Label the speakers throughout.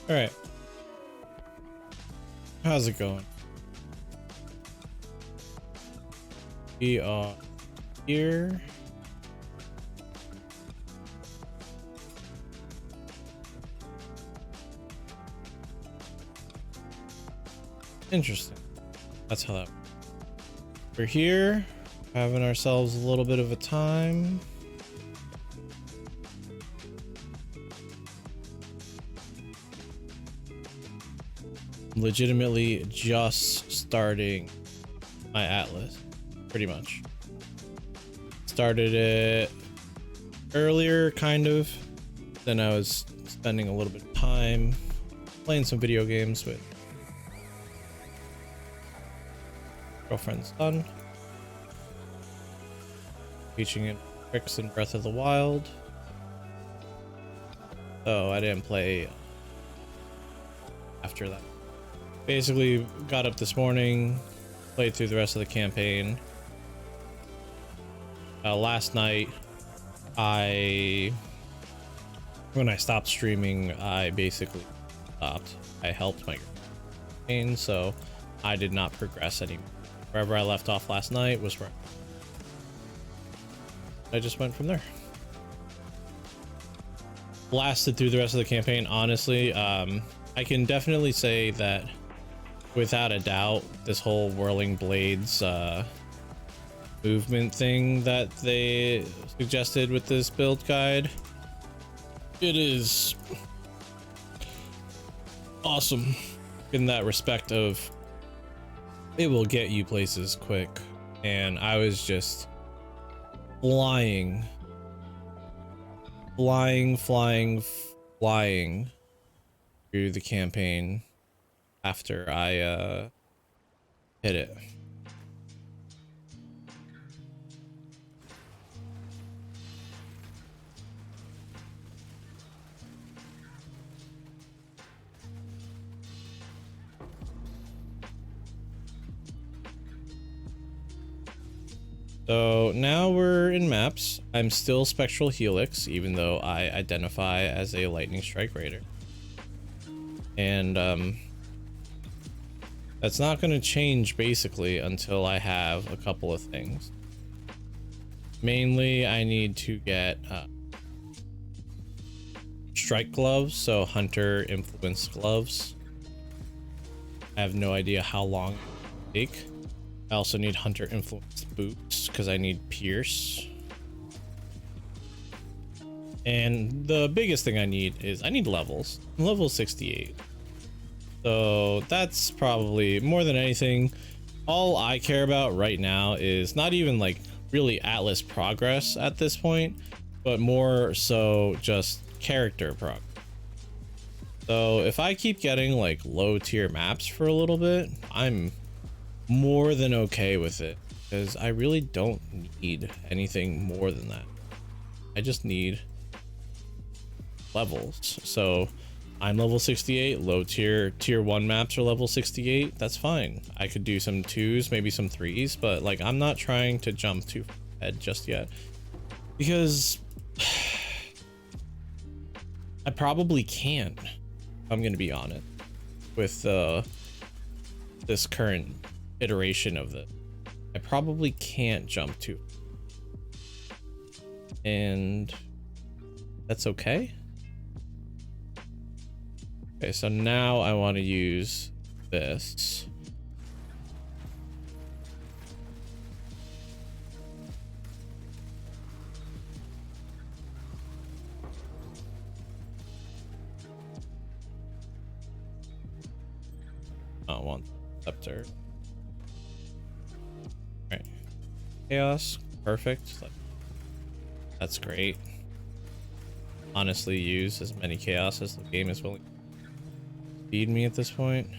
Speaker 1: All right. How's it going? We are here. Interesting. That's how that works. We're here, having ourselves a little bit of a time. Legitimately just starting my Atlas, pretty much. Started it earlier, kind of. Then I was spending a little bit of time playing some video games with girlfriend's son, teaching him tricks in Breath of the Wild. So I didn't play after that. Basically got up this morning, played through the rest of the campaign. Last night, when I stopped streaming, I basically stopped. I helped my campaign, so I did not progress anymore. Wherever I left off last night was where I just went from there. Blasted through the rest of the campaign. Honestly, I can definitely say that without a doubt, this whole whirling blades movement thing that they suggested with this build guide, it is awesome in that respect of it will get you places quick. And I was just flying through the campaign after I hit it. So now we're in maps. I'm still Spectral Helix, even though I identify as a Lightning Strike Raider. And that's not going to change basically until I have a couple of things. Mainly, I need to get strike gloves, so hunter influence gloves. I have no idea how long it will take. I also need hunter influence boots because I need pierce. And the biggest thing I need is I need levels. I'm level 68. So that's probably more than anything. All I care about right now is not even like really Atlas progress at this point, but more so just character progress. So if I keep getting like low tier maps for a little bit, I'm more than okay with it, because I really don't need anything more than that. I just need levels. So I'm level 68, low tier 1 maps are level 68. That's fine. I could do some 2s, maybe some 3s, but like I'm not trying to jump too ahead just yet, because I probably can't. I'm gonna be honest with this current iteration of it. I probably can't jump to, and that's okay. Okay, so now I want to use this. I want scepter. All right, chaos, perfect. That's great. Honestly, use as many chaos as the game is willing to feed me at this point.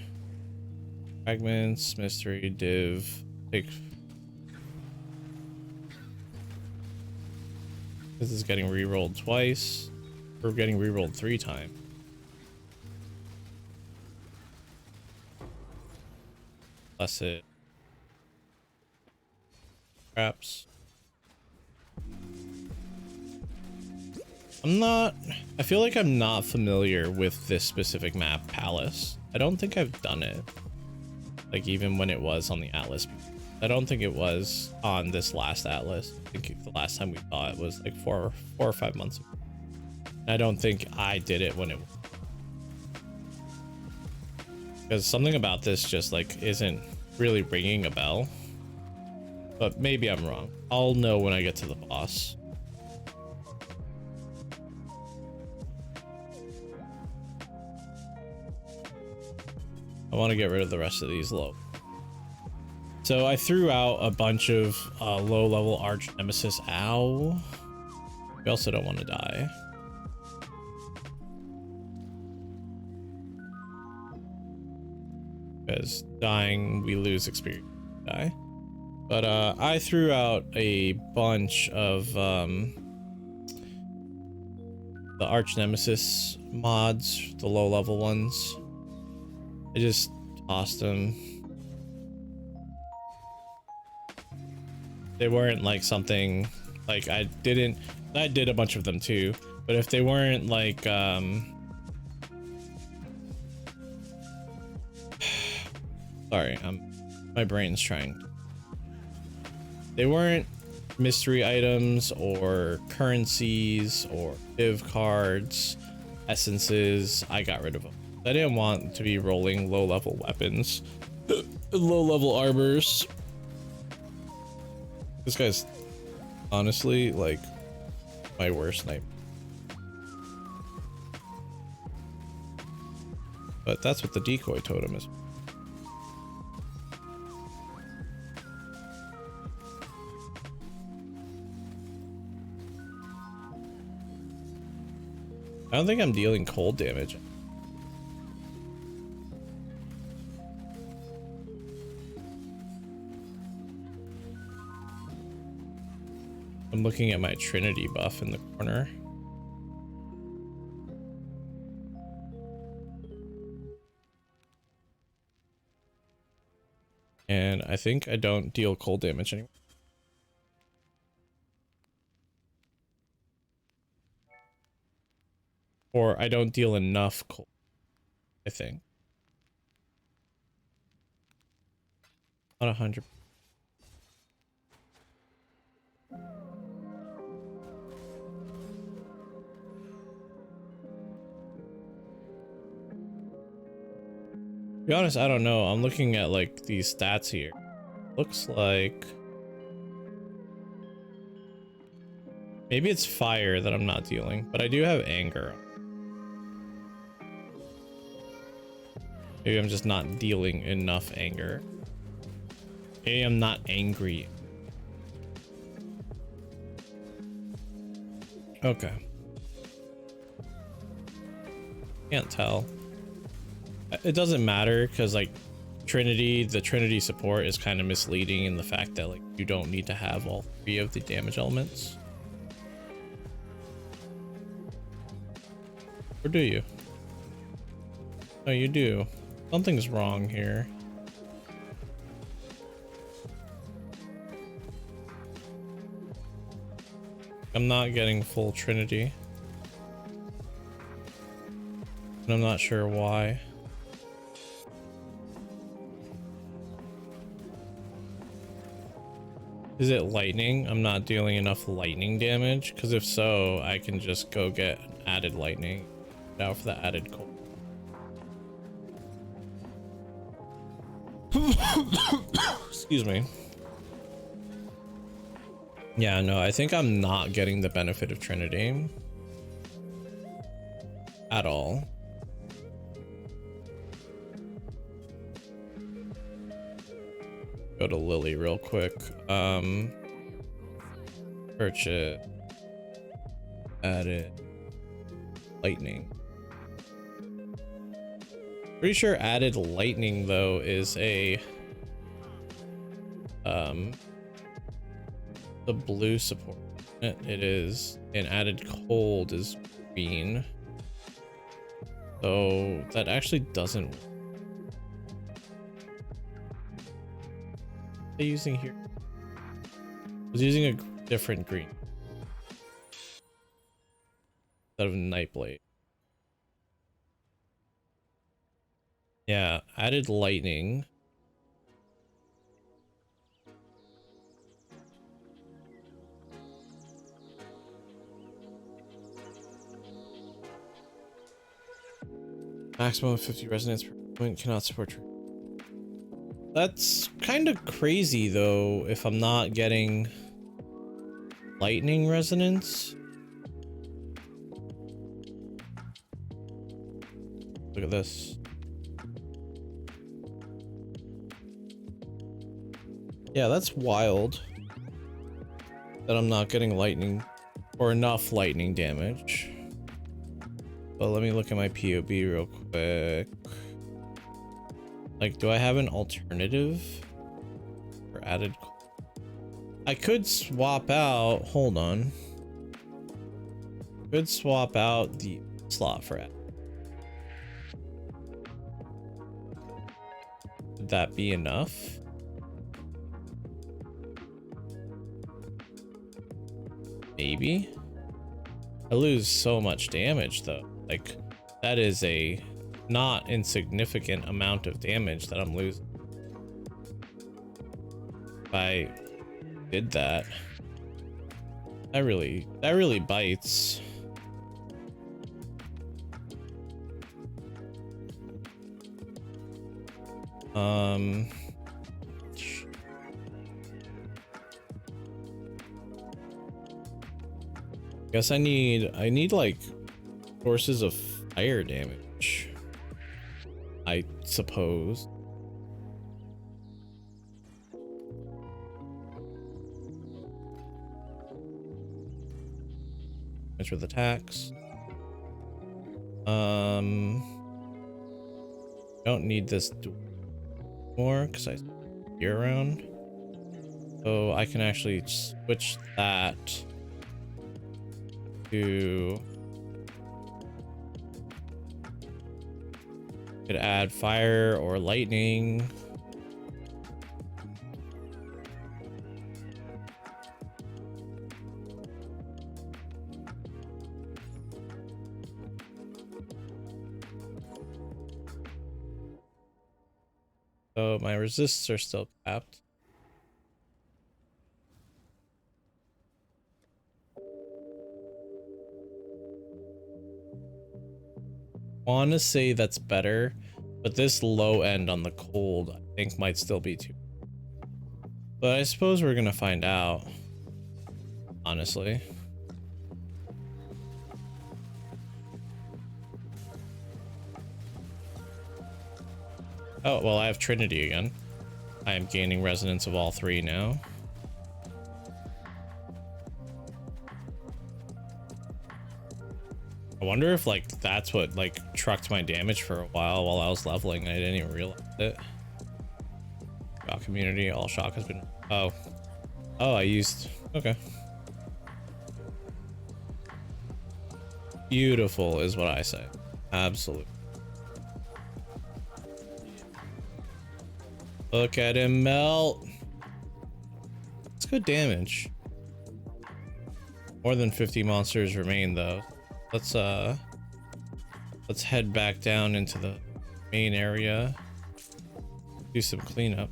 Speaker 1: Fragments, mystery, div, take. This is getting re-rolled twice. We're getting re-rolled 3 times. Plus it. Traps. I feel like I'm not familiar with this specific map, Palace. I don't think I've done it. Like even when it was on the Atlas. I don't think it was on this last Atlas. I think the last time we saw it was like four or 5 months ago. I don't think I did it when it was. Because something about this just like isn't really ringing a bell. But maybe I'm wrong. I'll know when I get to the boss. I want to get rid of the rest of these low. So I threw out a bunch of low level arch nemesis. Ow. We also don't want to die. Because dying, we lose experience. Die. But I threw out a bunch of the arch nemesis mods, the low level ones. I just tossed them. They weren't like something like I did a bunch of them too, but if they weren't like sorry, my brain's trying. They weren't mystery items or currencies or div cards, essences. I got rid of them. I didn't want to be rolling low level weapons, low level armors. This guy's honestly like my worst nightmare. But that's what the decoy totem is. I don't think I'm dealing cold damage. I'm looking at my Trinity buff in the corner. And I think I don't deal cold damage anymore. Or I don't deal enough cold, I think. Not 100. To be honest, I don't know. I'm looking at like these stats here. Looks like maybe it's fire that I'm not dealing, but I do have anger. Maybe I'm just not dealing enough anger. Maybe I'm not angry. Okay. Can't tell. It doesn't matter because like the Trinity support is kind of misleading in the fact that like you don't need to have all 3 of the damage elements. Or do you? No, you do. Something's wrong here. I'm not getting full Trinity. And I'm not sure why. Is it lightning? I'm not dealing enough lightning damage, because if so, I can just go get added lightning out for the added cold. Excuse me. Yeah, no, I think I'm not getting the benefit of Trinity at all. Go to Lily real quick. Purchase. Added lightning. Pretty sure added lightning though is a the blue support. It is, and added cold is green. So that actually doesn't. What are they using here? I was using a different green. instead of Nightblade. Yeah, added lightning. Maximum of 50 resonance per point, cannot support. That's kind of crazy though, if I'm not getting lightning resonance. Look at this. Yeah, that's wild that I'm not getting lightning or enough lightning damage. But let me look at my POB real quick. Like, do I have an alternative for added? I could swap out, hold on. Could swap out the slot for it. Would that be enough? Maybe. I lose so much damage though. Like, that is a not insignificant amount of damage that I'm losing. If I did that, that really bites. Guess I need like sources of fire damage, I suppose. Which with attacks. Don't need this more because I year around. So I can actually switch that to could add fire or lightning. So my resists are still capped. Want to say that's better, but this low end on the cold I think might still be too. But I suppose we're gonna find out, honestly. Oh, well, I have Trinity again. I am gaining resonance of all three now. I wonder if like that's what like trucked my damage for a while I was leveling and I didn't even realize it. Shock community, all shock has been, oh I used, okay. Beautiful is what I say. Absolutely. Look at him melt. It's good damage. More than 50 monsters remain though. Let's head back down into the main area. Do some cleanup.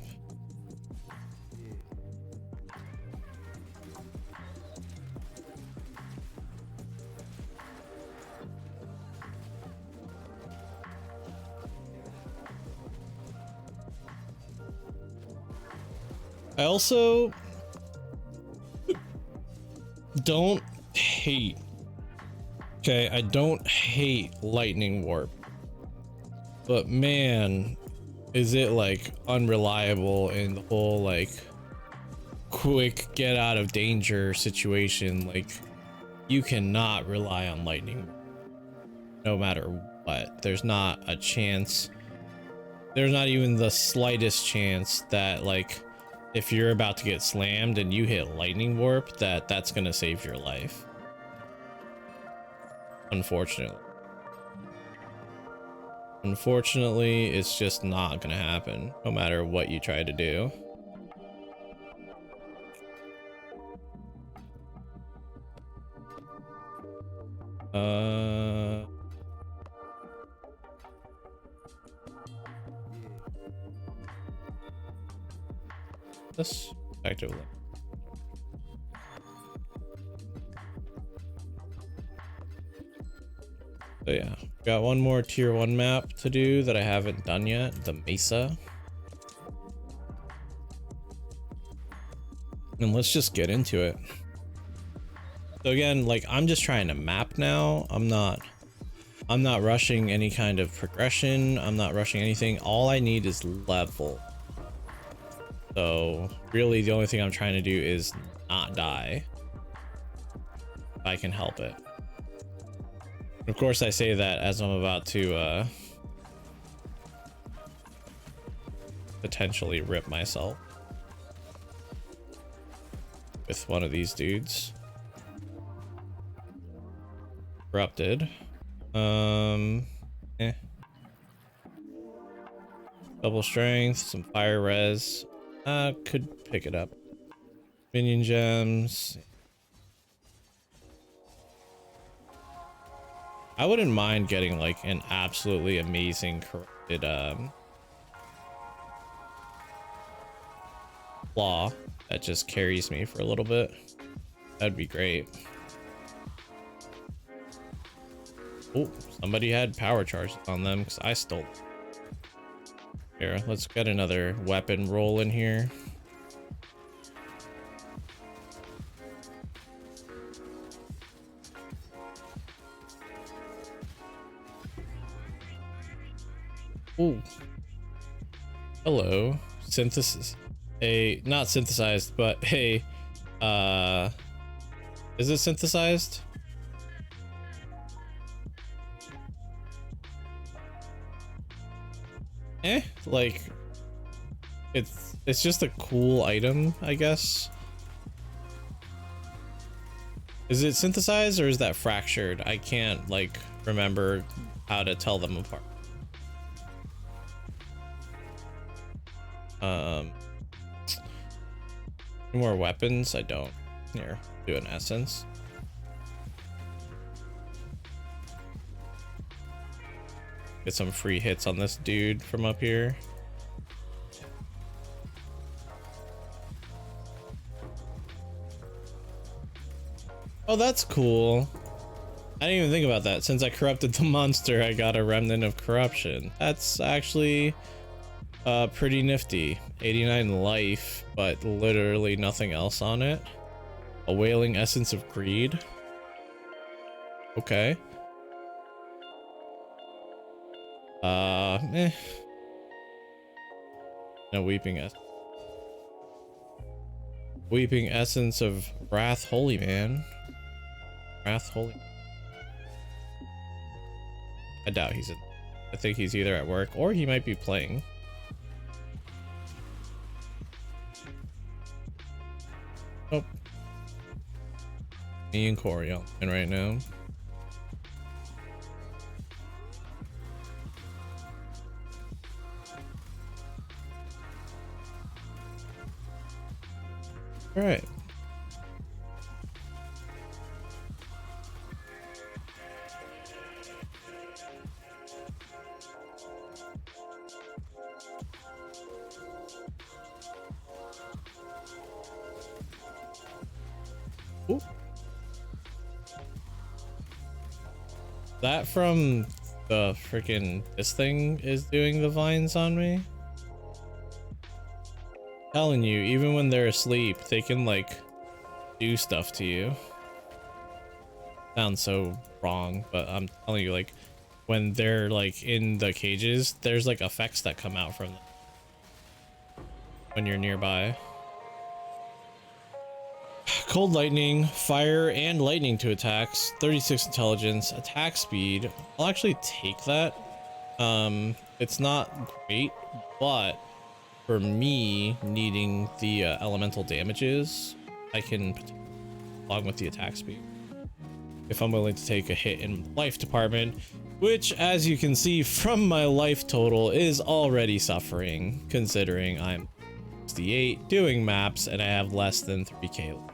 Speaker 1: I also don't hate, okay, I don't hate lightning warp, but man, is it like unreliable in the whole like quick get out of danger situation. Like, you cannot rely on lightning no matter what. There's not a chance, there's not even the slightest chance that like if you're about to get slammed and you hit lightning warp that's gonna save your life, unfortunately. Unfortunately, it's just not gonna happen no matter what you try to do. Uh, this effectively. So yeah, got one more tier 1 map to do that I haven't done yet, the Mesa. And let's just get into it. So again, like I'm just trying to map now. I'm not rushing any kind of progression. I'm not rushing anything. All I need is level. So really the only thing I'm trying to do is not die if I can help it. Of course I say that as I'm about to potentially rip myself with one of these dudes. Corrupted. Double strength, some fire res. Could pick it up. Minion gems. I wouldn't mind getting like an absolutely amazing corrupted claw that just carries me for a little bit. That'd be great. Oh, somebody had power charges on them because I stole them. Here, let's get another weapon roll in here. Oh, hello. Synthesis. Not synthesized, but is it synthesized? Like it's just a cool item, I guess. Is it synthesized or is that fractured? I can't like remember how to tell them apart. Any more weapons? I don't. Here, do an essence. Get some free hits on this dude from up here. Oh, that's cool. I didn't even think about that. Since I corrupted the monster, I got a remnant of corruption. That's actually pretty nifty. 89 life, but literally nothing else on it. A wailing essence of greed. Okay. No weeping essence. Weeping essence of wrath, holy man. Wrath, holy. I doubt he's in. I think he's either at work or he might be playing. Oh. Me and Corey are in right now. All right. Ooh. That from the freaking this thing is doing the vines on me. Telling you, even when they're asleep, they can like do stuff to you. Sounds so wrong, but I'm telling you, like when they're like in the cages, there's like effects that come out from them when you're nearby. Cold lightning, fire and lightning to attacks, 36 intelligence, attack speed. I'll actually take that. It's not great, but for me needing the elemental damages, I can, along with the attack speed, if I'm willing to take a hit in life department, which as you can see from my life total is already suffering, considering I'm 68 doing maps and I have less than 3k.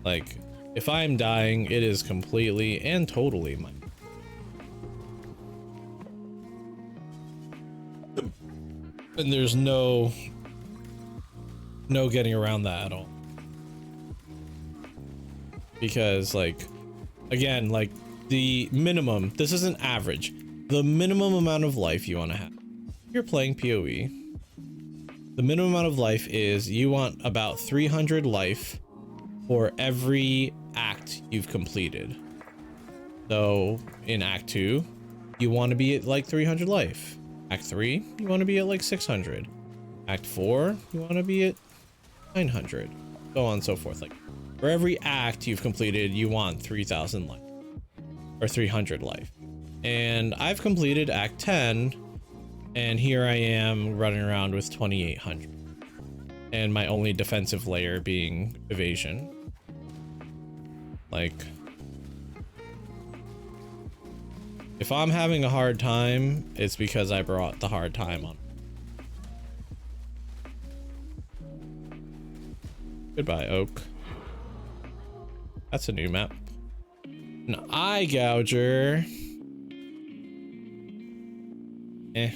Speaker 1: Like, if I'm dying, it is completely and totally my. And there's no getting around that at all. Because, like, again, like, the minimum, this isn't average, the minimum amount of life you want to have. If you're playing PoE, the minimum amount of life is you want about 300 life for every act you've completed. So in Act 2, you want to be at like 300 life. Act 3, you want to be at like 600. Act 4, you want to be at 900. So on and so forth. Like, for every act you've completed, you want 3,000 life. Or 300 life. And I've completed Act 10, and here I am running around with 2,800. And my only defensive layer being evasion. Like, if I'm having a hard time, it's because I brought the hard time on. Goodbye, Oak. That's a new map. An eye gouger. Eh.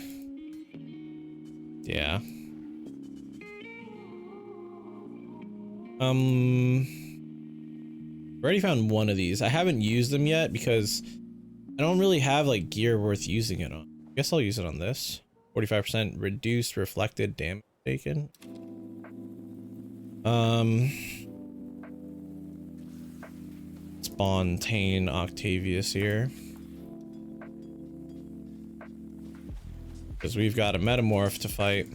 Speaker 1: Yeah. Already found one of these. I haven't used them yet because I don't really have like gear worth using it on. I guess I'll use it on this. 45% reduced reflected damage taken. Spawn Tane Octavius here. Because we've got a metamorph to fight.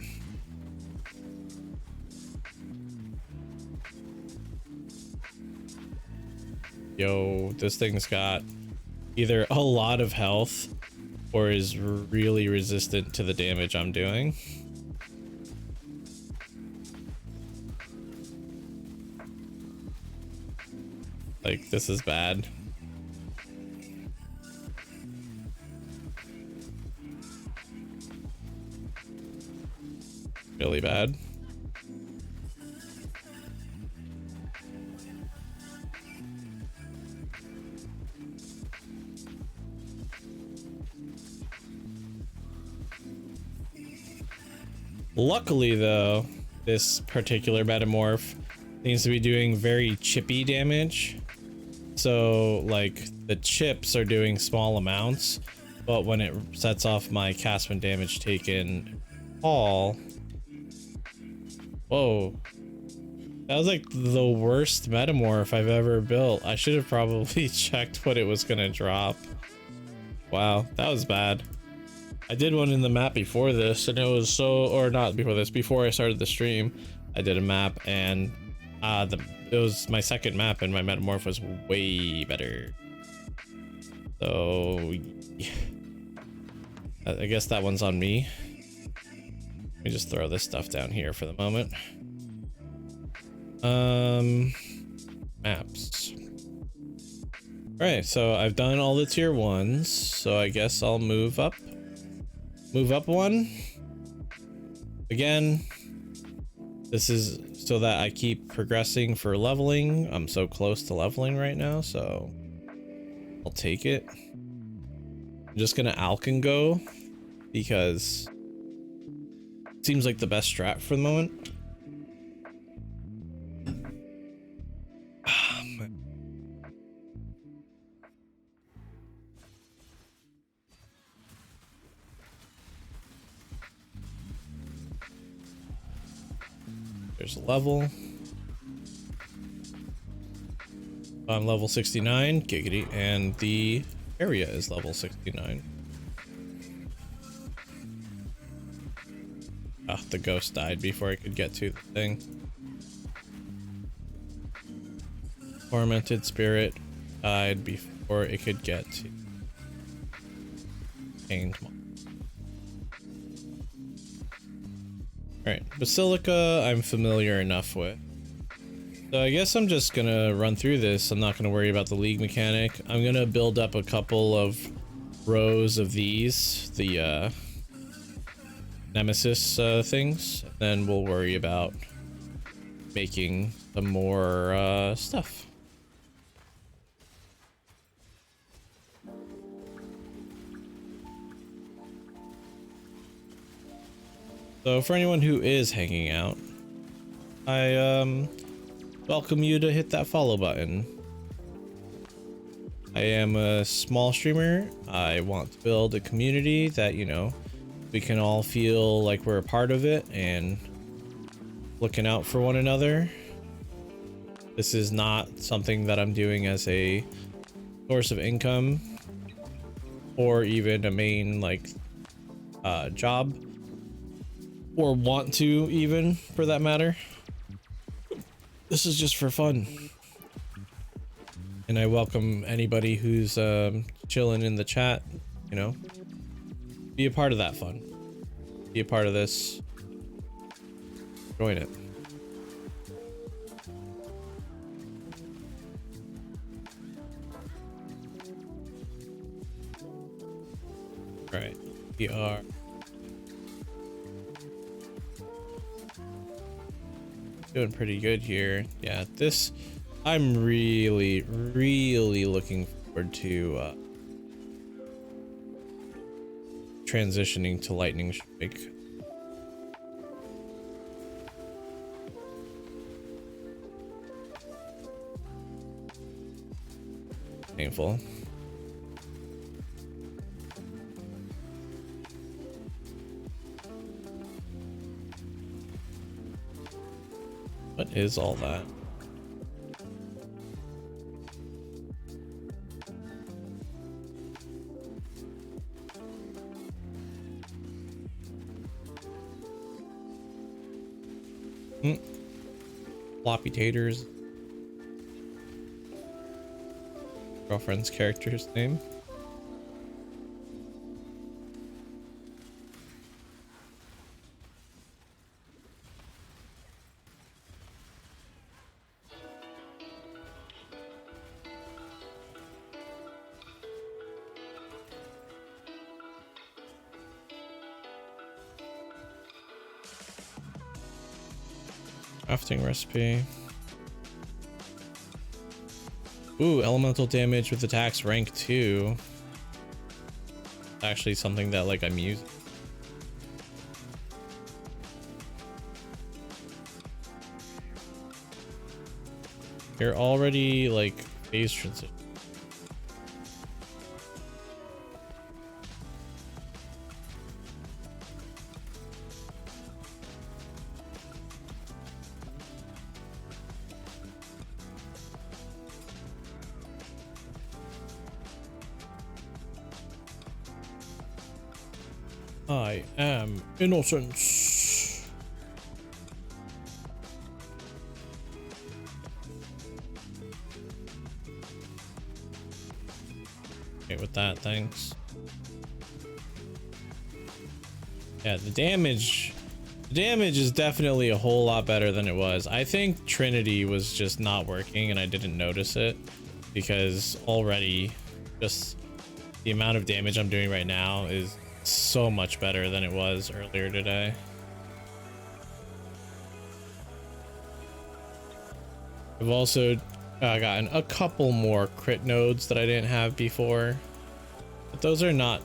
Speaker 1: Yo, this thing's got either a lot of health or is really resistant to the damage I'm doing. Like, this is bad. Really bad. Luckily though, this particular metamorph seems to be doing very chippy damage. So like the chips are doing small amounts, but when it sets off my cast when damage taken all. Whoa. That was like the worst metamorph I've ever built. I should have probably checked what it was gonna drop. Wow, that was bad. I did one in the map before this and it was so, or not before this, before I started the stream, I did a map and it was my second map and my metamorph was way better. So yeah. I guess that one's on me. Let me just throw this stuff down here for the moment. Maps. Alright, so I've done all the tier 1s, so I guess I'll move up. Move up one. Again, this is so that I keep progressing for leveling. I'm so close to leveling right now, so I'll take it. I'm just gonna Alkin go because it seems like the best strat for the moment. There's a level. I'm level 69, giggity, and the area is level 69. Ah, the ghost died before I could get to the thing. Tormented spirit died before it could get to Chained. Alright, Basilica I'm familiar enough with. So I guess I'm just gonna run through this. I'm not gonna worry about the league mechanic. I'm gonna build up a couple of rows of these, the Nemesis things, then we'll worry about making some more stuff. So for anyone who is hanging out, I welcome you to hit that follow button. I am a small streamer. I want to build a community that, you know, we can all feel like we're a part of it and looking out for one another. This is not something that I'm doing as a source of income or even a main like job, or want to even, for that matter. This is just for fun. And I welcome anybody who's chilling in the chat, you know, be a part of that fun. Be a part of this. Join it. All right, we are doing pretty good here. Yeah, this, I'm really looking forward to transitioning to lightning strike. Painful. What is all that? Floppy taters. Girlfriend's character's name. Crafting recipe. Ooh, elemental damage with attacks rank 2. Actually something that like I'm using. You're already like phase transition. I am innocence. Okay, with that, thanks. Yeah, the damage is definitely a whole lot better than it was. I think Trinity was just not working and I didn't notice it because already just the amount of damage I'm doing right now is so much better than it was earlier today. I've also gotten a couple more crit nodes that I didn't have before, but those are not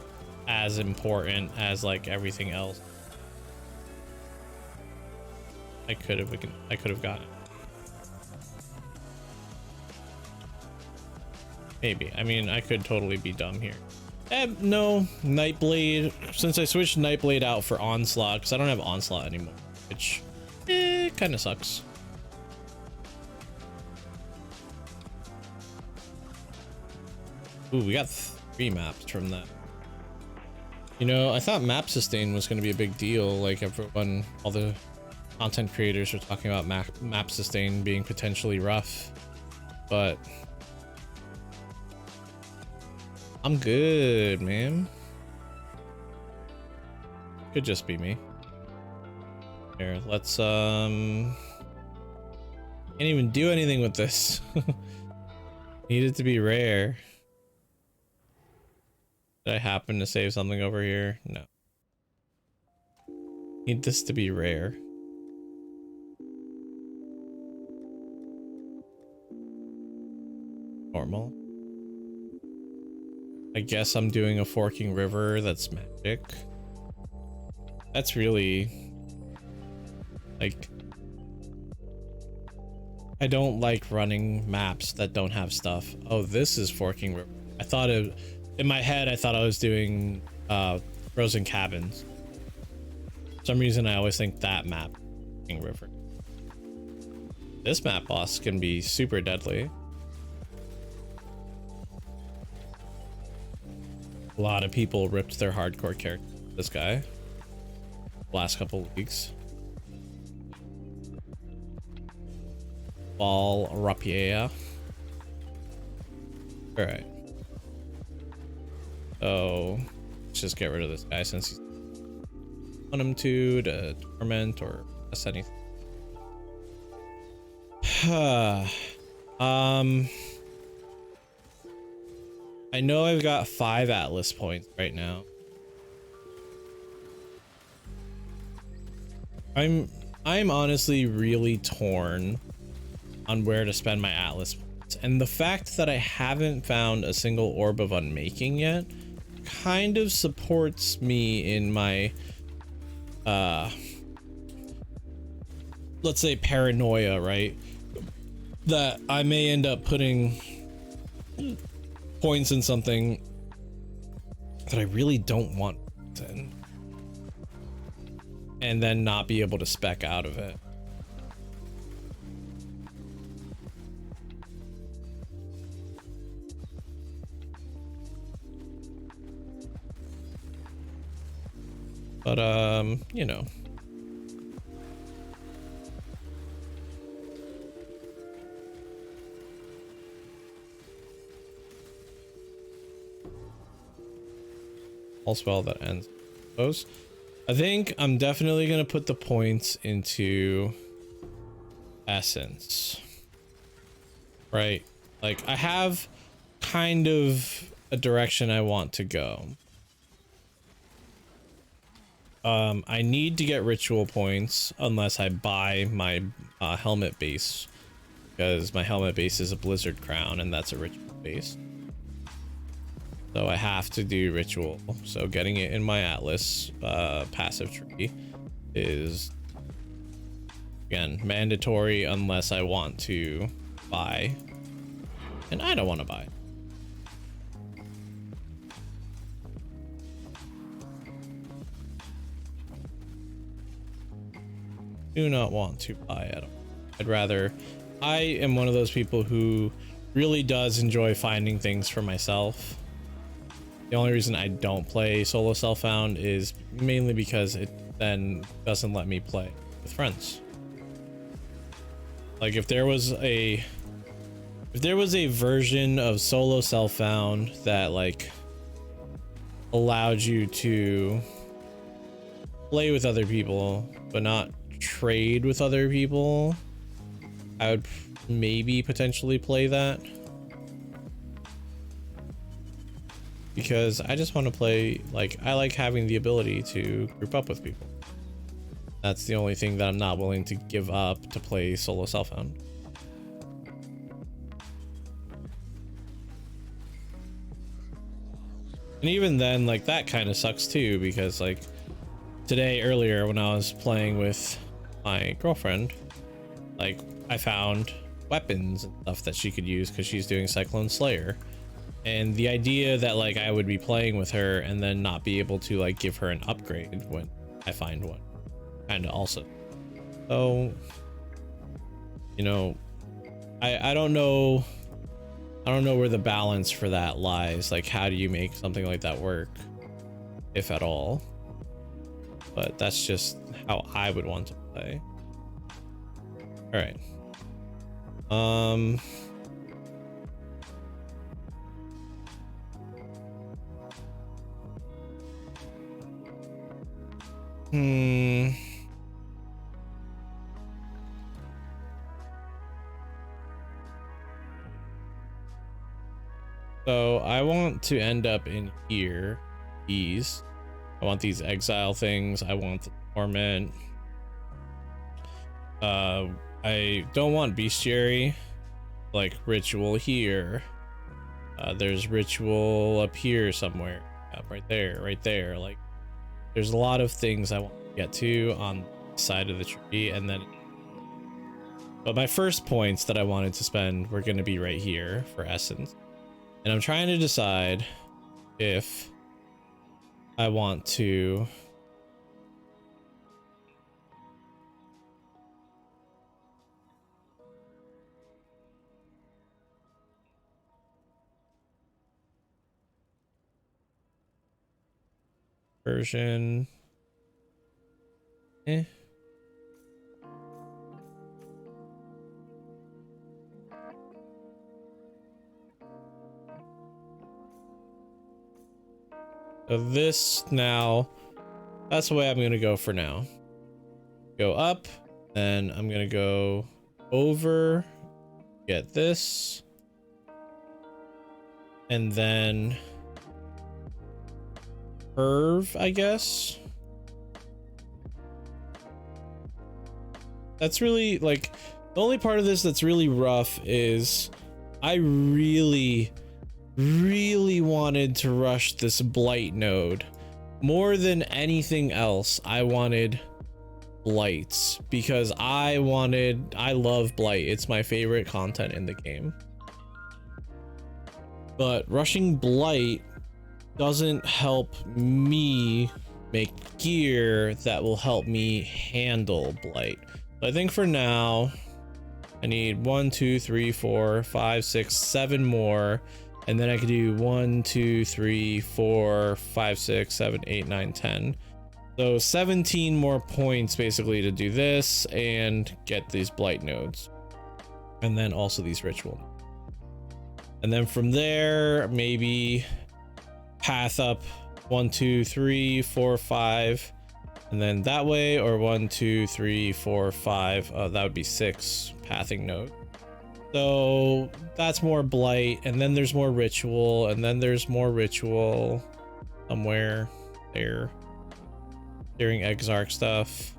Speaker 1: as important as like everything else I could have gotten. Maybe. I mean, I could totally be dumb here. No, Nightblade. Since I switched Nightblade out for Onslaught, because I don't have Onslaught anymore, which kind of sucks. Ooh, we got 3 maps from that. You know, I thought map sustain was going to be a big deal. Like everyone, all the content creators are talking about map sustain being potentially rough, but I'm good, man. Could just be me. Here, let's can't even do anything with this. Need it to be rare. Did I happen to save something over here? No. Need this to be rare. Normal. I guess I'm doing a forking river that's magic. That's really Like, I don't like running maps that don't have stuff. Oh, this is Forking River. I thought it, in my head, I thought I was doing Frozen Cabins. For some reason, I always think that map, Forking River. This map boss can be super deadly. A lot of people ripped their hardcore character. This guy. Last couple weeks. Ball Rapier. Alright. So let's just get rid of this guy since he's on him to torment or press anything. I know I've got 5 Atlas points right now. I'm honestly really torn on where to spend my Atlas points. And the fact that I haven't found a single Orb of Unmaking yet kind of supports me in my let's say paranoia, right? That I may end up putting points in something that I really don't want in, and then not be able to spec out of it. But you know. All spell that ends those. I think I'm definitely gonna put the points into Essence. Right? Like, I have kind of a direction I want to go. I need to get ritual points unless I buy my helmet base, because my helmet base is a blizzard crown and that's a ritual base. So I have to do ritual. So getting it in my Atlas passive tree is, again, mandatory unless I want to buy. And I don't want to buy. Do not want to buy at all. I'd rather, I am one of those people who really does enjoy finding things for myself. The only reason I don't play solo self-found is mainly because it then doesn't let me play with friends. Like, if there was a version of solo self-found that like allowed you to play with other people but not trade with other people, I would maybe potentially play that, because I just want to play, like, I like having the ability to group up with people. That's the only thing that I'm not willing to give up to play solo self-found. And even then, like, that kind of sucks too, because like today earlier when I was playing with my girlfriend, like, I found weapons and stuff that she could use because she's doing Cyclone Slayer, and the idea that like I would be playing with her and then not be able to like give her an upgrade when I find one, kind of also. So, you know, I don't know where the balance for that lies. Like, how do you make something like that work, if at all? But that's just how I would want to play. All right. So I want to end up in here. These. I want these exile things. I want the torment. I don't want bestiary. Like, ritual here. There's ritual up here somewhere. Right there. Like, there's a lot of things I want to get to on side of the tree, and then. But my first points that I wanted to spend were going to be right here for essence, and I'm trying to decide if I want to. Version. So this now, that's the way I'm gonna go for now. Go up, and I'm gonna go over, get this, and then curve, I guess. That's really like the only part of this that's really rough is I really wanted to rush this blight node more than anything else. I wanted blights because I love blight. It's my favorite content in the game. But rushing blight doesn't help me make gear that will help me handle blight. So I think for now I need 1, 2, 3, 4, 5, 6, 7 more. And then I could do 1, 2, 3, 4, 5, 6, 7, 8, 9, 10. So 17 more points basically to do this and get these blight nodes. And then also these ritual. And then from there, maybe path up 1, 2, 3, 4, 5. And then that way, or 1, 2, 3, 4, 5. That would be 6 pathing nodes. So that's more blight, and then there's more ritual, and then there's more ritual somewhere there during Exarch stuff.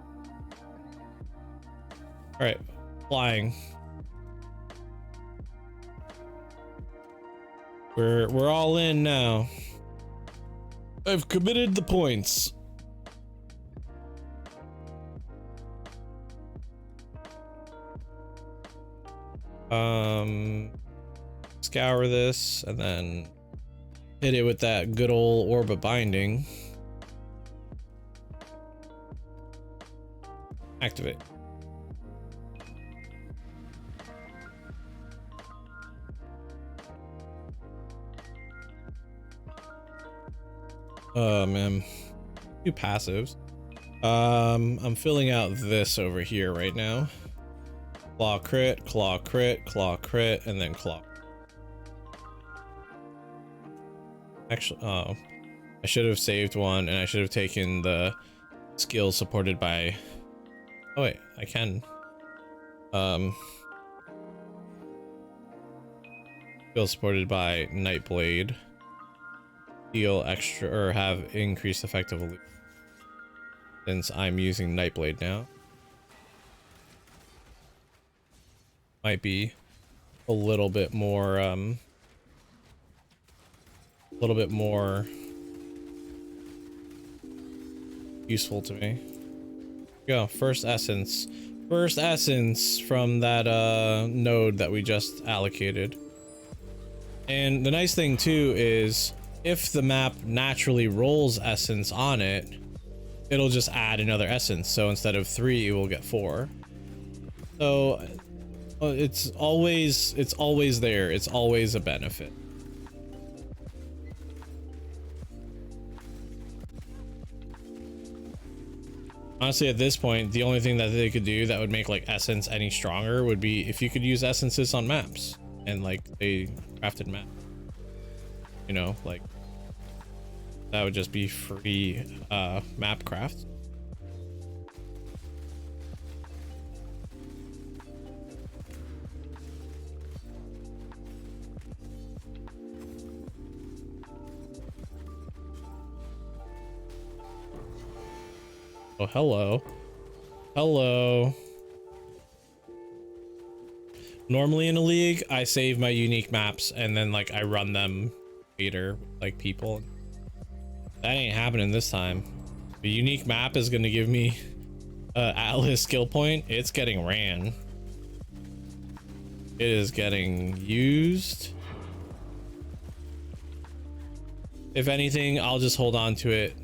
Speaker 1: All right, flying. We're all in now. I've committed the points. Scour this and then hit it with that good old orb of binding. Activate. Oh man, 2 passives. I'm filling out this over here right now. Claw crit, claw crit, claw crit, and then claw. Actually, oh, I should have saved one, and I should have taken the skill supported by. Oh wait, I can. Skill supported by Nightblade. Deal extra or have increased effective illusion. Since I'm using Nightblade now. Might be a little bit more useful to me. Go, first essence from that node that we just allocated. And the nice thing too is if the map naturally rolls essence on it, it'll just add another essence. So instead of 3, we'll get 4. So it's always there. It's always a benefit. Honestly, at this point, the only thing that they could do that would make like essence any stronger would be if you could use essences on maps and like they crafted map. You know, like that would just be free map craft. Oh, hello. Hello. Normally in a league, I save my unique maps and then like I run them later, like people. That ain't happening this time. The unique map is gonna give me Atlas skill point, it's getting ran. It is getting used. If anything, I'll just hold on to it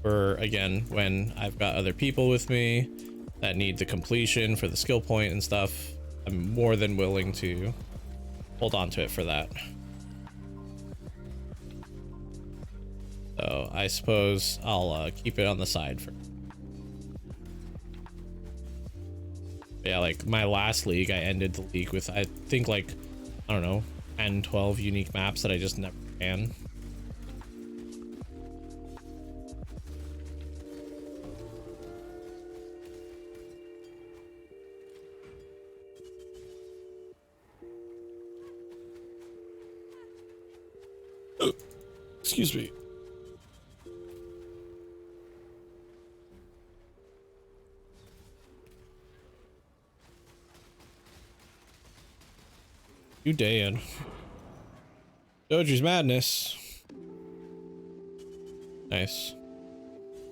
Speaker 1: for, again, when I've got other people with me that need the completion for the skill point and stuff. I'm more than willing to hold on to it for that. So I suppose I'll keep it on the side for. Yeah, like my last league, I ended the league with, I think, like, I don't know, 10, 12 unique maps that I just never ran. Excuse me. You Dan. Doji's Madness. Nice.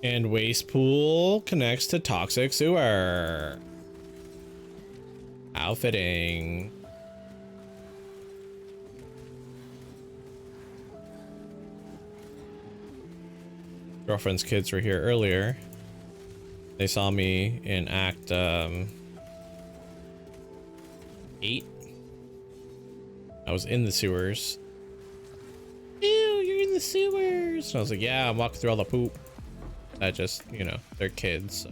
Speaker 1: And waste pool connects to toxic sewer. Outfitting. Girlfriend's kids were here earlier. They saw me in act 8. I was in the sewers. Ew, you're in the sewers. And I was like, yeah, I'm walking through all the poop. I just, you know, they're kids. So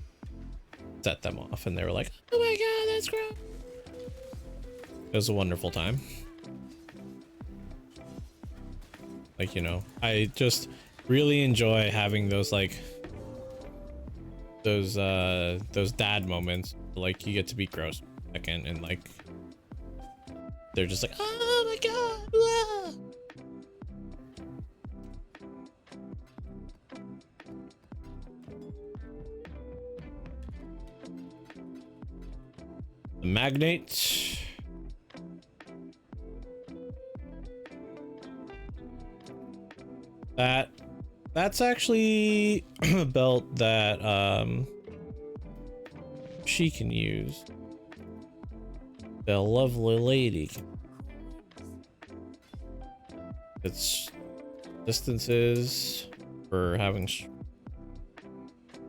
Speaker 1: set them off and they were like, oh my god, that's gross. It was a wonderful time. Like, you know, I just really enjoy having those, like, those dad moments. Like, you get to be gross for a second and, like, they're just like, oh my god, ah. The magnate. That's actually a belt that she can use. The lovely lady. It's distances for having.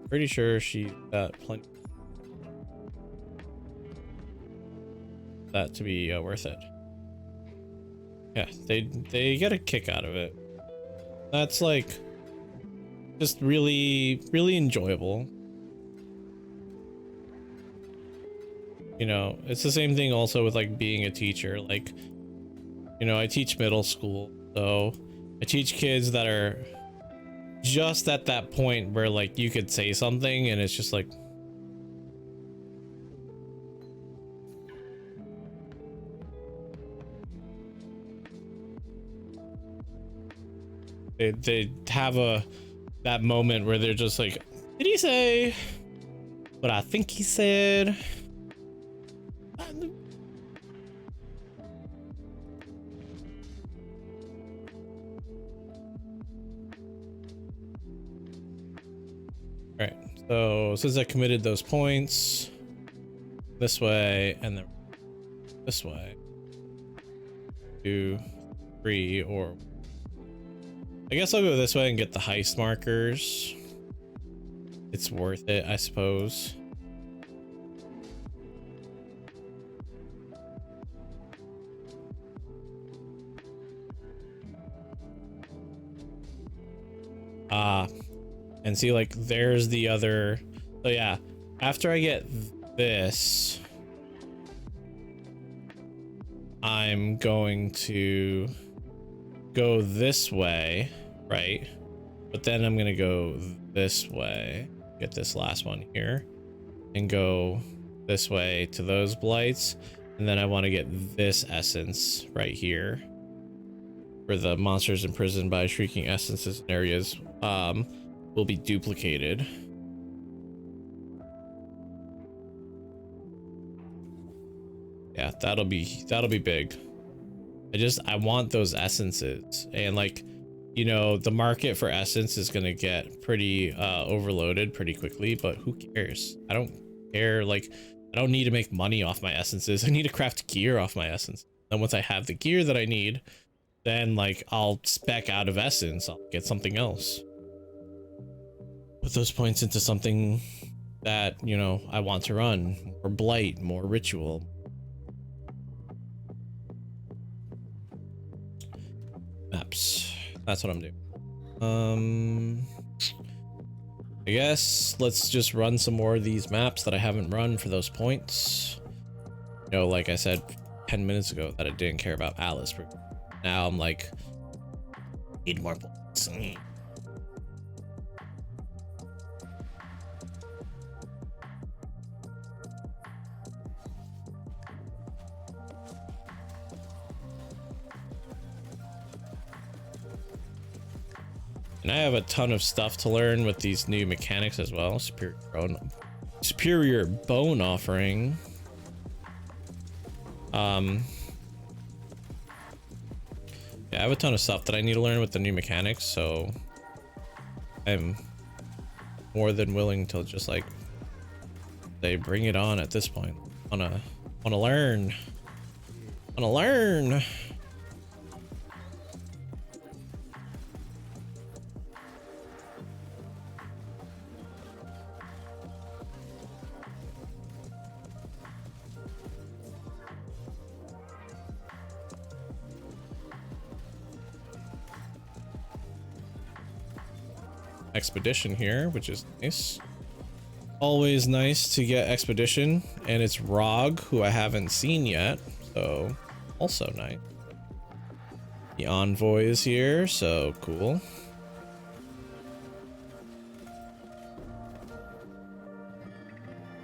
Speaker 1: Pretty sure she got plenty. That to be worth it. Yeah, they get a kick out of it. That's like just really enjoyable. You know, it's the same thing also with like being a teacher. Like, you know, I teach middle school, so I teach kids that are just at that point where like you could say something and it's just like, they have that moment where they're just like, did he say what I think he said? Alright, so since I committed those points, this way and then this way, 2, 3, or I guess I'll go this way and get the heist markers. It's worth it, I suppose. And see, like, there's the other. So yeah, after I get this, I'm going to go this way, right? But then I'm gonna go this way, get this last one here, and go this way to those blights, and then I want to get this essence right here for the monsters imprisoned by shrieking essences in areas will be duplicated. Yeah, that'll be big. I want those essences, and like you know, the market for essence is going to get pretty overloaded pretty quickly, but who cares? I don't care. Like, I don't need to make money off my essences. I need to craft gear off my essence. And once I have the gear that I need, then like I'll spec out of essence. I'll get something else. Put those points into something that, you know, I want to run. More blight, more ritual. Maps. That's what I'm doing. I guess let's just run some more of these maps that I haven't run for those points. You know, like I said 10 minutes ago that I didn't care about Alice. Now I'm like, need more points. And I have a ton of stuff to learn with these new mechanics as well. Superior bone offering. Yeah, I have a ton of stuff that I need to learn with the new mechanics, so I'm more than willing to just like they bring it on at this point. Wanna learn. Wanna learn. Expedition here, which is nice. Always nice to get expedition, and it's Rog, who I haven't seen yet, so also nice. The envoy is here, so cool.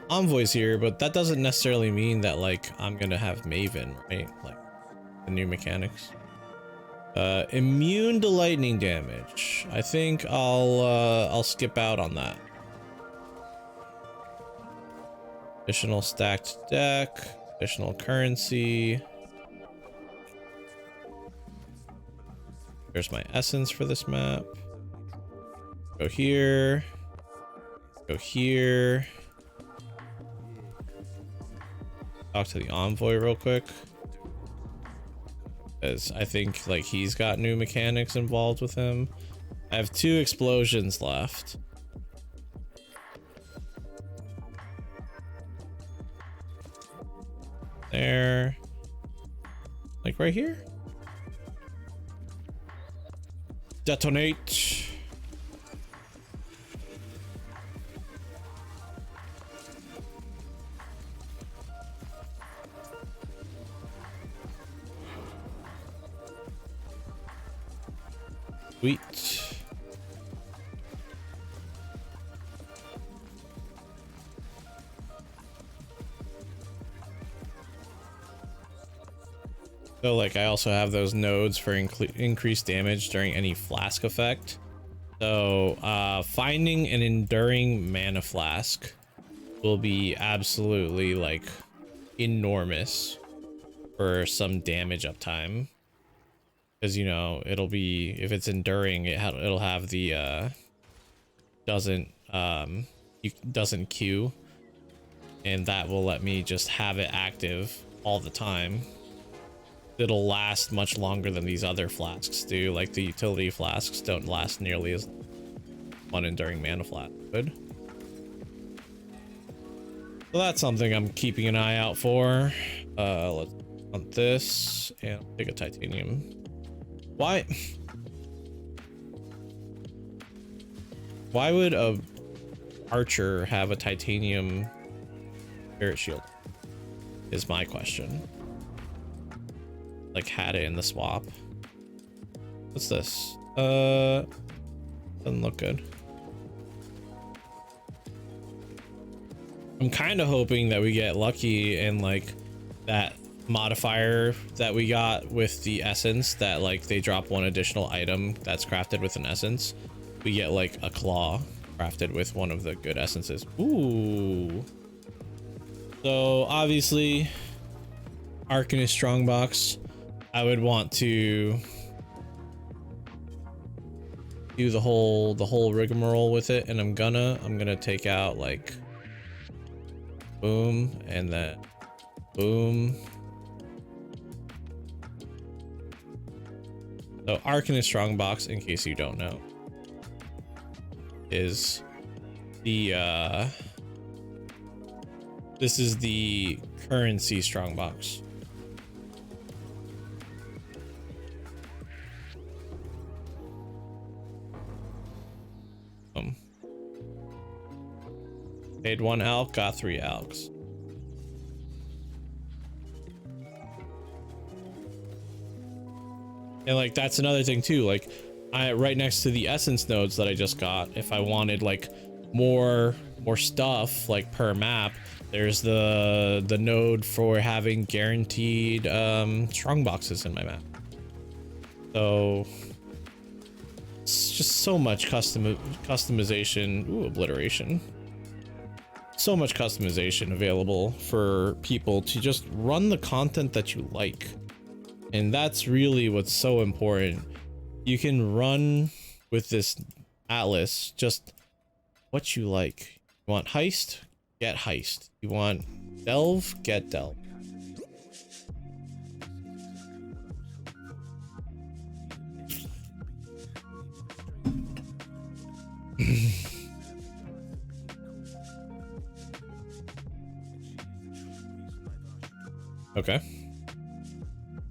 Speaker 1: Envoy's here, but that doesn't necessarily mean that like I'm gonna have Maven, right? Like the new mechanics. Immune to lightning damage. I think I'll skip out on that. Additional stacked deck, additional currency. There's my essence for this map. Go here. Go here. Talk to the envoy real quick. Because I think like he's got new mechanics involved with him. I have 2 explosions left. There. Like right here. Detonate. Sweet. So like I also have those nodes for increased damage during any flask effect. So finding an enduring mana flask will be absolutely like enormous for some damage uptime. Because, you know, it'll be, if it's enduring, it'll have the doesn't queue, and that will let me just have it active all the time. It'll last much longer than these other flasks do. Like the utility flasks don't last nearly as one enduring mana flask would. So that's something I'm keeping an eye out for. Let's want this and take a titanium. Why would a archer have a titanium spirit shield? Is my question. Like had it in the swap. What's this? Doesn't look good. I'm kind of hoping that we get lucky and like that modifier that we got with the essence, that like they drop one additional item that's crafted with an essence, we get like a claw crafted with one of the good essences. Ooh. So obviously Arcanist Strongbox, I would want to do the whole rigmarole with it, and I'm gonna take out like boom and then boom. So Arcanist Strongbox, in case you don't know, is the this is the currency Strongbox. Paid 1 alch, got 3 alchs. And like that's another thing too, like I right next to the essence nodes that I just got, if I wanted like more stuff like per map, there's the node for having guaranteed strong boxes in my map. So it's just so much customization. Ooh, obliteration. So much customization available for people to just run the content that you like. And that's really what's so important. You can run with this Atlas just what you like. You want heist? Get heist. You want delve? Get delve. Okay.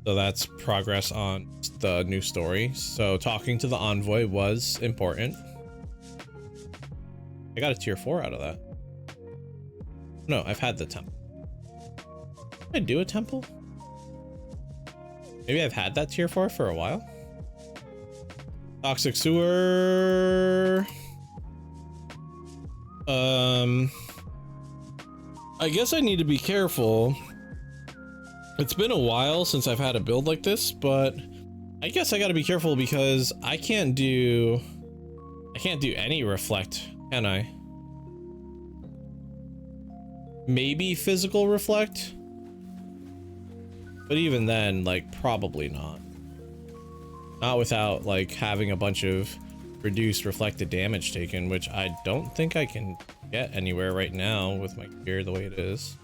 Speaker 1: So that's progress on the new story. So talking to the envoy was important. I got a tier 4 out of that. No, I've had the temple. Did I do a temple? Maybe I've had that tier 4 for a while. Toxic sewer. I guess I need to be careful. It's been a while since I've had a build like this, but I guess I gotta be careful because I can't do any reflect, can I? Maybe physical reflect, but even then, like, probably not. Not without like having a bunch of reduced reflected damage taken, which I don't think I can get anywhere right now with my gear the way it is.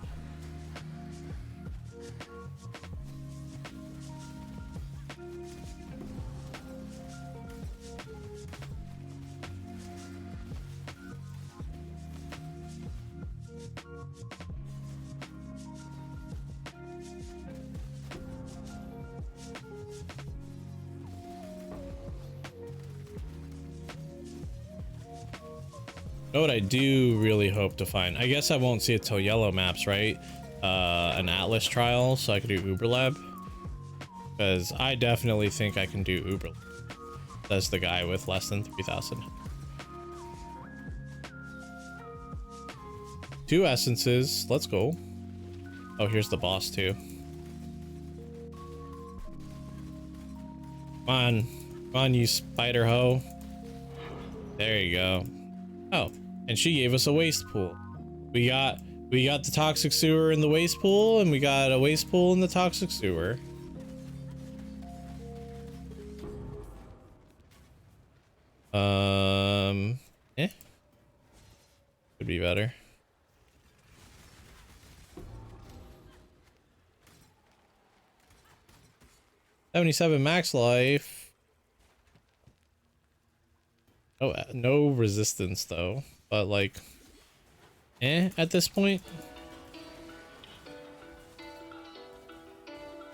Speaker 1: Know what I do really hope to find? I guess I won't see it till yellow maps, right? An Atlas trial, so I could do Uber Lab. Because I definitely think I can do Uber Lab. That's the guy with less than 3,000. 2 essences. Let's go. Oh, here's the boss too. Come on. Come on, you spider hoe. There you go. Oh, and she gave us a waste pool. We got the toxic sewer in the waste pool, and we got a waste pool in the toxic sewer. Could be better. $77 max life. Oh, no resistance though, but like, at this point.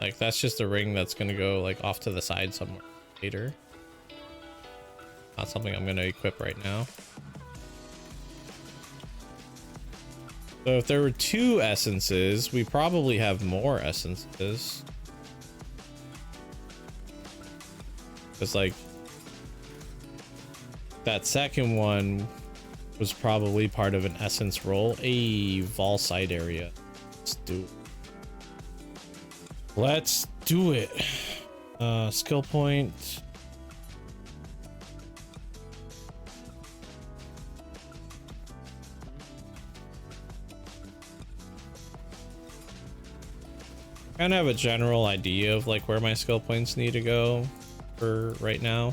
Speaker 1: Like, that's just a ring that's gonna go like off to the side somewhere later. Not something I'm gonna equip right now. So if there were 2 essences, we probably have more essences. Because like, that second one was probably part of an essence roll. A Vol side area. Let's do it. Let's do it. Skill point. Kind of have a general idea of like where my skill points need to go for right now.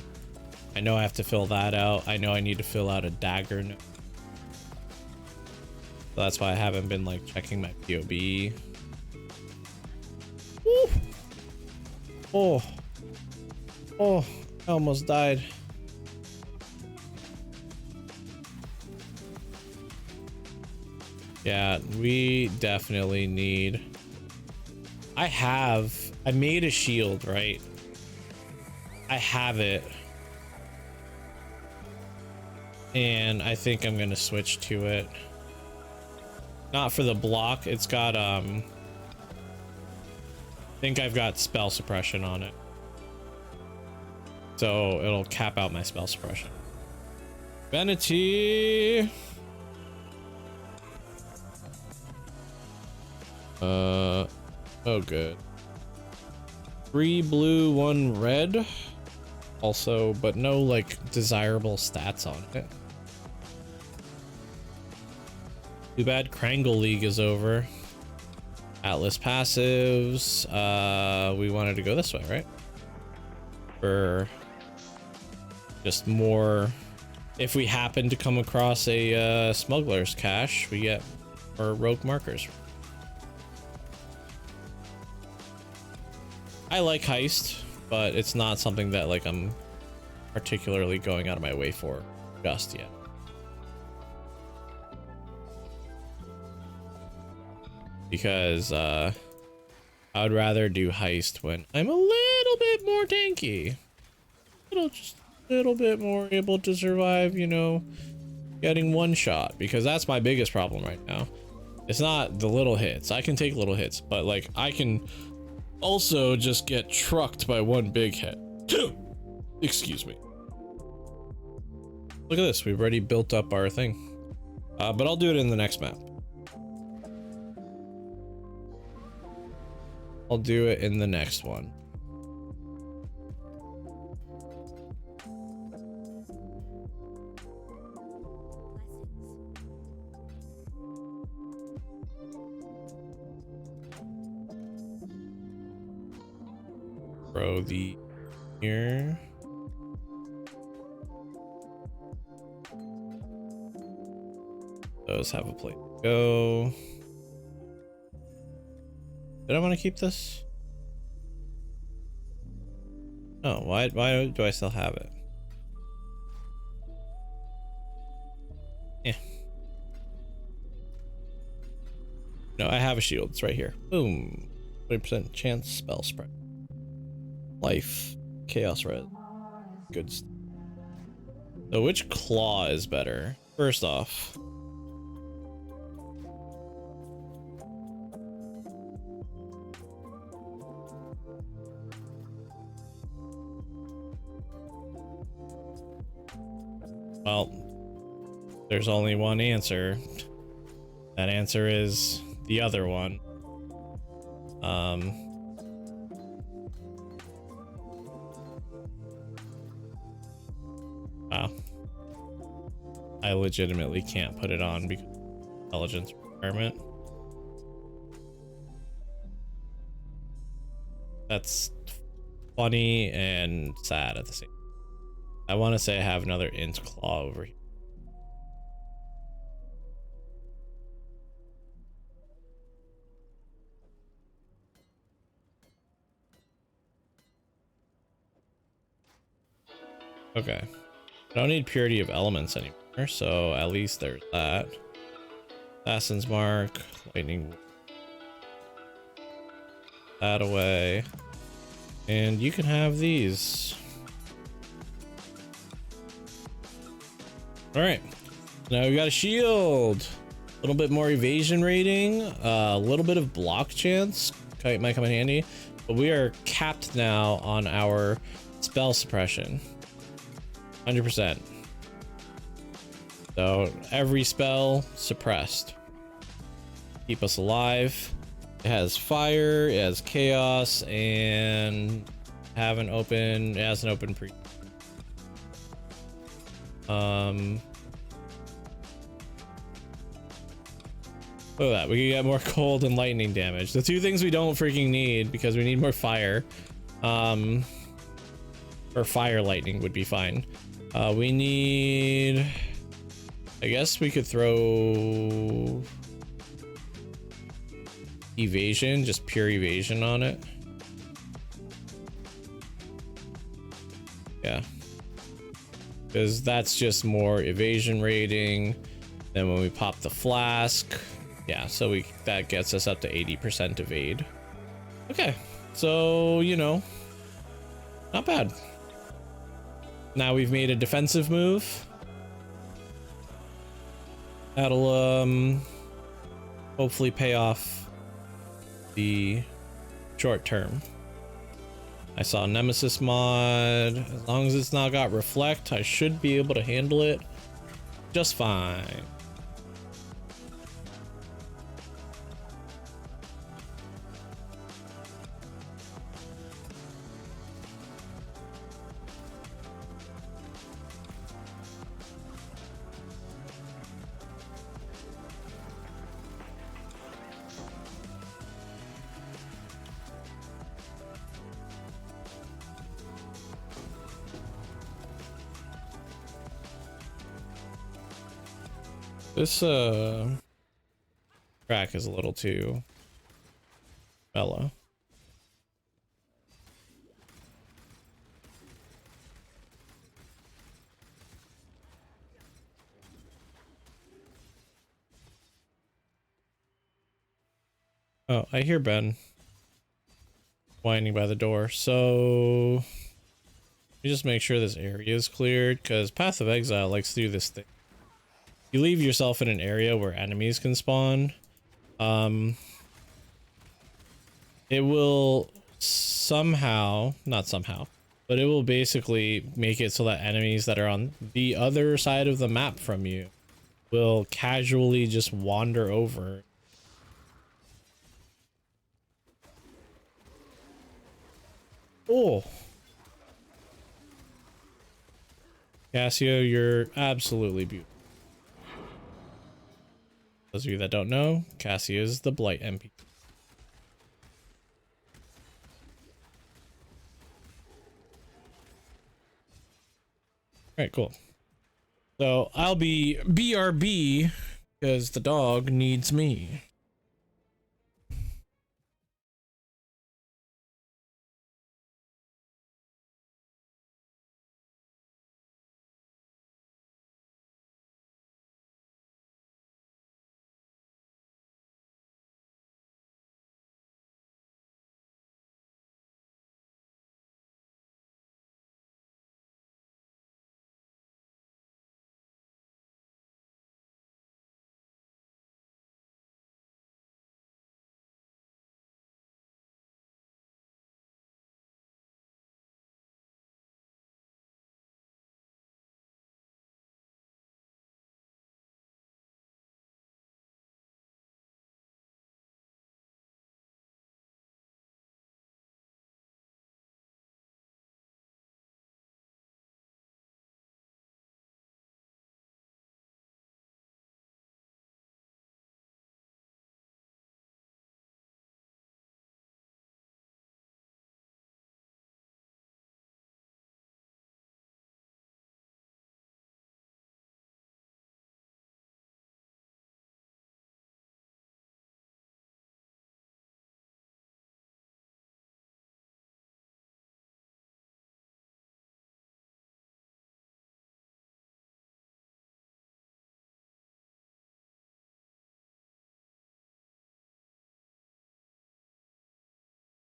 Speaker 1: I know I have to fill that out. I know I need to fill out a dagger note. So that's why I haven't been like checking my POB. Woo! Oh. Oh, I almost died. Yeah, we definitely need... I made a shield, right? I have it. And I think I'm gonna switch to it. Not for the block, it's got, I think I've got spell suppression on it. So it'll cap out my spell suppression. Vanity! Oh good. 3 blue, 1 red. Also, but no like desirable stats on it. Too bad Krangle League is over. Atlas passives. We wanted to go this way, right? For just more. If we happen to come across a smuggler's cache, we get more rogue markers. I like heist, but it's not something that like I'm particularly going out of my way for just yet. Because I would rather do heist when I'm a little bit more tanky. Just a little bit more able to survive, you know, getting one shot, because that's my biggest problem right now. It's not the little hits. I can take little hits, but like I can also just get trucked by one big hit. Excuse me. Look at this. We've already built up our thing. But I'll do it in the next map. I'll do it in the next one. Throw the here. Those have a place to go. Did I want to keep this? Oh, why do I still have it? Yeah. No, I have a shield. It's right here. Boom. 20% chance spell spread. Life. Chaos red. Good. So which claw is better? First off. Well, there's only one answer. That answer is the other one. Wow. I legitimately can't put it on because of intelligence requirement. That's funny and sad at the same time. I want to say I have another int claw over here. Okay. I don't need purity of elements anymore, so at least there's that. Assassin's Mark, lightning. That away. And you can have these. All right, now we got a shield, a little bit more evasion rating, a little bit of block chance might come in handy, but we are capped now on our spell suppression, 100%. So every spell suppressed, keep us alive. It has fire, it has chaos, and it has an open pre. Look at that, we can get more cold and lightning damage. The two things we don't freaking need because we need more fire. Or fire lightning would be fine. We need, I guess we could throw evasion, just pure evasion on it. Yeah, because that's just more evasion rating. Then when we pop the flask, yeah, so that gets us up to 80% evade. Okay, so you know, not bad. Now we've made a defensive move. That'll hopefully pay off the short term. I saw Nemesis mod. As long as it's not got reflect, I should be able to handle it just fine. This track is a little too mellow. Oh, I hear Ben whining by the door. So you just make sure this area is cleared, because Path of Exile likes to do this thing. You leave yourself in an area where enemies can spawn. It will somehow, not somehow, but it will basically make it so that enemies that are on the other side of the map from you will casually just wander over. Oh, Cassio, you're absolutely beautiful. Those of you that don't know, Cassio is the Blight MP. Alright, cool. So I'll be BRB because the dog needs me.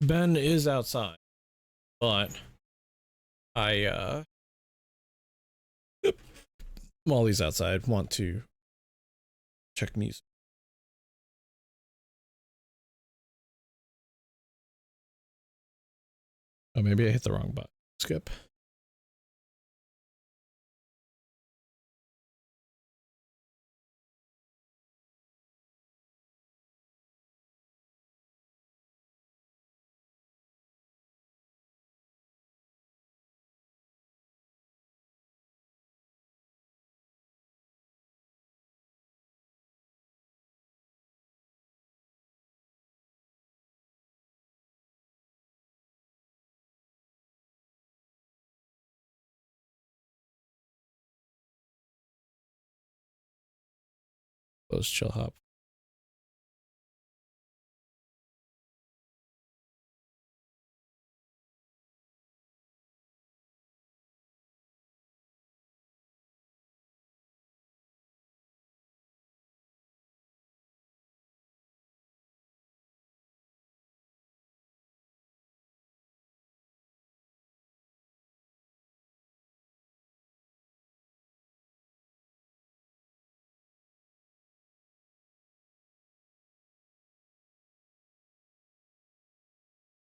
Speaker 1: Ben is outside, but I while he's outside, want to check music. Oh, maybe I hit the wrong button. Skip. Close chill hop.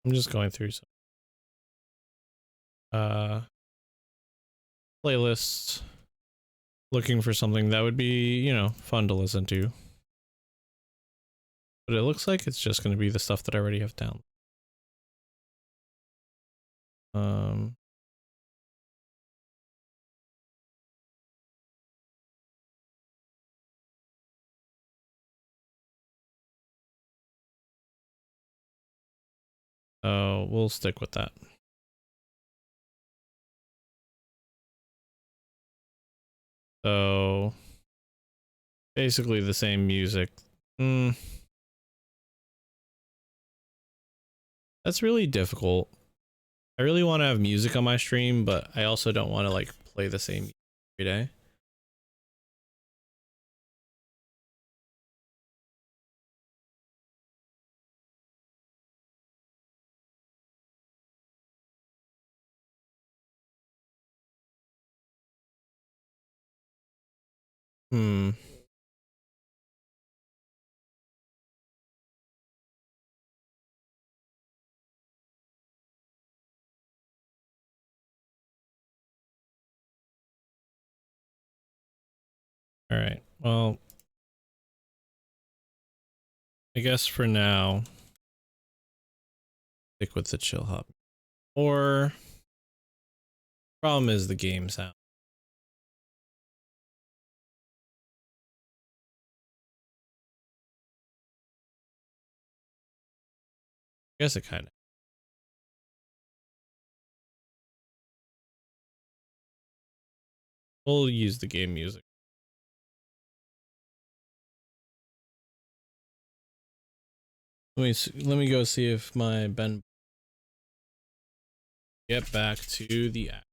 Speaker 1: I'm just going through some playlists, looking for something that would be, you know, fun to listen to. But it looks like it's just going to be the stuff that I already have down. So we'll stick with that. So basically the same music. That's really difficult. I really want to have music on my stream, but I also don't want to like play the same every day. All right. Well, I guess for now, stick with the chill hop. Or problem is the game sound. I guess it kind of. We'll use the game music. Let me go see if my Ben get back to the app.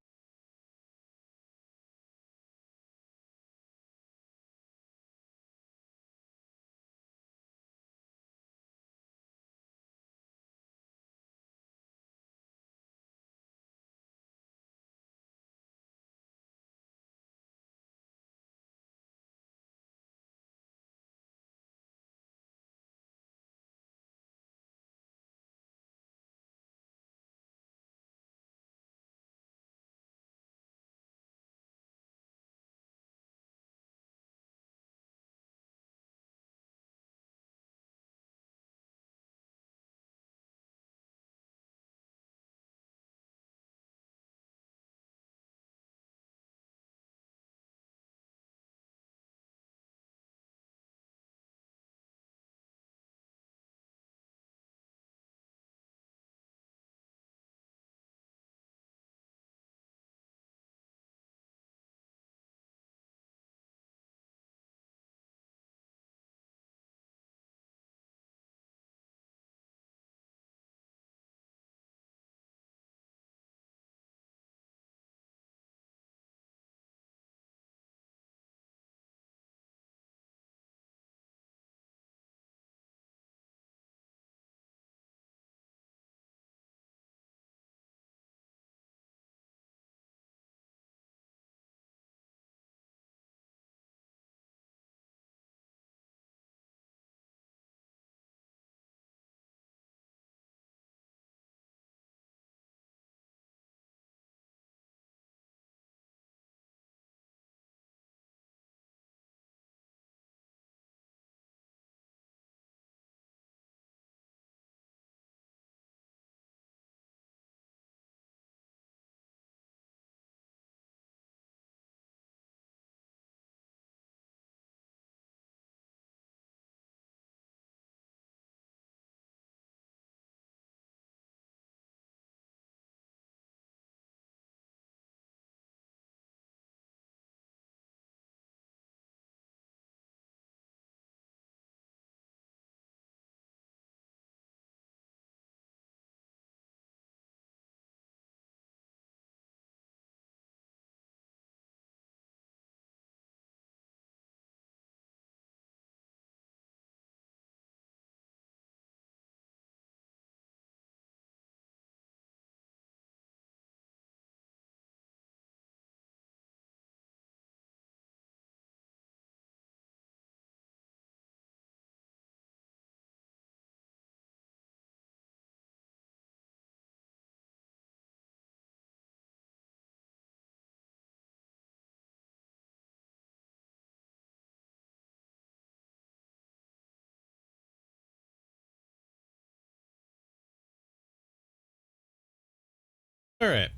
Speaker 1: All right.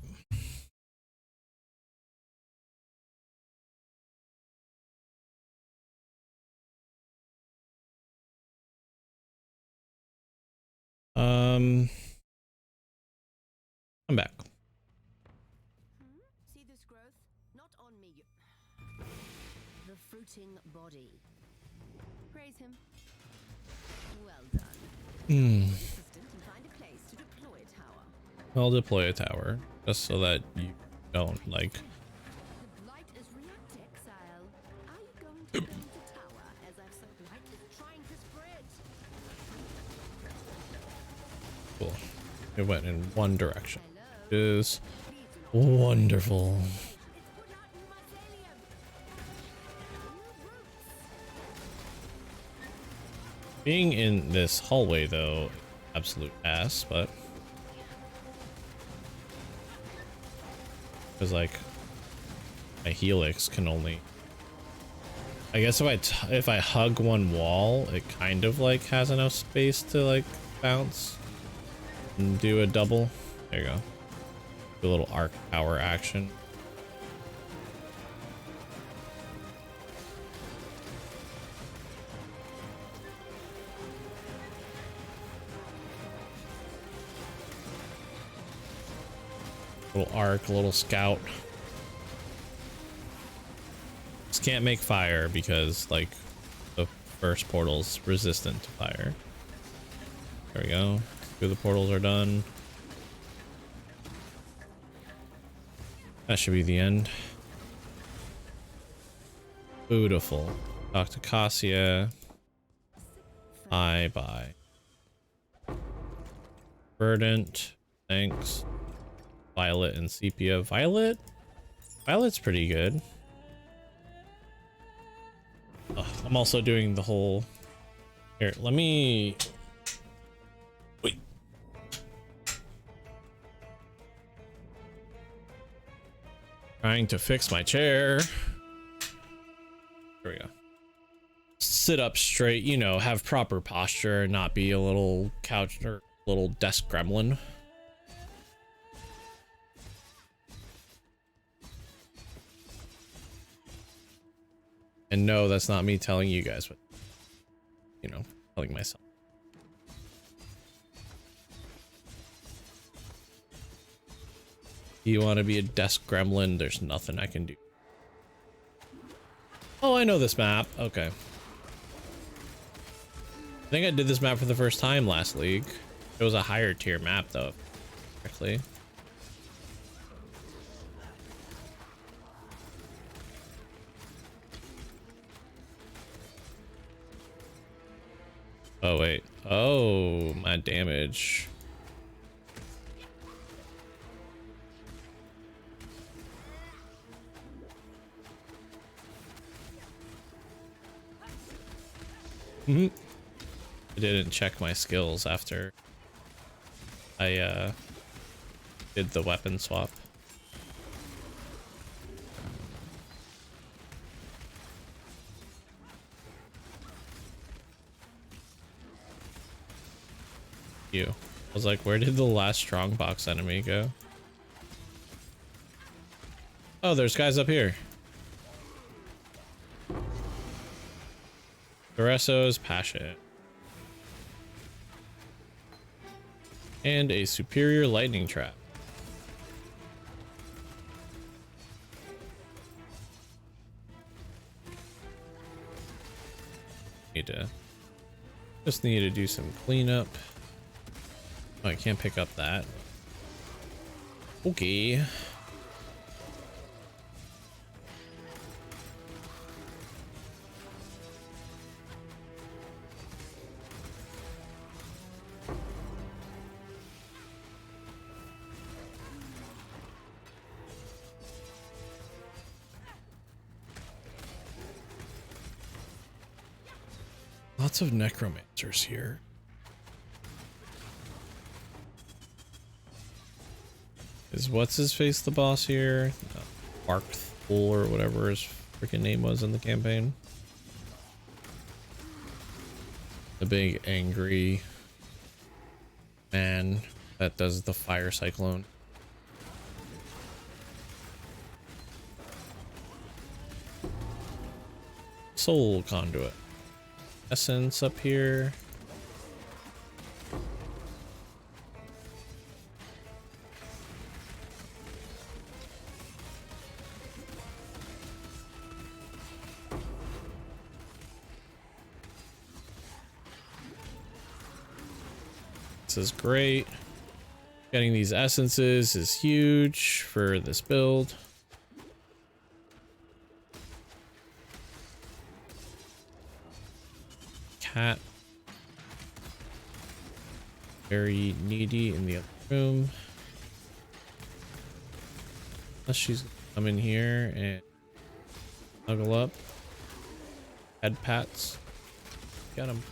Speaker 1: I'm back.
Speaker 2: See this growth? Not on me. The fruiting body. Praise him. Well done. Persistent and find a place to deploy a tower.
Speaker 1: I'll deploy a tower just so that you don't like.
Speaker 2: The blight is react exile. Are you going to build a tower as I've said blight is trying to spread?
Speaker 1: Cool. It went in one direction.
Speaker 2: Hello?
Speaker 1: It is wonderful.
Speaker 2: It's put out new mycelium. New roots.
Speaker 1: Being in this hallway though, absolute ass, but because like my helix can only, I guess if I hug one wall, it kind of like has enough space to like bounce and do a double. There you go. Do a little arc power action. Little arc, a little scout. Just can't make fire because like the first portal's resistant to fire. There we go. Two of the portals are done. That should be the end. Beautiful. Talk to Cassia. Bye. Verdant. Thanks. Violet and Sepia. Violet's pretty good. Ugh, I'm also doing the whole... Here, let me... Wait. Trying to fix my chair. There we go. Sit up straight, you know, have proper posture and not be a little couch or little desk gremlin. And no, that's not me telling you guys, but, you know, telling myself. You want to be a desk gremlin? There's nothing I can do. Oh, I know this map. Okay. I think I did this map for the first time last league. It was a higher tier map, though, correctly. Oh, wait. Oh, my damage. I didn't check my skills after I did the weapon swap. I was like, where did the last strongbox enemy go? Oh, there's guys up here. Doreso's Passion. And a superior lightning trap. Just need to do some cleanup. Oh, I can't pick up that. Okay. Lots of necromancers here. Is what's his face the boss here? Barkthul or whatever his freaking name was in the campaign. The big angry man that does the fire cyclone. Soul conduit. Essence up here. This is great. Getting these essences is huge for this build. Cat. Very needy in the other room. Unless she's come in here and snuggle up. Head pats. Got him.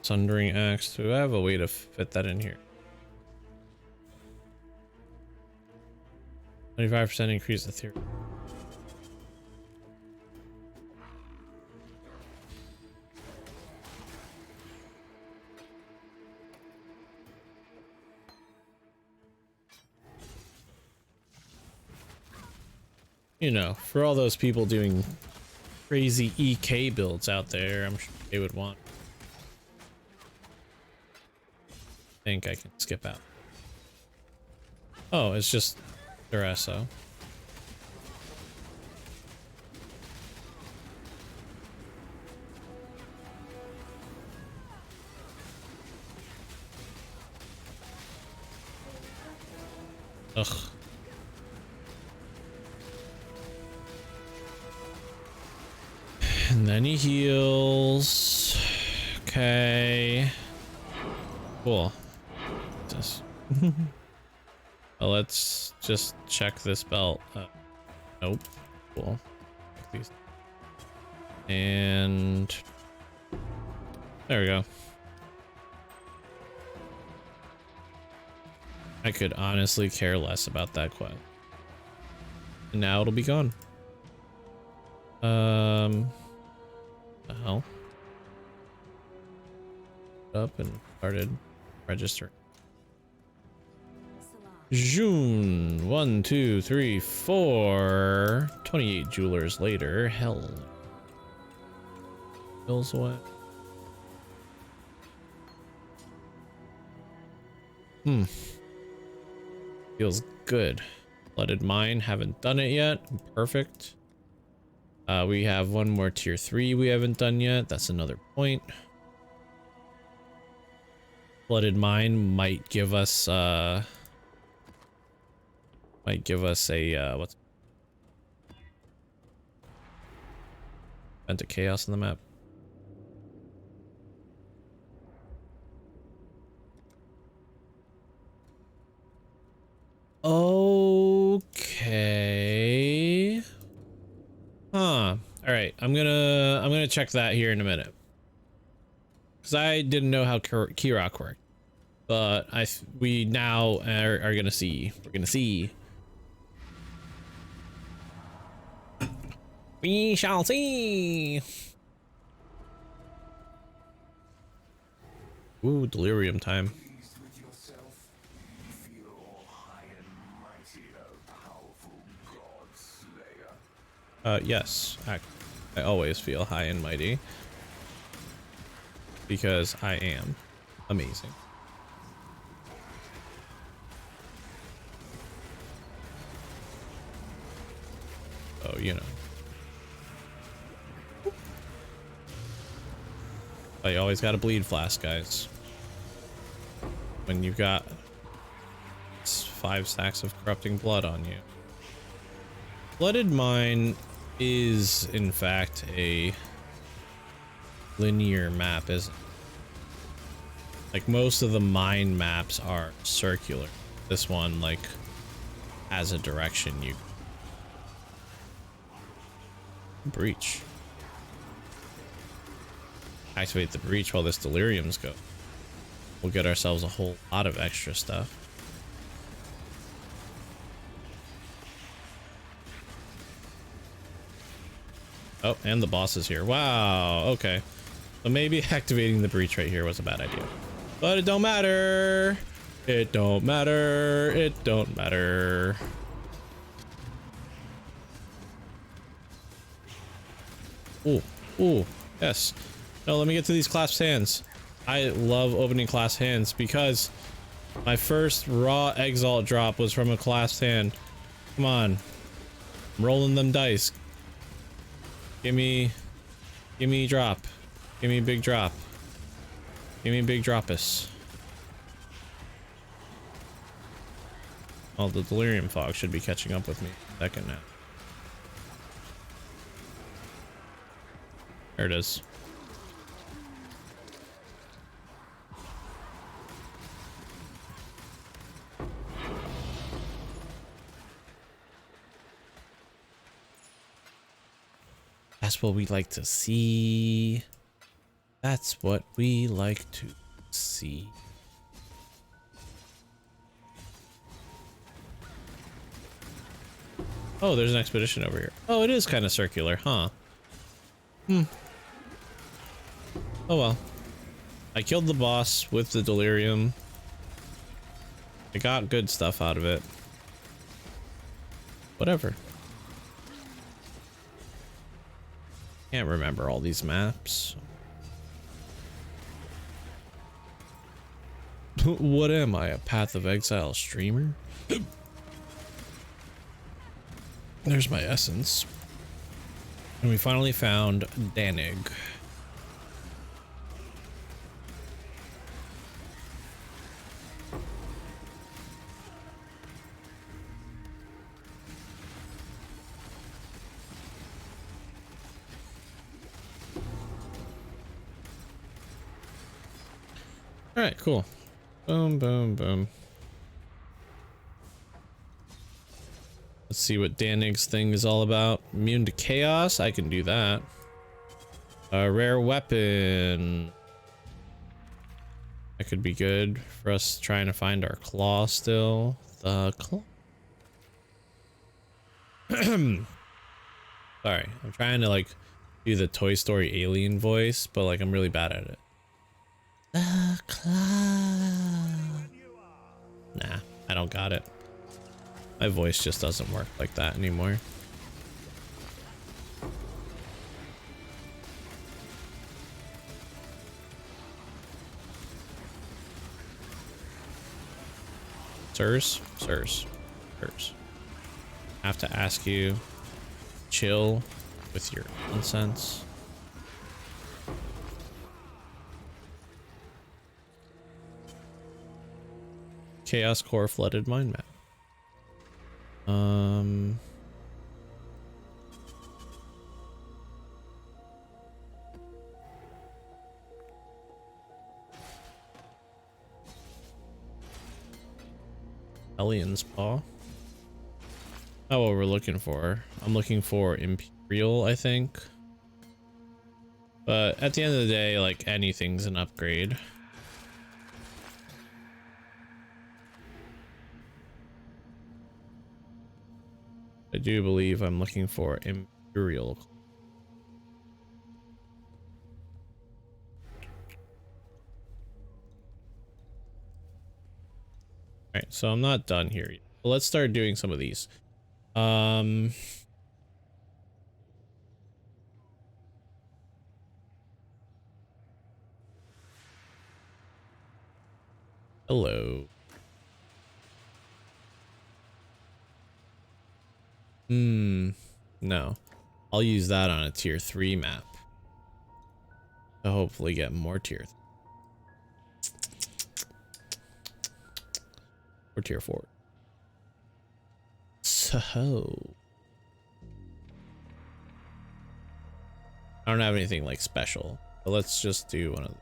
Speaker 1: Sundering axe. Do I have a way to fit that in here? 25% increase the theory. You know, for all those people doing crazy EK builds out there, I'm sure they would want. I think I can skip out. Oh, it's just Duresso. Ugh. And then he heals. Okay. Cool. Just well, let's just check this belt. Nope. Cool. These. And there we go. I could honestly care less about that quest. And now it'll be gone. The hell? Up and started registering. June 1, 2, 3, 4. 28 jewelers later. Hell. Bills away. Feels good. Flooded mine. Haven't done it yet. Perfect. We have one more tier 3 we haven't done yet. That's another point. Flooded mine might give us a what's event of chaos on the map. Okay. Huh. All right. I'm gonna check that here in a minute. Cause I didn't know how Kirok worked, but we now are gonna see. We're gonna see. We shall see. Ooh, delirium time. Yes, I always feel high and mighty because I am amazing. Oh, you know. But you always got a bleed flask, guys. When you've got 5 stacks of corrupting blood on you. Flooded mine is, in fact, a linear map, isn't it? Like, most of the mine maps are circular. This one, like, has a direction you... Breach. Activate the breach while this delirium's go. We'll get ourselves a whole lot of extra stuff. Oh, and the boss is here. Wow, okay. So maybe activating the breach right here was a bad idea. But it don't matter. It don't matter. It don't matter. Ooh, ooh, yes. No, let me get to these clasped hands. I love opening clasped hands because my first raw exalt drop was from a clasped hand. Come on. I'm rolling them dice. Give me drop. Give me a big drop. Give me a big dropus. Oh, the delirium fog should be catching up with me in a second now. There it is. That's what we like to see. That's what we like to see. Oh, there's an expedition over here. Oh, it is kind of circular, huh? Oh well. I killed the boss with the delirium. I got good stuff out of it. Whatever. Can't remember all these maps. What am I, a Path of Exile streamer? There's my essence. And we finally found Danig. All right, cool. Boom, boom, boom. Let's see what Danig's thing is all about. Immune to chaos. I can do that. A rare weapon. That could be good for us trying to find our claw still. The claw. Sorry, I'm trying to like do the Toy Story alien voice, but like I'm really bad at it. The claw. Nah, I don't got it. My voice just doesn't work like that anymore. Sirs. I have to ask you, chill with your nonsense. Chaos Core flooded mind map. Alien's Paw. Oh, what we're looking for. I'm looking for Imperial, I think. But at the end of the day, like anything's an upgrade. I do believe I'm looking for Imperial. Alright, so I'm not done here yet. But let's start doing some of these. Hello. No. I'll use that on a tier 3 map to hopefully get more tier 3. Or tier 4. So I don't have anything like special, but let's just do one of them.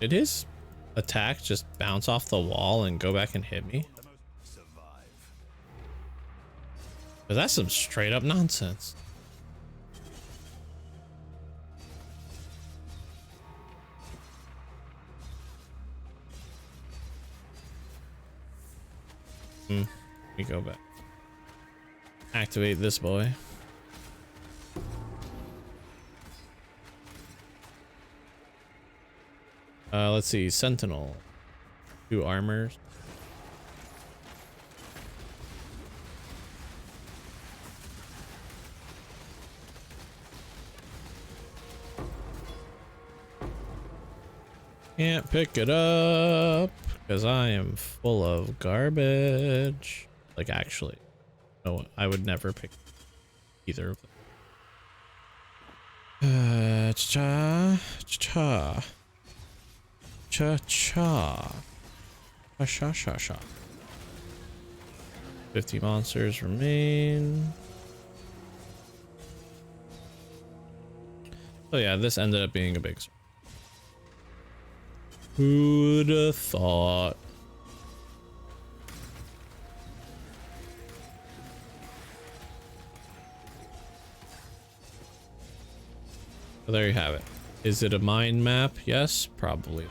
Speaker 1: Did his attack just bounce off the wall and go back and hit me? But that's some straight up nonsense. Let me go back. Activate this boy. Let's see. Sentinel. 2 armors. Can't pick it up because I am full of garbage. Like, actually, no, I would never pick either of them. Cha cha cha cha cha cha cha. 50 monsters remain. So yeah, this ended up being a big. Who'd have thought? So there you have it. Is it a mind map? Yes, probably.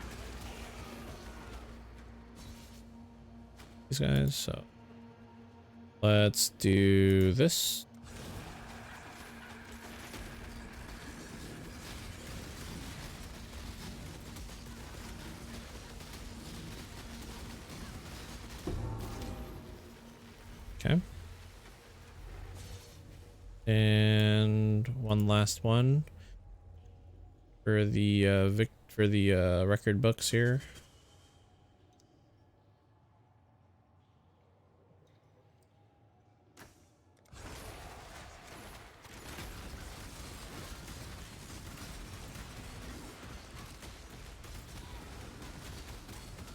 Speaker 1: These guys, so let's do this. Okay. And one last one for the record books here.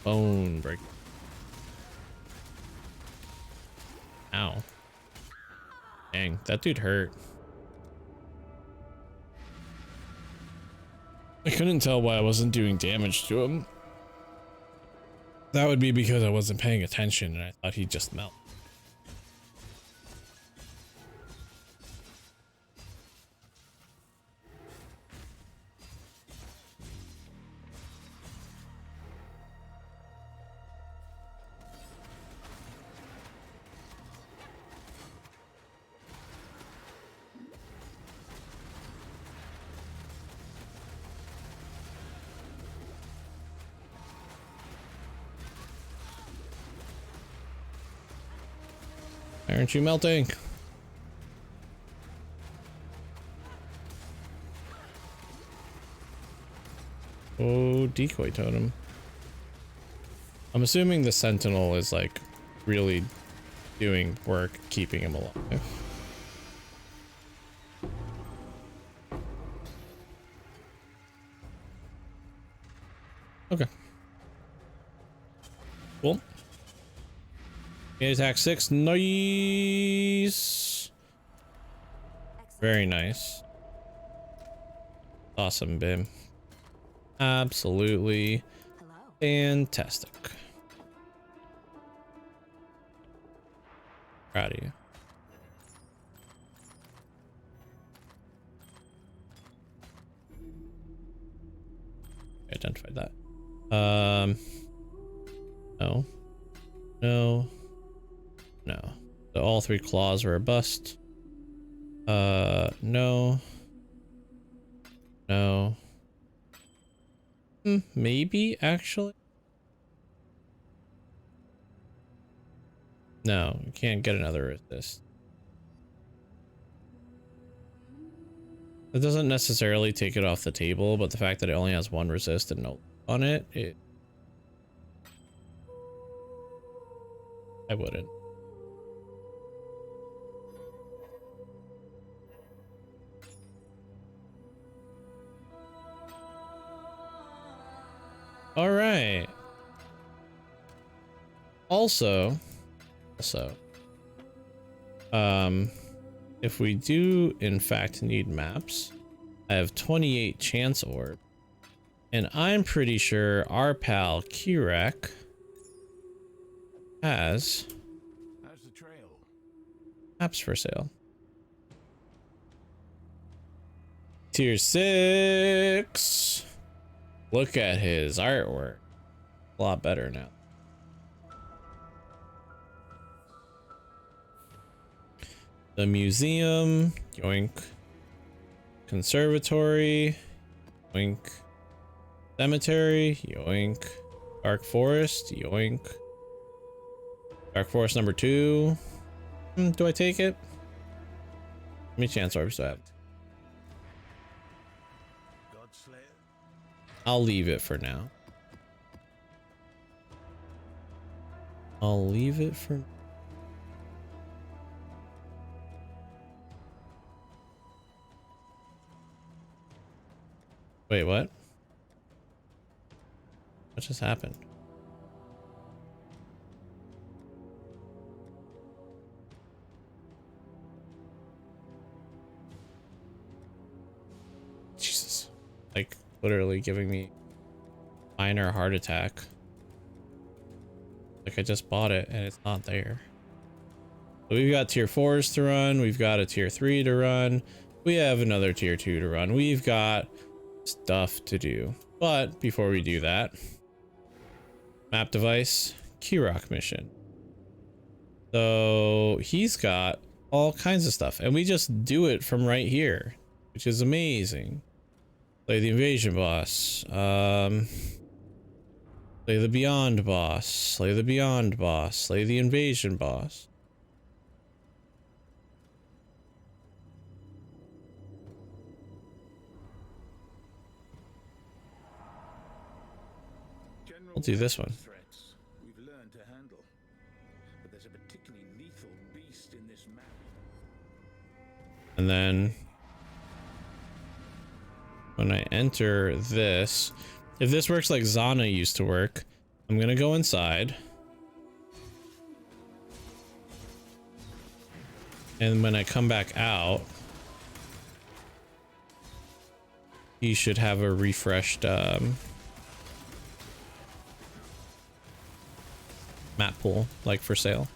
Speaker 1: Bone break. Ow. Dang, that dude hurt. I couldn't tell why I wasn't doing damage to him. That would be because I wasn't paying attention and I thought he'd just melt. Aren't you melting? Oh, decoy totem. I'm assuming the sentinel is like really doing work keeping him alive. Okay. Cool. Attack 6. Nice. Very nice. Awesome, Bim. Absolutely fantastic. Proud of you. Identified that. No. No. No. So all 3 claws were a bust. No. No. Maybe, actually. No, you can't get another resist. It doesn't necessarily take it off the table, but the fact that it only has 1 resist and no on it, I wouldn't. All right. Also, if we do in fact need maps, I have 28 chance orb, and I'm pretty sure our pal Kirak has
Speaker 3: the trail?
Speaker 1: maps for sale. Tier 6. Look at his artwork. A lot better now. The museum, yoink. Conservatory, yoink. Cemetery, yoink. Dark forest, yoink. Dark forest number 2. Do I take it? How many chance orbs do I have? I'll leave it for now. I'll leave it for. Wait, what? What just happened? Jesus. Like, literally giving me minor heart attack. Like I just bought it and it's not there. So we've got tier 4s to run. We've got a tier 3 to run. We have another tier 2 to run. We've got stuff to do. But before we do that, map device, Kirok mission. So he's got all kinds of stuff and we just do it from right here, which is amazing. Play the invasion boss. Slay the beyond boss. Slay the beyond boss. Slay the invasion boss. We'll do this one.
Speaker 3: Threats we've learned to handle, but there's a particularly lethal beast in this map.
Speaker 1: And then when I enter this, if this works like Zana used to work, I'm gonna go inside. And when I come back out, he should have a refreshed map pool, like for sale.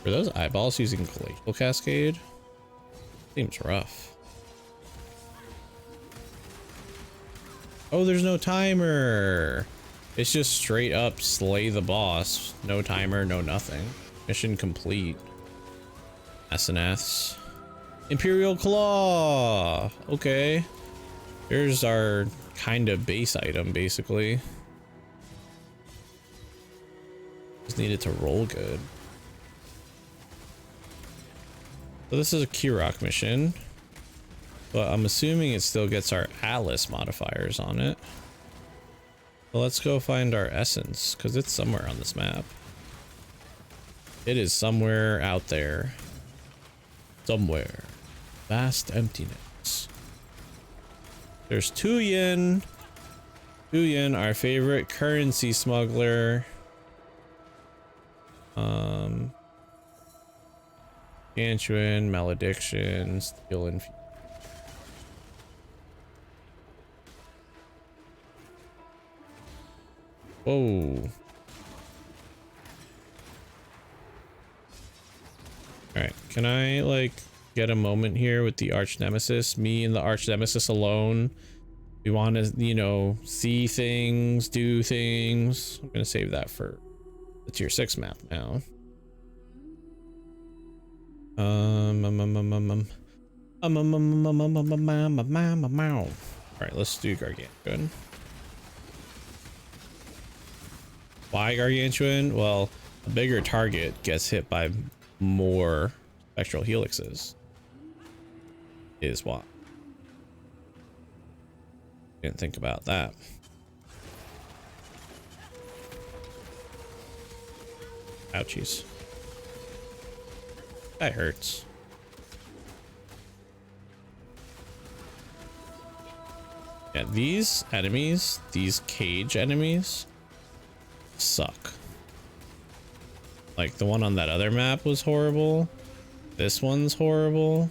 Speaker 1: Are those eyeballs using Glacial Cascade? Seems rough. Oh, there's no timer. It's just straight up slay the boss. No timer, no nothing. Mission complete. SNS. Imperial Claw. Okay. Here's our kind of base item, basically. Just needed to roll good. So this is a Kirok mission, but I'm assuming it still gets our Atlas modifiers on it. So let's go find our essence, because it's somewhere on this map. It is somewhere out there. Somewhere. Vast emptiness. There's Tuyen. Tuyen, our favorite currency smuggler. Anchuin, Malediction, Steel and whoa. Alright, can I like get a moment here with the arch nemesis? Me and the arch nemesis alone. We want to, you know, see things, do things. I'm gonna save that for the tier 6 map now. Alright, let's do Gargantuan. Why Gargantuan? Well, a bigger target gets hit by more spectral helixes. Is why. Didn't think about that. Ouchies. That hurts. Yeah, these enemies, these cage enemies, suck. Like the one on that other map was horrible. This one's horrible.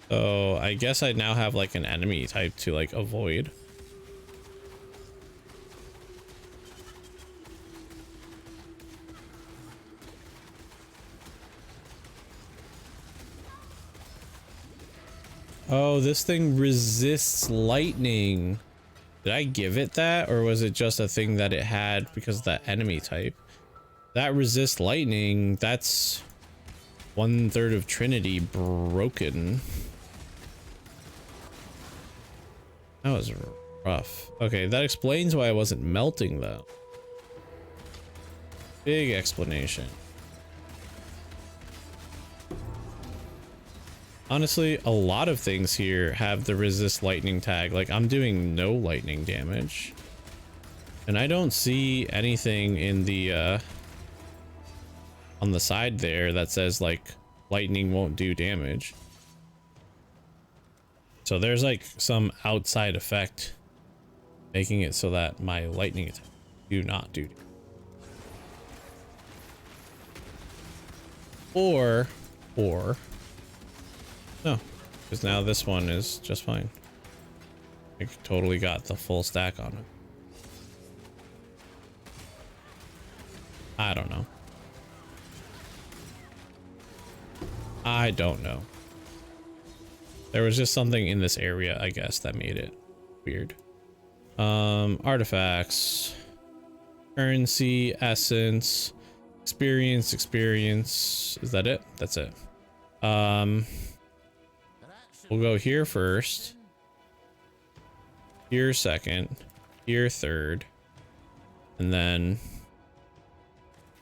Speaker 1: So I guess I now have like an enemy type to like avoid. Oh, this thing resists lightning. Did I give it that, or was it just a thing that it had because of that enemy type? That resist lightning, that's 1/3 of Trinity broken. That was rough. Okay, that explains why I wasn't melting though. Big explanation. Honestly, a lot of things here have the resist lightning tag. Like, I'm doing no lightning damage. And I don't see anything in the on the side there that says like lightning won't do damage. So there's like some outside effect making it so that my lightning attack do not do damage. Or no, because now this one is just fine. I totally got the full stack on it. I don't know. I don't know. There was just something in this area, I guess, that made it weird. Artifacts, currency, essence, experience. Is that it? That's it. We'll go here first, here second, here third, and then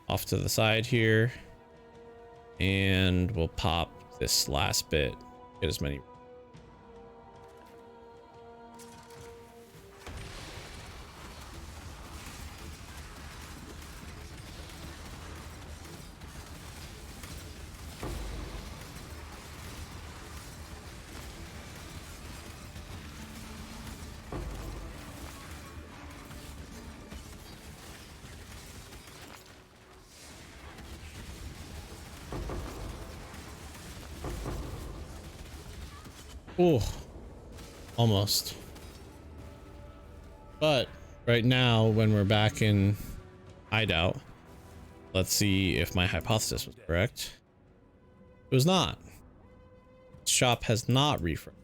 Speaker 1: off to the side here, and we'll pop this last bit, get as many. Oh, almost. But right now, when we're back in hideout, let's see if my hypothesis was correct. It was not. Shop has not refreshed.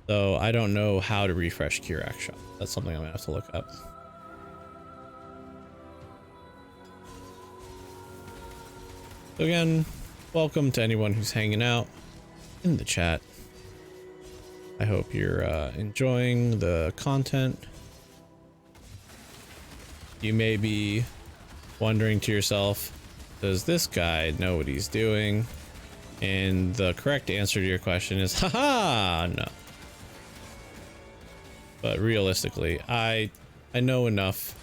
Speaker 1: So I don't know how to refresh Kirak shop. That's something I'm gonna have to look up. So again, welcome to anyone who's hanging out in the chat. I hope you're enjoying the content. You may be wondering to yourself, does this guy know what he's doing? And the correct answer to your question is, haha, no. But realistically, I know enough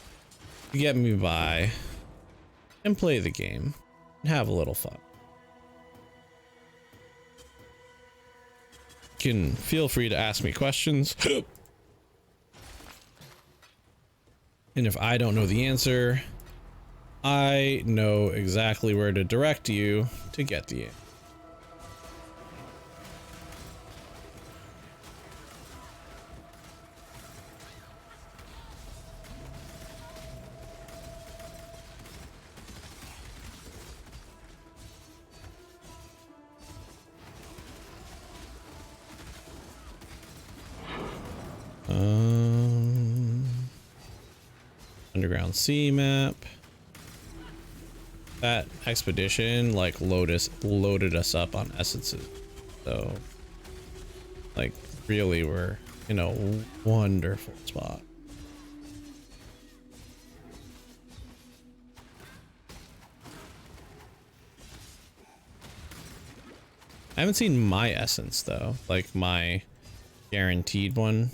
Speaker 1: to get me by and play the game and have a little fun. Can feel free to ask me questions. And if I don't know the answer, I know exactly where to direct you to get the answer. Underground sea map. That expedition like loaded us up on essences, so like really we're in a wonderful spot. I haven't seen my essence though, like my guaranteed one.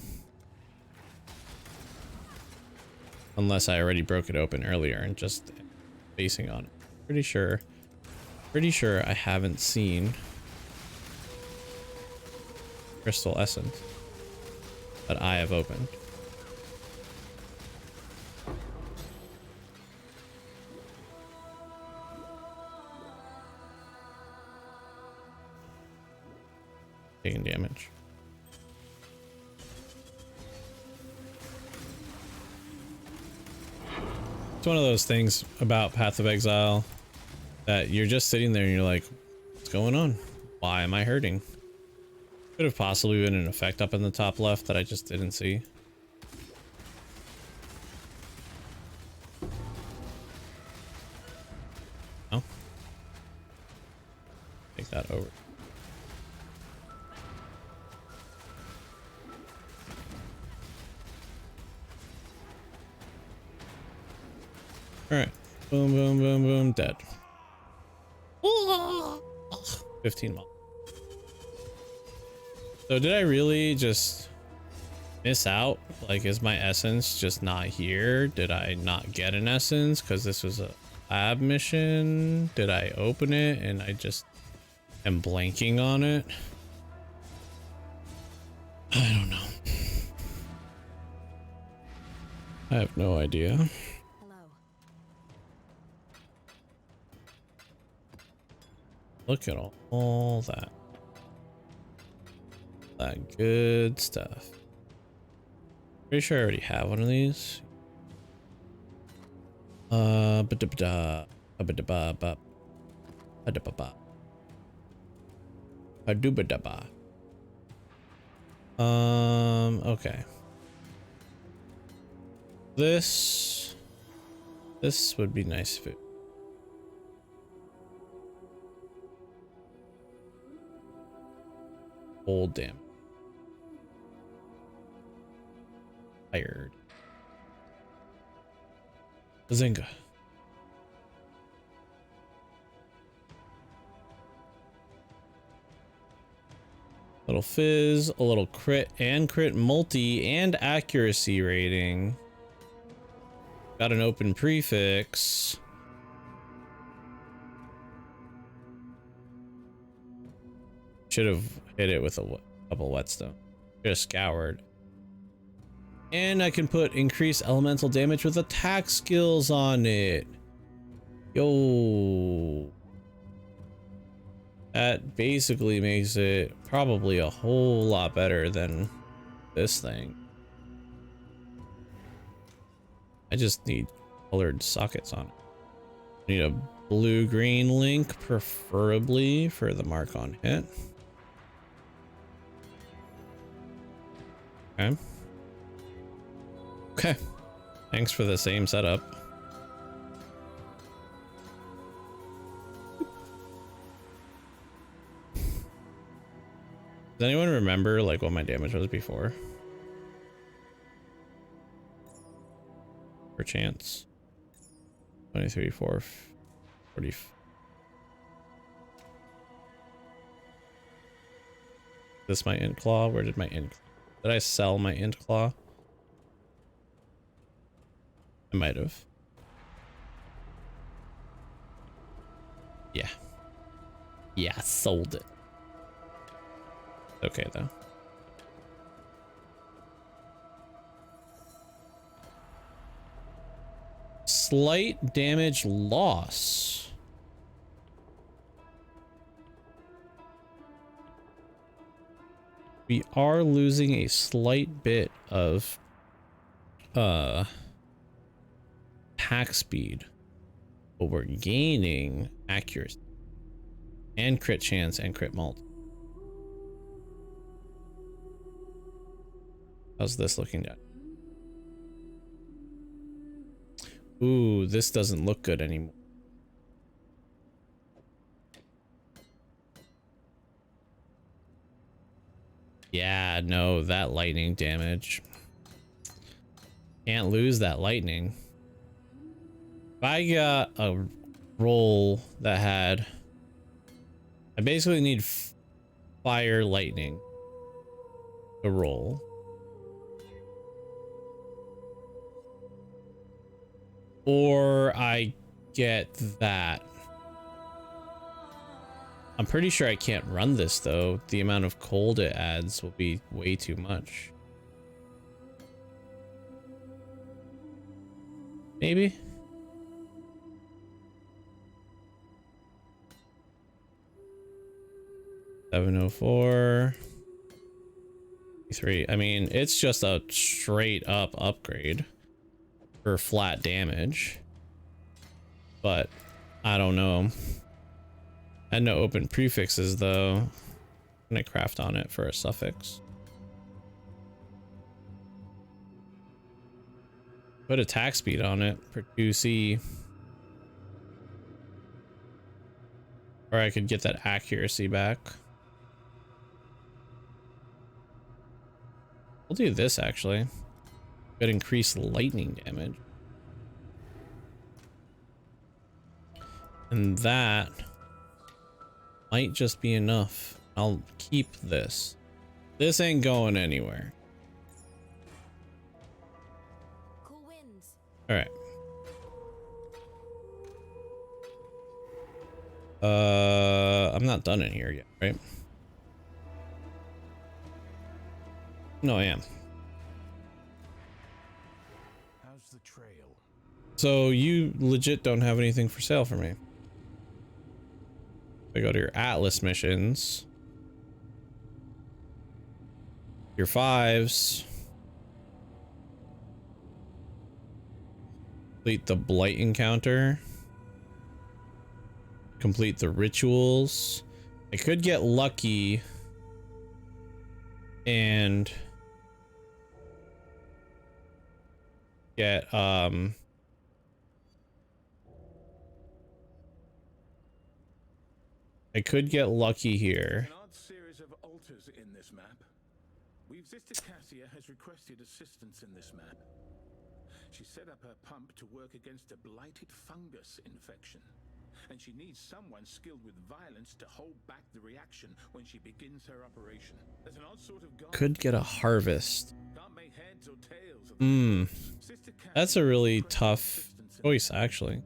Speaker 1: Unless I already broke it open earlier and just basing on it. Pretty sure I haven't seen crystal essence that I have opened. Taking damage. It's one of those things about Path of Exile that you're just sitting there and you're like, what's going on? Why am I hurting? Could have possibly been an effect up in the top left that I just didn't see. that over. All right, boom, boom, boom, boom, dead. 15 miles. So did I really just miss out? Like, is my essence just not here? Did I not get an essence because this was a lab mission? Did I open it and I just am blanking on it? I don't know. I have no idea.
Speaker 2: Hello.
Speaker 1: Look at all that. That good stuff. Pretty sure I already have one of these. Ba-da-ba-da, ba-da-ba-ba, ba-da-ba-ba. Ba-do-ba-da-ba. Okay. This would be nice if it. Old damn. Tired. Bazinga. Little fizz, a little crit and crit multi and accuracy rating. Got an open prefix. Should have hit it with a couple whetstone. Just scoured. And I can put increased elemental damage with attack skills on it. Yo. That basically makes it probably a whole lot better than this thing. I just need colored sockets on it. Need a blue-green link, preferably for the mark on hit. Okay. Okay. Thanks for the same setup. Does anyone remember like what my damage was before? Chance 23 4 40. This my int claw? Where did my int? Did I sell my int claw? I might have. Yeah, sold it. Okay though. Slight damage loss. We are losing a slight bit of attack speed, but we're gaining accuracy and crit chance and crit mult. How's this looking at? Ooh, this doesn't look good anymore. Yeah, no, that lightning damage. Can't lose that lightning. If I got a roll that had... I basically need fire lightning to roll. Or I get that. I'm pretty sure I can't run this though. The amount of cold it adds will be way too much. Maybe? $704. 3. I mean, it's just a straight up upgrade for flat damage. But I don't know. I had no open prefixes though. I'm gonna craft on it for a suffix. Put attack speed on it for 2C. Or I could get that accuracy back. We'll do this actually. Could increase lightning damage. And that might just be enough. I'll keep this. This ain't going anywhere.
Speaker 2: Cool winds.
Speaker 1: All right. I'm not done in here yet, right? No, I am.
Speaker 3: How's the trail?
Speaker 1: So you legit don't have anything for sale for me. I go to your Atlas missions. Your 5s. Complete the Blight encounter. Complete the rituals. I could get lucky and get I could get lucky here.
Speaker 3: An odd series of altars in this map. We've Sister Cassia has requested assistance in this map. She set up her pump to work against a blighted fungus infection. And she needs someone skilled with violence to hold back the reaction when she begins her operation. There's an odd sort of god.
Speaker 1: Could get a harvest.
Speaker 3: Can't make heads or tails of the Sister Cassia
Speaker 1: That's a really
Speaker 3: requested
Speaker 1: tough
Speaker 3: assistance in
Speaker 1: choice,
Speaker 3: this map.
Speaker 1: actually.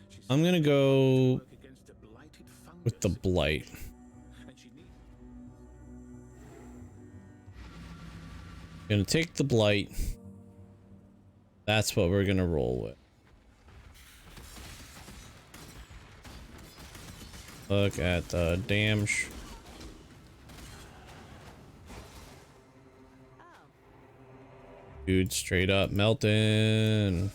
Speaker 3: She
Speaker 1: I'm
Speaker 3: set
Speaker 1: gonna
Speaker 3: up her pump to
Speaker 1: go
Speaker 3: work against a blighted
Speaker 1: with the
Speaker 3: fungus
Speaker 1: Blight.
Speaker 3: and she needs
Speaker 1: Gonna take the Blight. That's what we're gonna roll with. Look at the damn
Speaker 2: Oh,
Speaker 1: dude, straight up melting.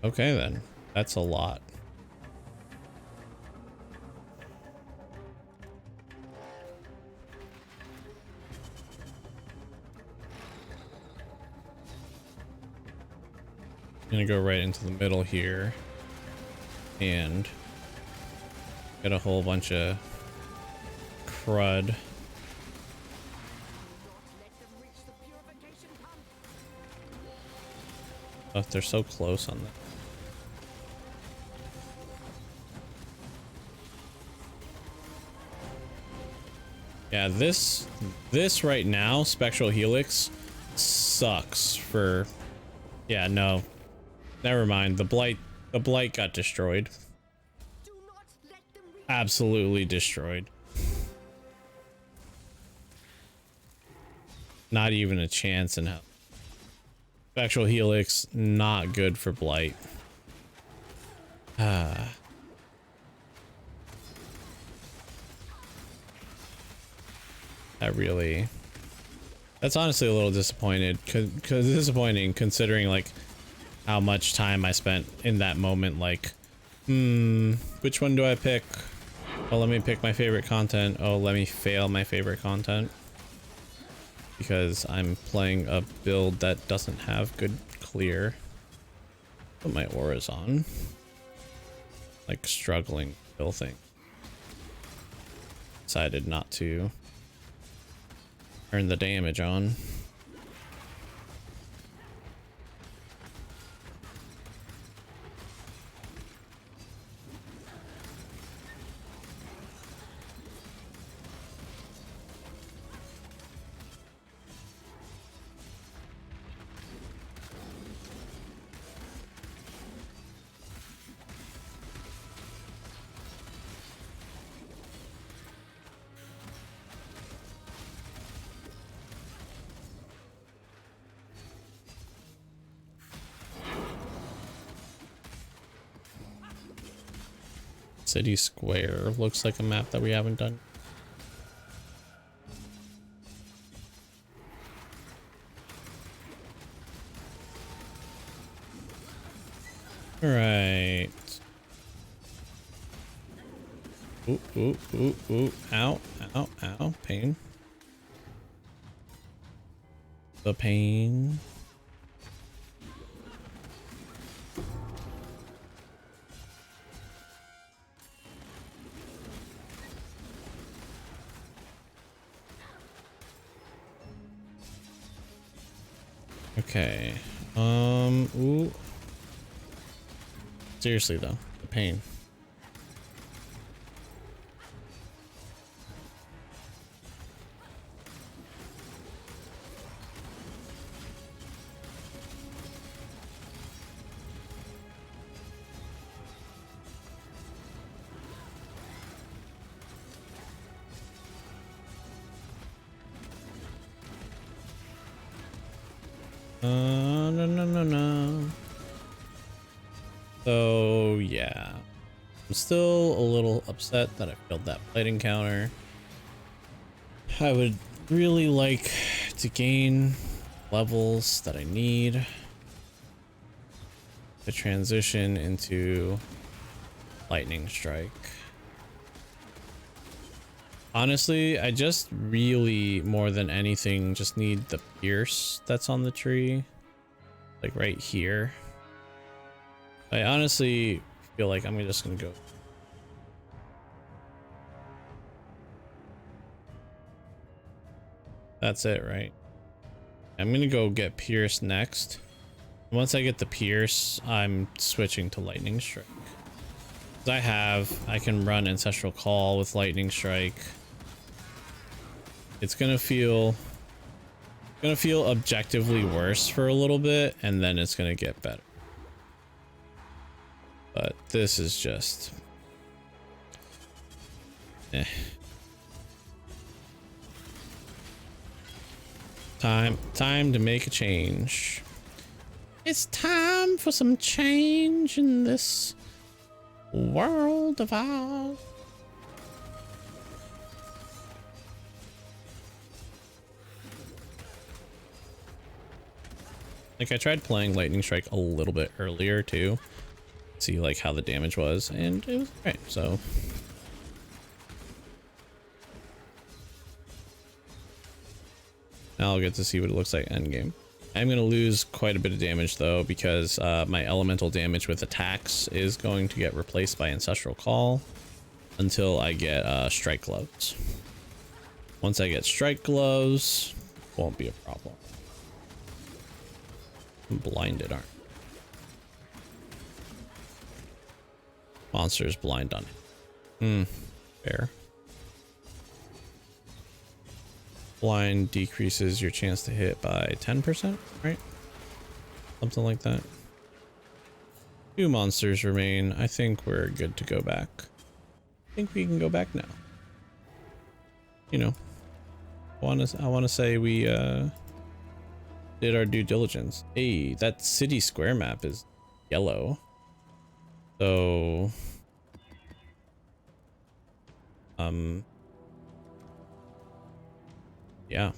Speaker 1: Okay then, that's a lot. Gonna go right into the middle here and get a whole bunch of crud.
Speaker 2: not let them reach the purification pump.
Speaker 1: Oh, they're so close on that. Yeah, this right now, Spectral Helix, sucks for. Yeah, no, never mind. The blight got destroyed.
Speaker 2: Do not let them reach.
Speaker 1: Absolutely destroyed. Not even a chance in hell. Spectral Helix, not good for blight. Ah. That's honestly a little disappointing considering like how much time I spent in that moment. Like, which one do I pick? Oh, let me pick my favorite content. Oh, let me fail my favorite content because I'm playing a build that doesn't have good clear. Put my auras on. Like struggling kill thing. Decided not to turn the damage on. City Square looks like a map that we haven't done. All right. Ooh, ooh, ooh, ooh. Ow, ow, ow. Pain. The pain. Okay. Ooh. Seriously though, the pain. No. So yeah, I'm still a little upset that I failed that fight encounter. I would really like to gain levels that I need to transition into lightning strike. Honestly, I just really, more than anything, just need the pierce that's on the tree, like right here. I honestly feel like I'm just gonna go. That's it, right? I'm gonna go get pierce next. Once I get the pierce, I'm switching to lightning strike. I can run ancestral call with lightning strike. It's gonna feel objectively worse for a little bit, and then it's gonna get better. But this is just time to make a change. It's time for some change in this world of ours. Like, I tried playing lightning strike a little bit earlier too, see like how the damage was, and it was great. So now I'll get to see what it looks like end game. I'm going to lose quite a bit of damage though, because my elemental damage with attacks is going to get replaced by ancestral call until I get strike gloves. Once I get strike gloves, won't be a problem. I'm blinded, aren't I? Monsters blind on it. Fair. Blind decreases your chance to hit by 10%, right? Something like that. 2 monsters remain. I think we're good to go back. I think we can go back now. You know, I want to say we did our due diligence. Hey, that city square map is yellow. So yeah.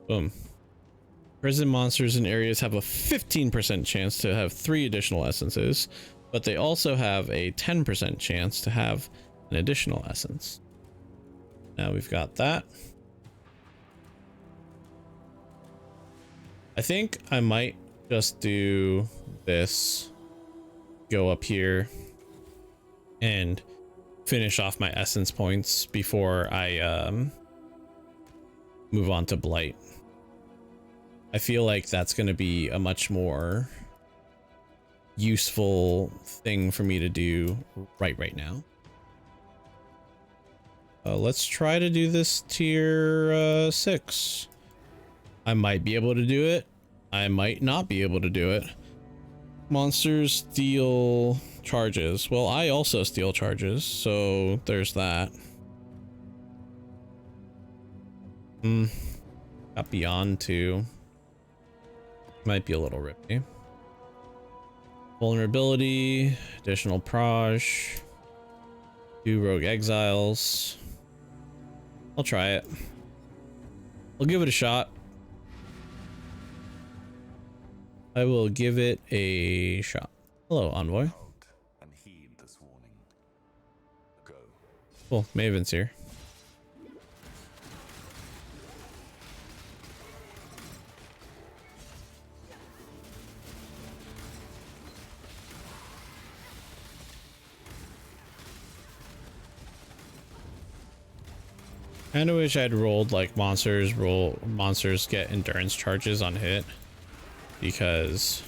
Speaker 1: Boom. Prison monsters in areas have a 15% chance to have 3 additional essences, but they also have a 10% chance to have an additional essence. Now we've got that. I think I might just do this, go up here and finish off my essence points before I move on to Blight. I feel like that's going to be a much more useful thing for me to do right now. Let's try to do this tier 6. I might be able to do it. I might not be able to do it. Monsters steal charges. Well, I also steal charges, so there's that. Got beyond 2. Might be a little rippy. Vulnerability, additional proj, 2 rogue exiles. I'll try it. I'll give it a shot. I will give it a shot. Hello, Envoy.
Speaker 4: And heed this warning. Go.
Speaker 1: Cool, Maven's here. Kinda wish I'd rolled like monsters get endurance charges on hit, because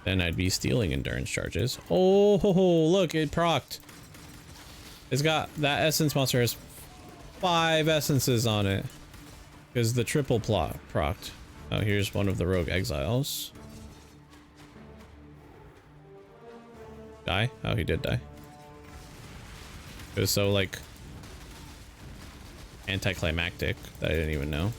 Speaker 1: then I'd be stealing endurance charges. Oh, look, it procced. It's got, that essence monster has 5 essences on it because the triple plot procced. Oh, here's one of the rogue exiles. Die? Oh, he did die. It was so like anticlimactic that I didn't even know.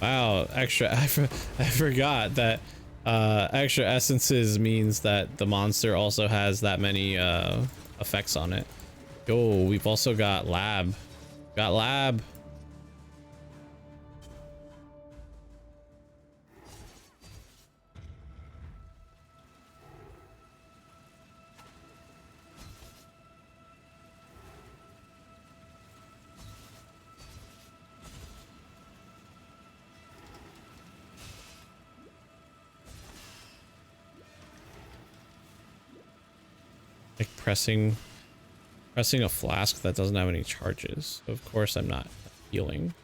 Speaker 1: Wow, extra. I forgot that extra essences means that the monster also has that many effects on it. Yo, we've also got lab. Got lab. Like pressing a flask that doesn't have any charges. Of course I'm not healing.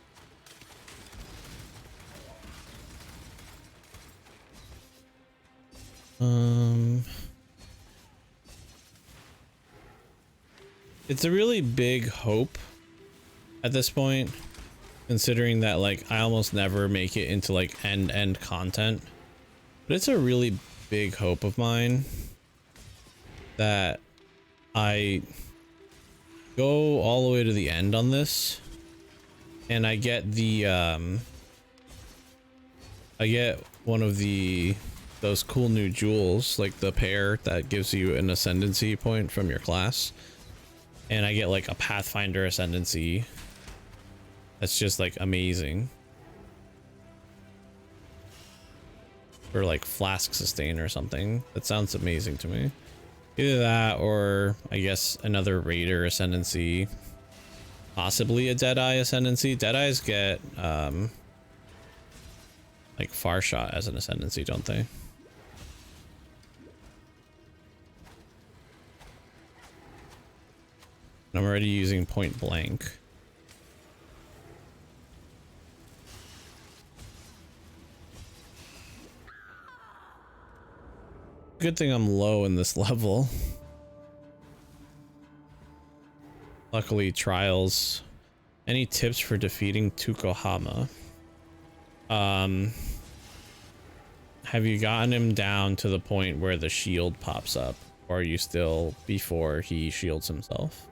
Speaker 1: It's a really big hope at this point, considering that like I almost never make it into like end content, but it's a really big hope of mine that I go all the way to the end on this and I get the I get one of those cool new jewels, like the pair that gives you an ascendancy point from your class, and I get like a Pathfinder ascendancy that's just like amazing, or like flask sustain or something. That sounds amazing to me. Either that, or I guess another Raider ascendancy, possibly a Deadeye ascendancy. Deadeyes get like Far Shot as an ascendancy, don't they? I'm already using point blank. Good thing I'm low in this level. Luckily, trials. Any tips for defeating Tukohama? Have you gotten him down to the point where the shield pops up, or are you still before he shields himself?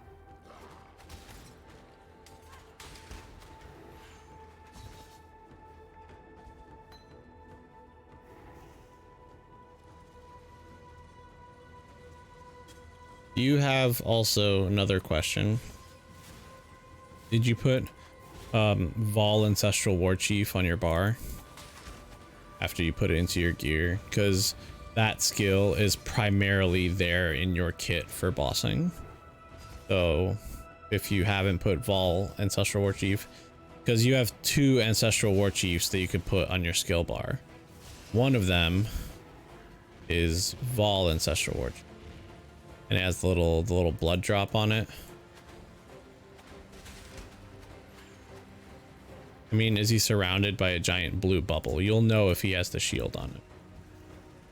Speaker 1: You have also another question. Did you put Vol Ancestral War Chief on your bar after you put it into your gear? Because that skill is primarily there in your kit for bossing. So if you haven't put Vol Ancestral War Chief, because you have 2 Ancestral War Chiefs that you could put on your skill bar. One of them is Vol Ancestral War Chief, and it has the little blood drop on it. I mean, is he surrounded by a giant blue bubble? You'll know if he has the shield on it.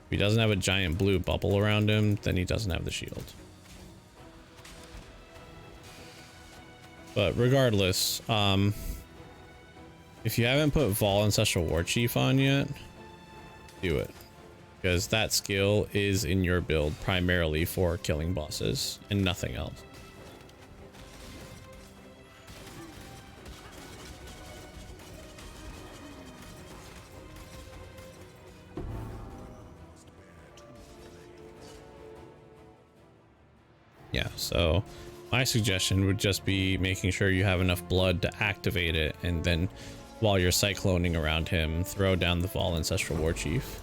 Speaker 1: If he doesn't have a giant blue bubble around him, then he doesn't have the shield. But regardless, if you haven't put Vol Ancestral War Chief on yet, do it. Because that skill is in your build primarily for killing bosses and nothing else. Yeah, so my suggestion would just be making sure you have enough blood to activate it, and then while you're cycloning around him, throw down the Vol Ancestral War Chief.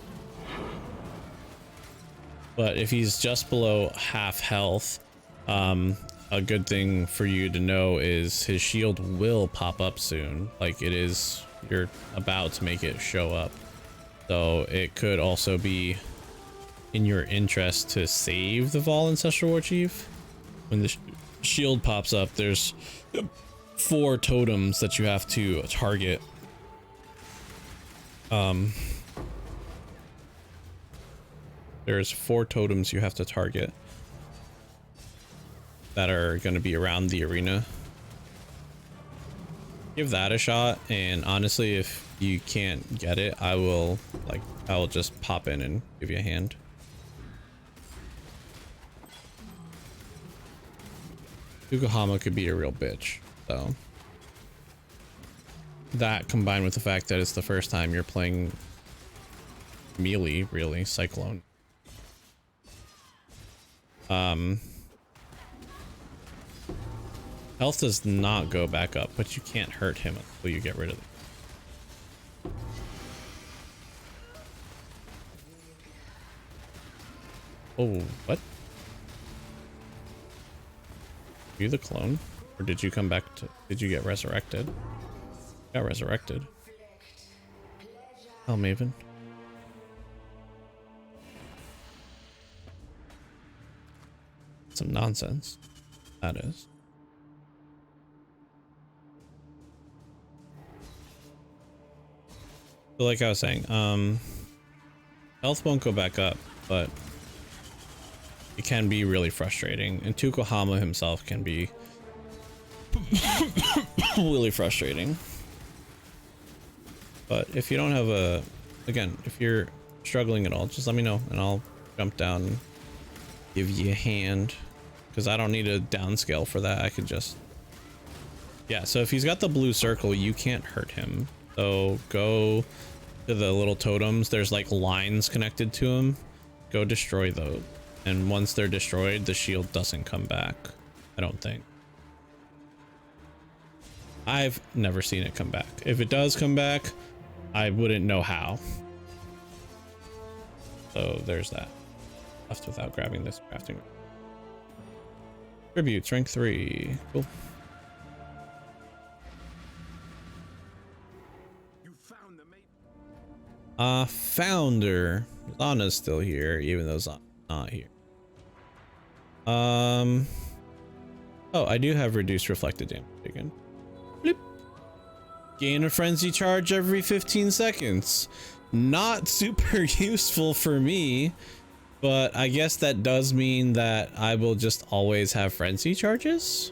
Speaker 1: But if he's just below half health, a good thing for you to know is his shield will pop up soon. Like it is, you're about to make it show up. So it could also be in your interest to save the Vol Ancestral War Chief when shield pops up, there's 4 totems that you have to target. There's 4 totems you have to target that are going to be around the arena. Give that a shot, and honestly, if you can't get it, I will just pop in and give you a hand. Yokohama could be a real bitch, so that combined with the fact that it's the first time you're playing melee, really, Cyclone. Health does not go back up, but you can't hurt him until you get rid of it. Oh, what? Are you the clone? Or did you come back to... Did you get resurrected? Got resurrected. Oh, Maven. Some nonsense. That is. So like I was saying, health won't go back up, but it can be really frustrating, and Tukohama himself can be really frustrating. But if you don't have a, again, if you're struggling at all, just let me know and I'll jump down and give you a hand, because I don't need a downscale for that. I could just, yeah, so if he's got the blue circle, you can't hurt him. So go to the little totems, there's like lines connected to them, go destroy those. And once they're destroyed, the shield doesn't come back. I don't think. I've never seen it come back. If it does come back, I wouldn't know how. So there's that. Left without grabbing this crafting. Tributes, rank 3. Cool.
Speaker 3: You found the mate.
Speaker 1: Founder. Zana's still here, even though Zana's not here. Oh, I do have reduced reflected damage again. Bloop. Gain a frenzy charge every 15 seconds. Not super useful for me, but I guess that does mean that I will just always have frenzy charges.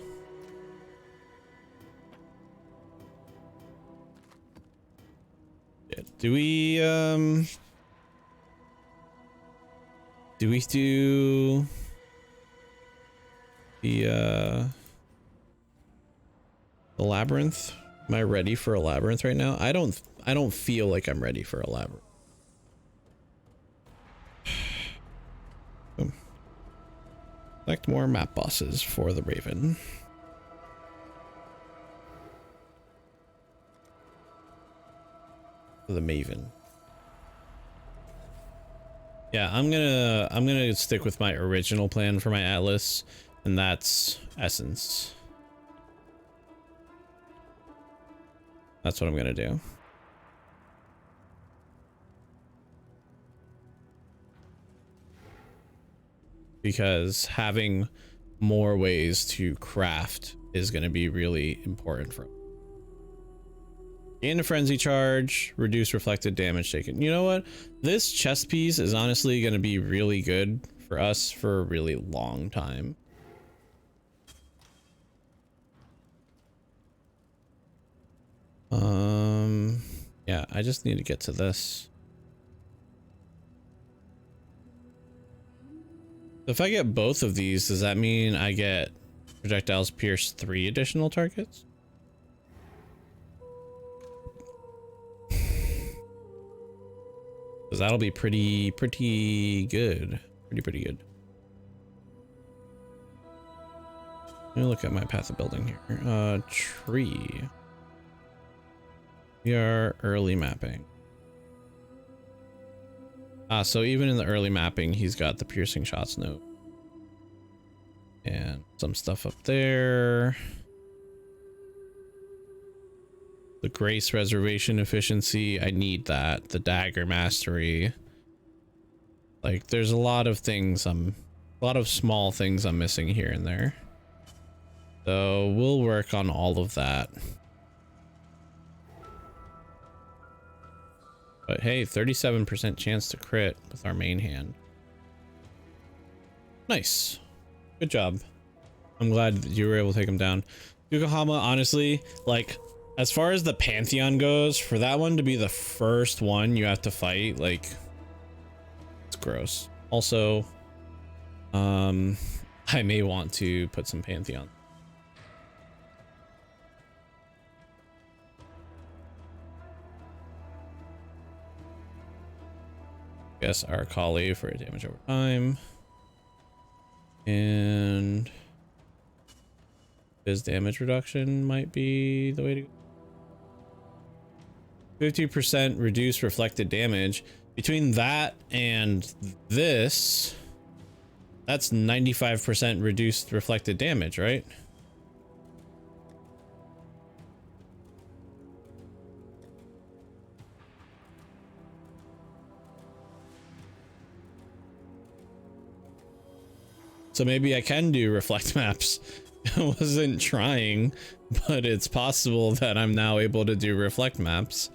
Speaker 1: Yeah, do we do the labyrinth? Am I ready for a labyrinth right now? I don't feel like I'm ready for a labyrinth. Select more map bosses for the Raven. For the Maven. Yeah, I'm gonna stick with my original plan for my Atlas, and that's Essence. That's what I'm gonna do. Because having more ways to craft is gonna be really important for him. Gain a frenzy charge, reduce reflected damage taken. You know what? This chest piece is honestly gonna be really good for us for a really long time. Yeah, I just need to get to this. If I get both of these, does that mean I get projectiles pierce 3 additional targets? Because that'll be pretty good. Pretty good. Let me look at my path of building here. Tree. We are early mapping. So even in the early mapping, he's got the piercing shots note. And some stuff up there. The grace reservation efficiency, I need that. The dagger mastery. Like, there's a lot of things a lot of small things I'm missing here and there. So we'll work on all of that. But hey, 37% chance to crit with our main hand. Nice. Good job. I'm glad that you were able to take him down. Yokohama, honestly, like, as far as the Pantheon goes, for that one to be the first one you have to fight, like, it's gross. Also, I may want to put some Pantheon. Guess our Kali for damage over time. And his damage reduction might be the way to go. 50% reduced reflected damage. Between that and this, that's 95% reduced reflected damage, right? So maybe I can do reflect maps. I wasn't trying, but it's possible that I'm now able to do reflect maps.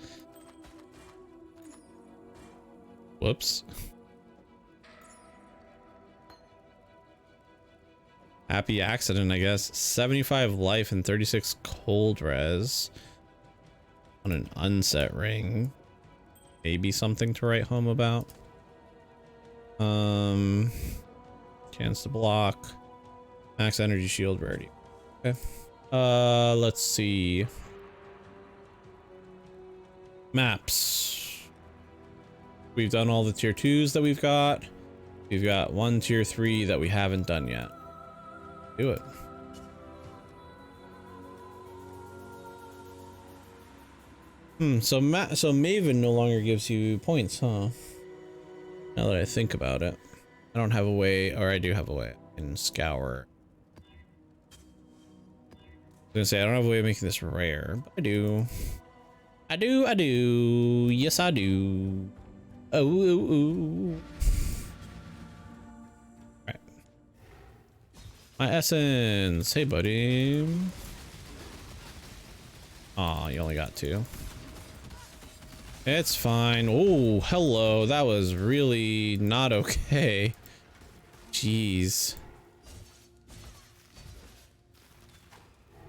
Speaker 1: Whoops. Happy accident, I guess. 75 life and 36 cold res on an unset ring. Maybe something to write home about. Chance to block. Max energy shield rarity. Okay. Let's see. Maps. We've done all the tier 2s that we've got. We've got one tier 3 that we haven't done yet. Do it. So Maven no longer gives you points, huh? Now that I think about it. I don't have a way, or I do have a way. I can scour. I was gonna say, I don't have a way of making this rare, but I do. I do. Yes, I do. Oh, ooh, ooh. Alright. My essence. Hey, buddy. Aw, you only got 2. It's fine. Oh, hello. That was really not okay. Jeez.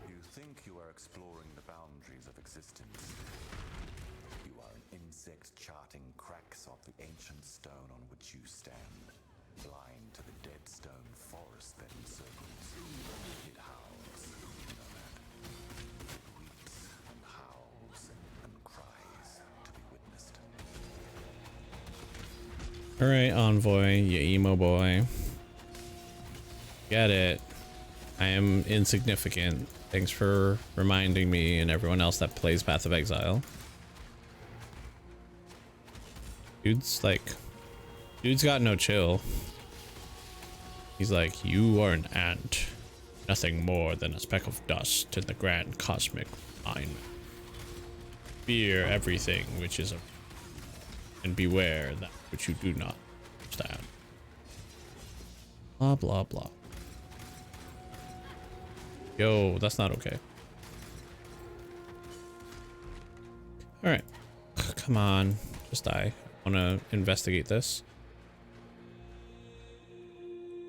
Speaker 4: You think you are exploring the boundaries of existence. You are an insect charting cracks off the ancient stone on which you stand, blind to the dead stone forest that encircles. It howls, you know that. It weeps and howls and cries to be witnessed.
Speaker 1: All right, Envoy, you emo boy. Get it. I am insignificant. Thanks for reminding me and everyone else that plays Path of Exile. Dude's got no chill. He's like, you are an ant. Nothing more than a speck of dust in the grand cosmic mind. Fear everything which is and beware that which you do not understand. Blah, blah, blah. Yo, that's not okay. All right, come on, just die. I want to investigate this.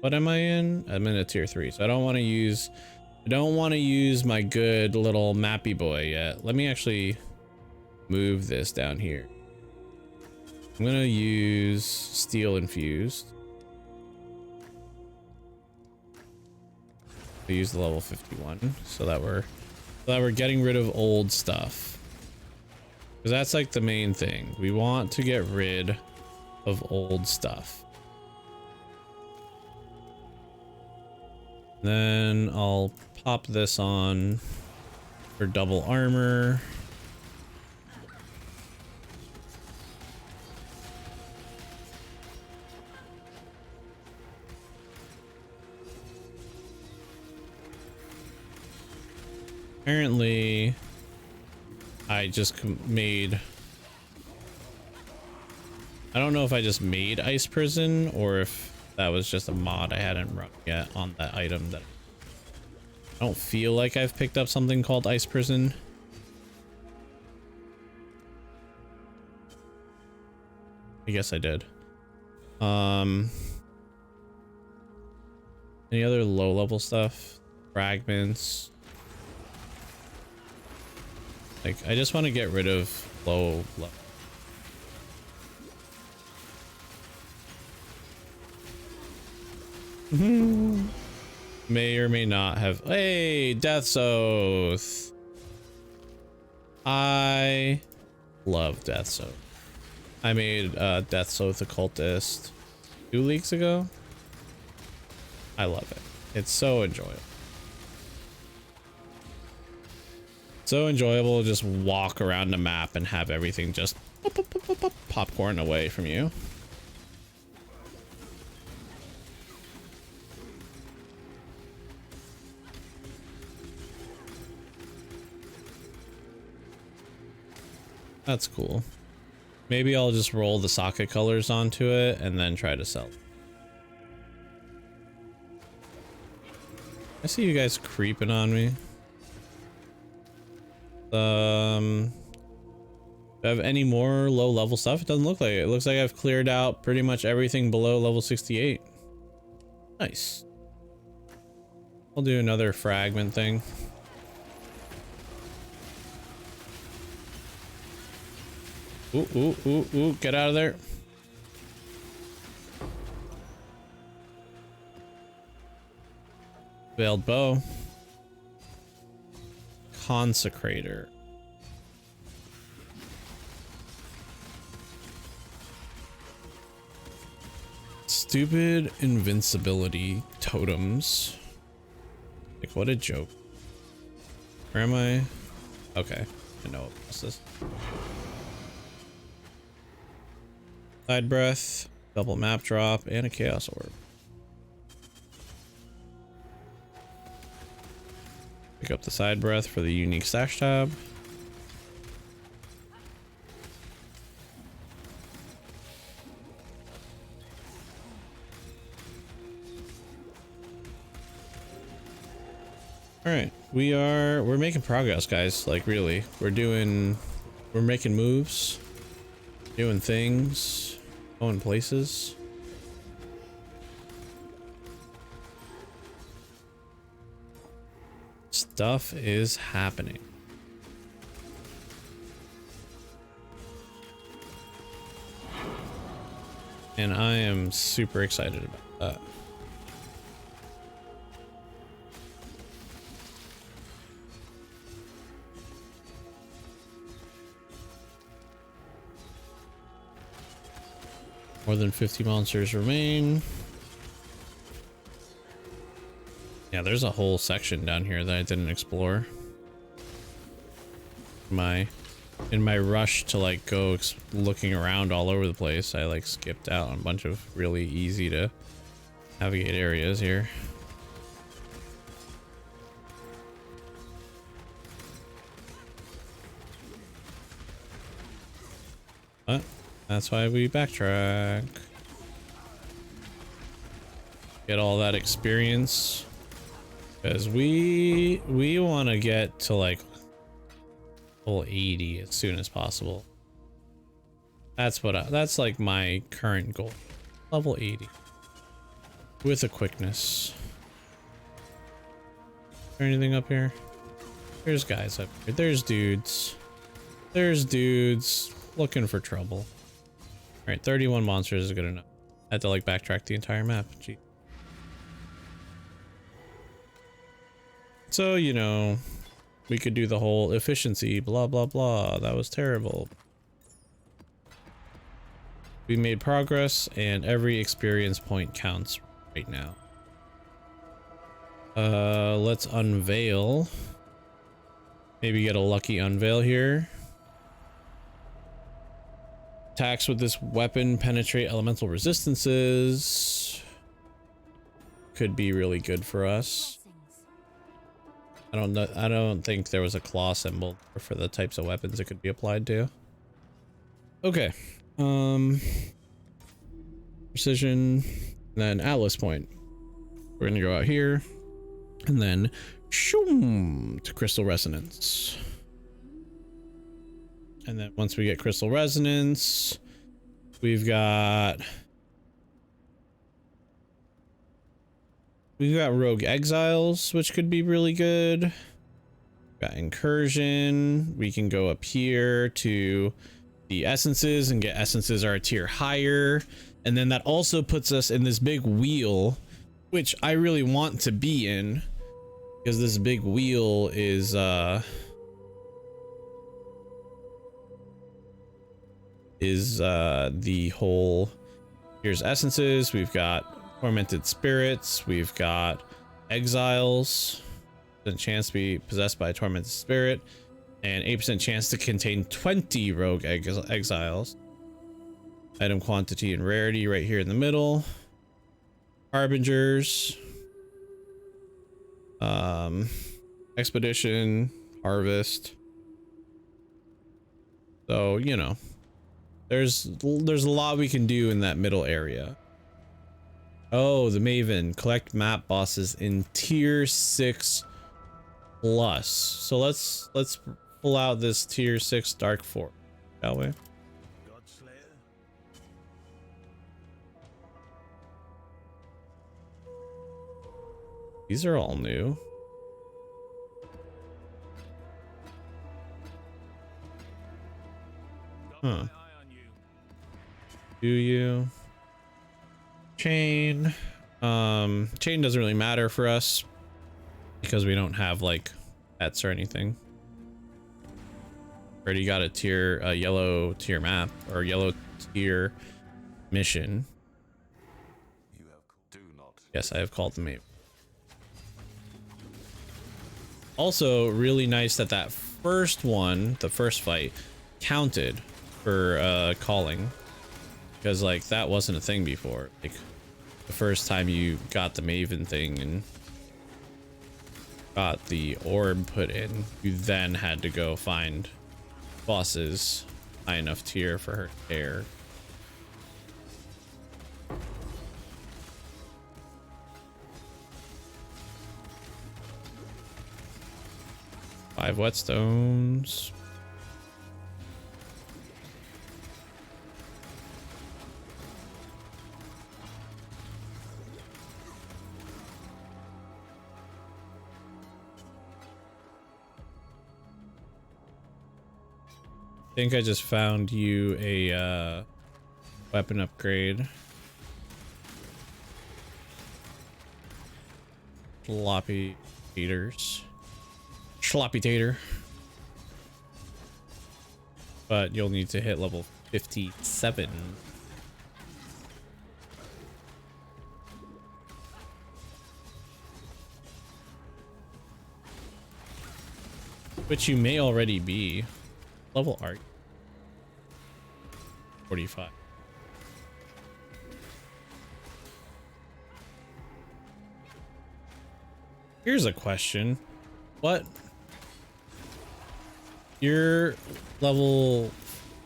Speaker 1: What am I in? I'm in a tier 3, so I don't want to use my good little mappy boy yet. Let me actually move this down here. I'm gonna use steel infused. We use the level 51 so that we're getting rid of old stuff, because that's like the main thing. We want to get rid of old stuff. Then I'll pop this on for double armor. Apparently, I just made... I don't know if I just made Ice Prison or if that was just a mod I hadn't run yet on that item that... I don't feel like I've picked up something called Ice Prison. I guess I did. Any other low level stuff? Fragments. Like, I just want to get rid of low level. May or may not have. Hey, Death's Oath. I love Death's Oath. I made Death's Oath Occultist 2 weeks ago. I love it. It's so enjoyable. So enjoyable to just walk around the map and have everything just pop, pop, pop, pop, pop, popcorn away from you. That's cool. Maybe I'll just roll the socket colors onto it and then try to sell. I see you guys creeping on me. Do I have any more low level stuff? It doesn't look like it. It looks like I've cleared out pretty much everything below level 68. Nice. I'll do another fragment thing. Ooh, ooh, ooh, ooh, get out of there. Veiled Bow. Consecrator. Stupid invincibility totems. Like, what a joke. Where am I? Okay, I know what this is. Side breath, double map drop, and a chaos orb. Pick up the side breath for the unique stash tab. All right, we're making progress, guys. Like, really, we're making moves, doing things, going places. Stuff is happening. And I am super excited about that. More than 50 monsters remain. Yeah, there's a whole section down here that I didn't explore. In my rush to like go looking around all over the place, I like skipped out on a bunch of really easy to navigate areas here. But that's why we backtrack. Get all that experience. Because we want to get to like level 80 as soon as possible. That's like my current goal. Level 80. With a quickness. Is there anything up here? There's guys up here. There's dudes. There's dudes looking for trouble. Alright, 31 monsters is good enough. I had to like backtrack the entire map. Gee. So, you know, we could do the whole efficiency, blah, blah, blah. That was terrible. We made progress, and every experience point counts right now. Let's unveil. Maybe get a lucky unveil here. Attacks with this weapon penetrate elemental resistances. Could be really good for us. I don't know. I don't think there was a claw symbol for the types of weapons it could be applied to. Okay. Precision, then Atlas point. We're gonna go out here and then Shoom, to crystal resonance. And then once we get crystal resonance, we've got rogue exiles, which could be really good. Got incursion. We can go up here to the essences and get essences are a tier higher, and then that also puts us in this big wheel, which I really want to be in, because this big wheel is the whole, here's essences, we've got tormented spirits, we've got exiles, the chance to be possessed by a tormented spirit, and 8% chance to contain 20 rogue exiles. Item quantity and rarity right here in the middle. Harbingers, expedition, harvest. So, you know, there's a lot we can do in that middle area. Oh, the Maven, collect map bosses in tier 6 plus. So let's pull out this tier 6 Dark Fort, shall we?
Speaker 3: Godslayer?
Speaker 1: These are all new.
Speaker 3: Got
Speaker 1: Huh.
Speaker 3: my eye on you.
Speaker 1: Do you? Chain. Chain doesn't really matter for us because we don't have like pets or anything. Already got a yellow tier map or yellow tier mission.
Speaker 4: You have do not.
Speaker 1: Yes, I have called the mate. Also, really nice that that first one, the first fight, counted for calling, because like that wasn't a thing before. Like the first time you got the Maven thing and got the orb put in, you then had to go find bosses high enough tier for her to care. Five whetstones. I think I just found you a weapon upgrade. Sloppy taters. Sloppy tater. But you'll need to hit level 57. Which you may already be. Level art 45. Here's a question. What? You're level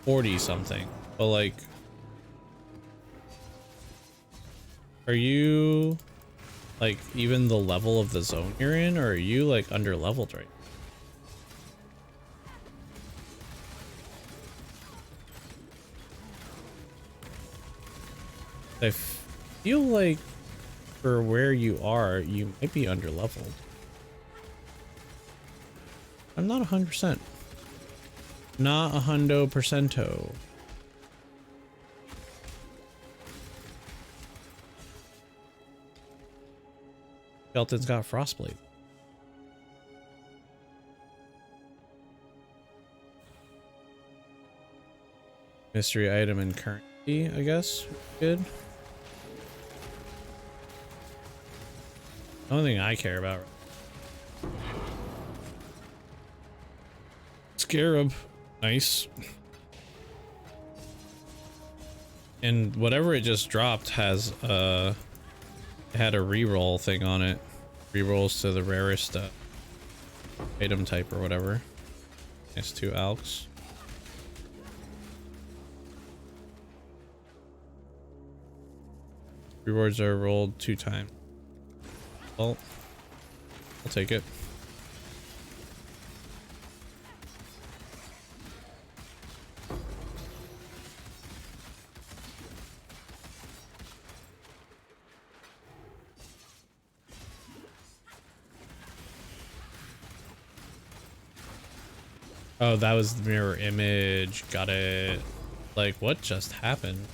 Speaker 1: 40 something, but like, are you like even the level of the zone you're in, or are you like under leveled right now? I feel like for where you are, you might be under leveled. I'm not 100%. Not 100%. Skelton's got frostblade. Mystery item and currency, I guess. Good. The only thing I care about. Scarab. Nice. And whatever it just dropped has it had a reroll thing on it. Rerolls to the rarest item type or whatever. Nice, 2 alks. Rewards are rolled 2 times. Well, I'll take it. Oh, that was the mirror image. Got it. Like, what just happened?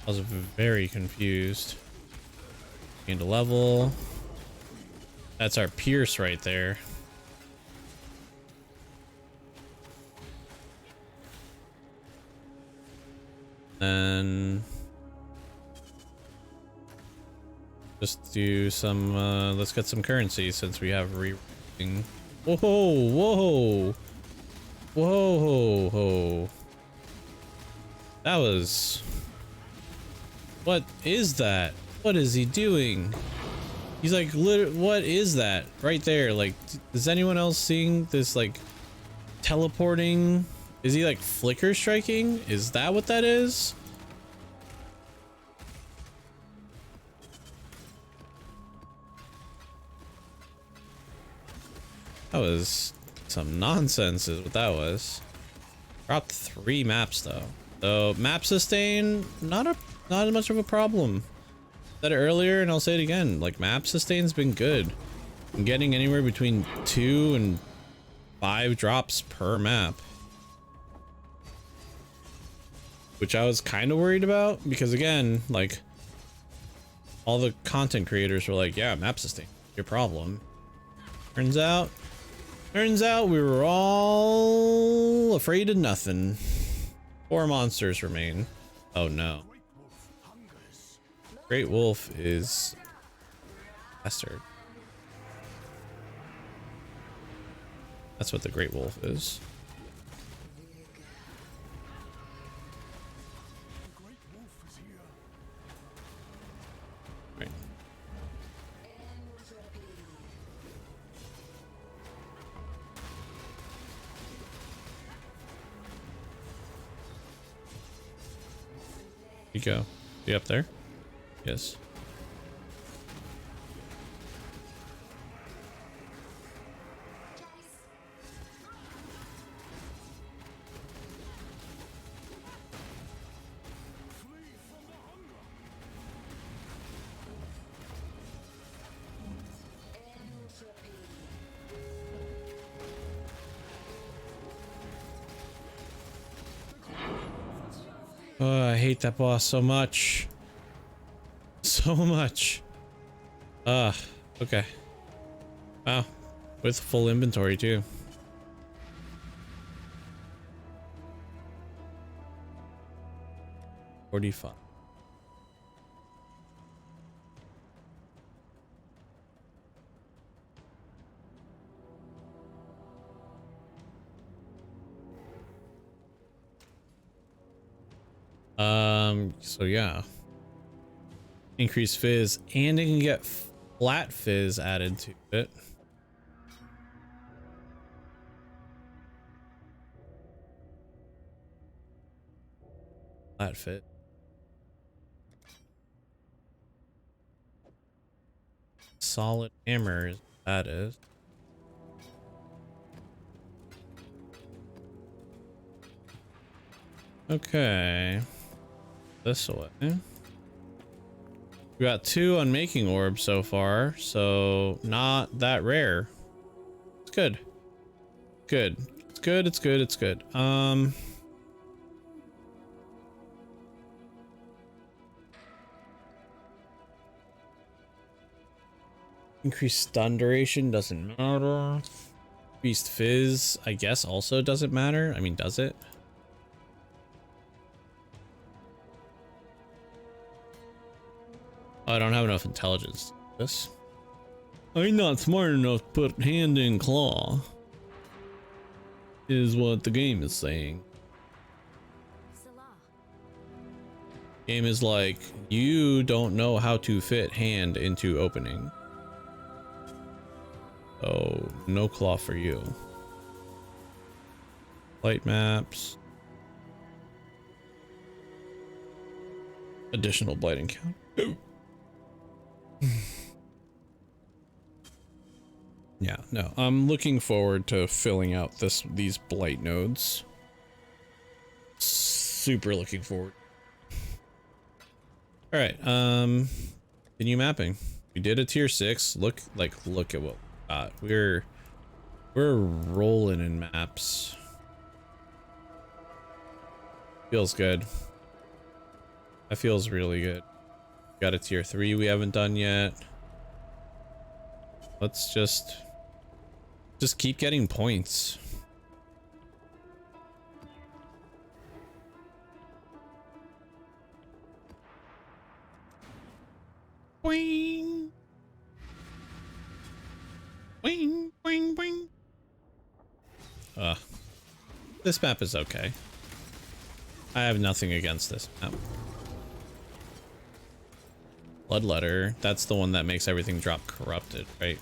Speaker 1: I was very confused. Gained a level. That's our Pierce right there. And just do some, let's get some currency since we have re-rolling. Whoa, whoa, whoa, whoa. That was... What is that? What is he doing? He's like, what is that right there? Like, is anyone else seeing this, like, teleporting? Is he like flicker striking? Is that what that is? That was some nonsense is what that was. Dropped 3 maps though. So map sustain, not much of a problem. Said it earlier and I'll say it again. Like, map sustain's been good. I'm getting anywhere between 2 and 5 drops per map. Which I was kind of worried about because, again, like, all the content creators were like, yeah, map sustain, your problem. Turns out we were all afraid of nothing. 4 monsters remain. Oh no. Great Wolf is bastard. That's what the Great Wolf is. Right. You go. You up there? Yes. Oh, I hate that boss so much. So much. Okay. Wow. With full inventory too. $45. So yeah. Increase fizz, and it can get flat fizz added to it. Flat fit. Solid hammer is what that is. Okay. This way. We got 2 unmaking orbs so far, so not that rare. It's good. Good. It's good, it's good, it's good. Increased stun duration doesn't matter. Increased fizz, I guess, also doesn't matter. I mean, does it? I don't have enough intelligence. This. I'm not smart enough to put hand in claw. Is what the game is saying. Game is like, you don't know how to fit hand into opening. Oh, no claw for you. Light maps. Additional blighting count. Yeah, no, I'm looking forward to filling out these blight nodes. Super looking forward. All right, continue mapping. We did a tier 6. Look at what we got. We're rolling in maps. Feels good. That feels really good. Got a tier 3 we haven't done yet. Let's just keep getting points. Boing. Boing, boing, boing. This map is okay. I have nothing against this map. Bloodletter, that's the one that makes everything drop corrupted, right?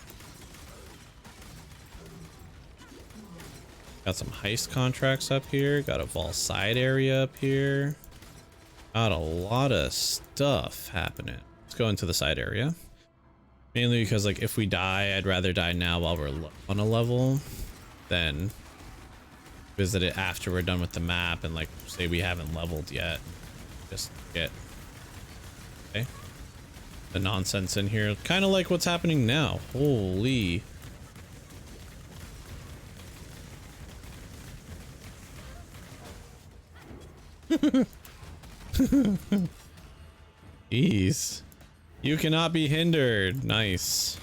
Speaker 1: Got some heist contracts up here. Got a Vol side area up here. Got a lot of stuff happening. Let's go into the side area. Mainly because, like, if we die, I'd rather die now while we're on a level than visit it after we're done with the map and, like, say we haven't leveled yet. Just get the nonsense in here. Kind of like what's happening now. Holy. Jeez. You cannot be hindered. Nice.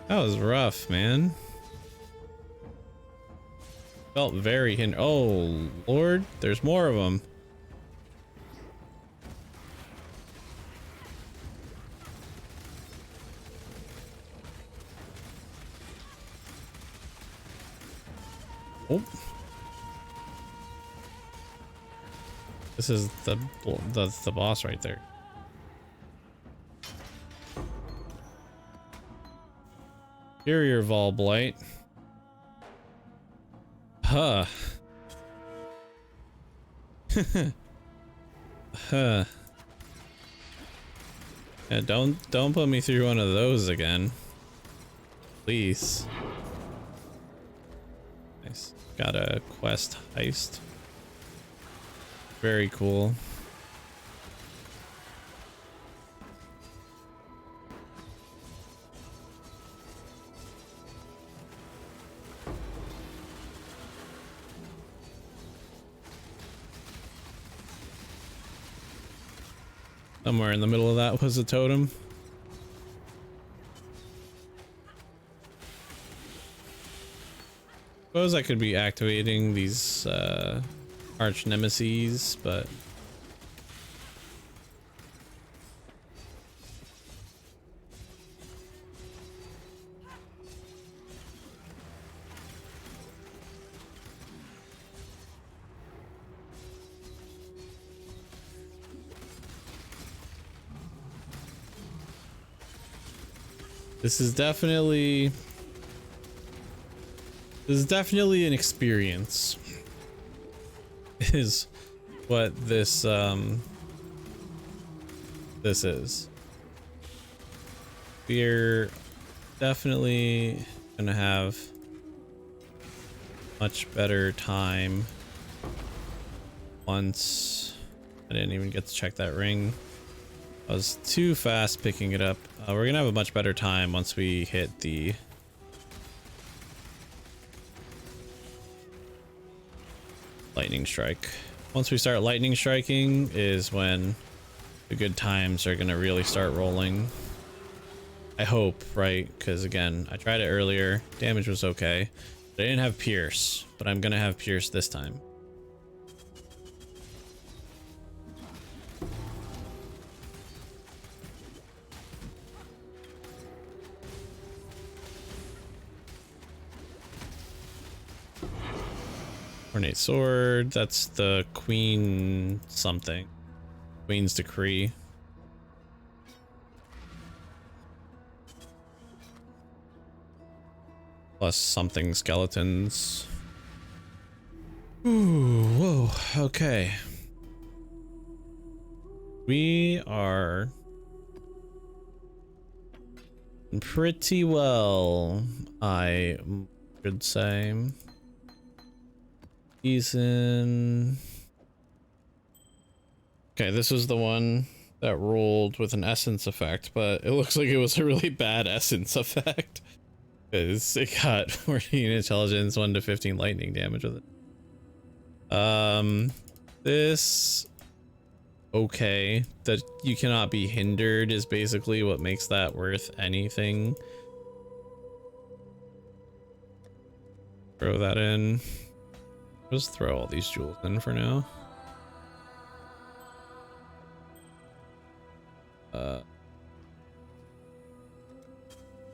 Speaker 1: That was rough, man. Felt very hindered. Oh, Lord. There's more of them. Oh. This is the boss right there. Superior Vol Blight. Huh. Huh. Yeah, don't put me through one of those again. Please. Nice. Got a quest heist. Very cool. Somewhere in the middle of that was a totem. Suppose I could be activating these arch nemesis, but this is definitely an experience. Is what this is. We're definitely gonna have much better time once I didn't even get to check that ring. I was too fast picking it up. We're gonna have a much better time once we hit the lightning strike. Once we start lightning striking is when the good times are gonna really start rolling. I hope, right? Because again, I tried it earlier. Damage was okay. But I didn't have Pierce, but I'm gonna have Pierce this time. Ornate sword, that's the queen something. Queen's decree. Plus something skeletons. Ooh, whoa, okay. We are pretty well, I should say. He's in. Okay, this is the one that rolled with an essence effect, but it looks like it was a really bad essence effect. Because it got 14 intelligence, 1 to 15 lightning damage with it. This okay, that you cannot be hindered is basically what makes that worth anything. Throw that in. Just throw all these jewels in for now.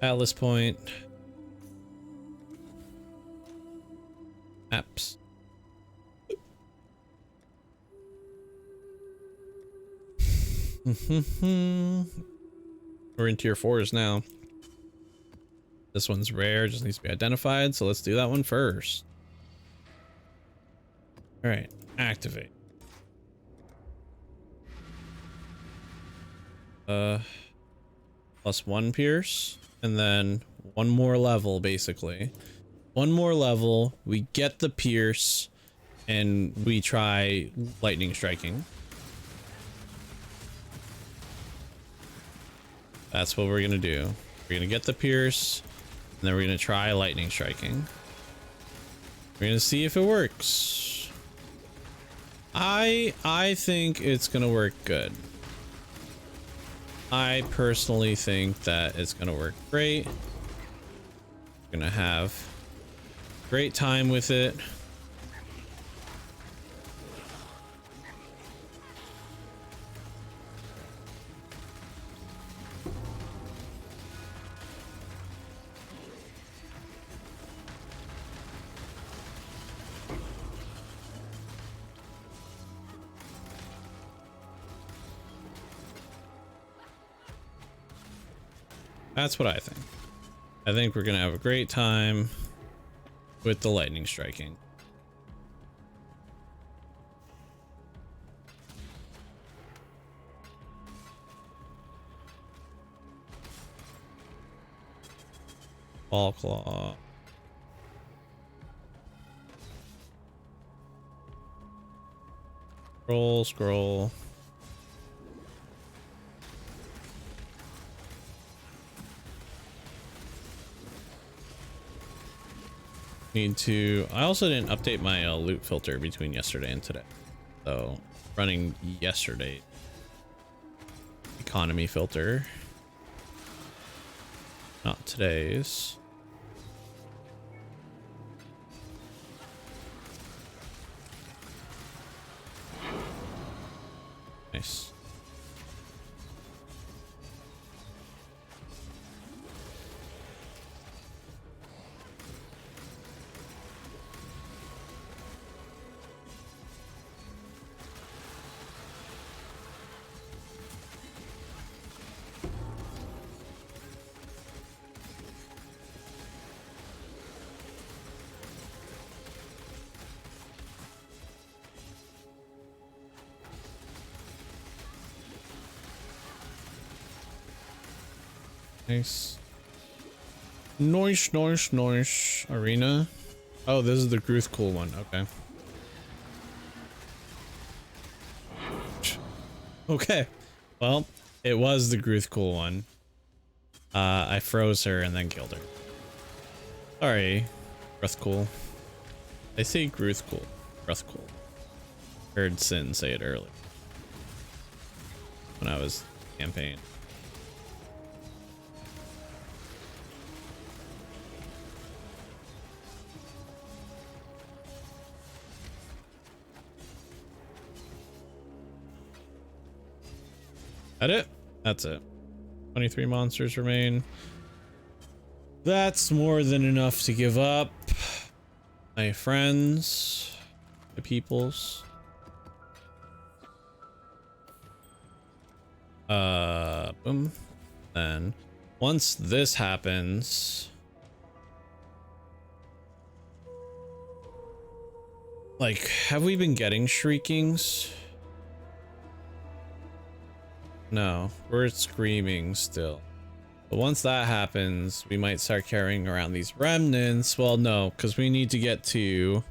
Speaker 1: Atlas point. Apps. We're in tier 4s now. This one's rare, just needs to be identified, so let's do that one first. All right, activate. +1 pierce, and then one more level, basically. One more level, we get the pierce, and we try lightning striking. That's what we're gonna do. We're gonna get the pierce, and then we're gonna try lightning striking. We're gonna see if it works. I think it's gonna work good. I personally think that it's gonna work great. We're gonna have a great time with it. That's what I think. I think we're gonna have a great time with the lightning striking. Ball claw. Scroll. I also didn't update my loot filter between yesterday and today, so running yesterday economy filter, not today's. Nice. Nice. Nice. Arena. Oh, this is the Gruth cool one. Okay. Okay. Well, it was the Gruth cool one. I froze her and then killed her. Sorry. Gruth cool. They say Gruth cool. Gruth cool. Heard Sin say it earlier when I was campaigning. That it? That's it. 23 monsters remain. That's more than enough to give up. My friends. My peoples. Boom. Then once this happens, like, have we been getting shriekings? No, we're screaming still. But once that happens, we might start carrying around these remnants. Well, no, because we need to get to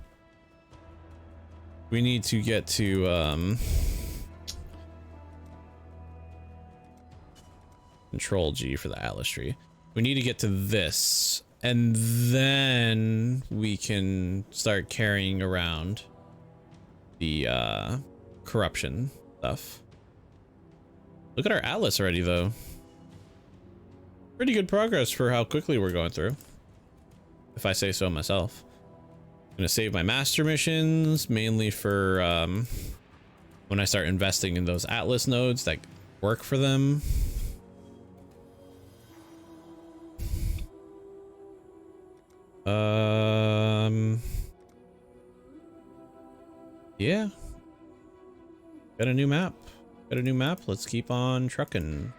Speaker 1: Control G for the Atlas tree. We need to get to this, and then we can start carrying around the corruption stuff. Look at our atlas already though. Pretty good progress for how quickly we're going through, if I say so myself. I'm gonna save my master missions mainly for when I start investing in those atlas nodes that work for them. Yeah, got a new map. Let's keep on trucking.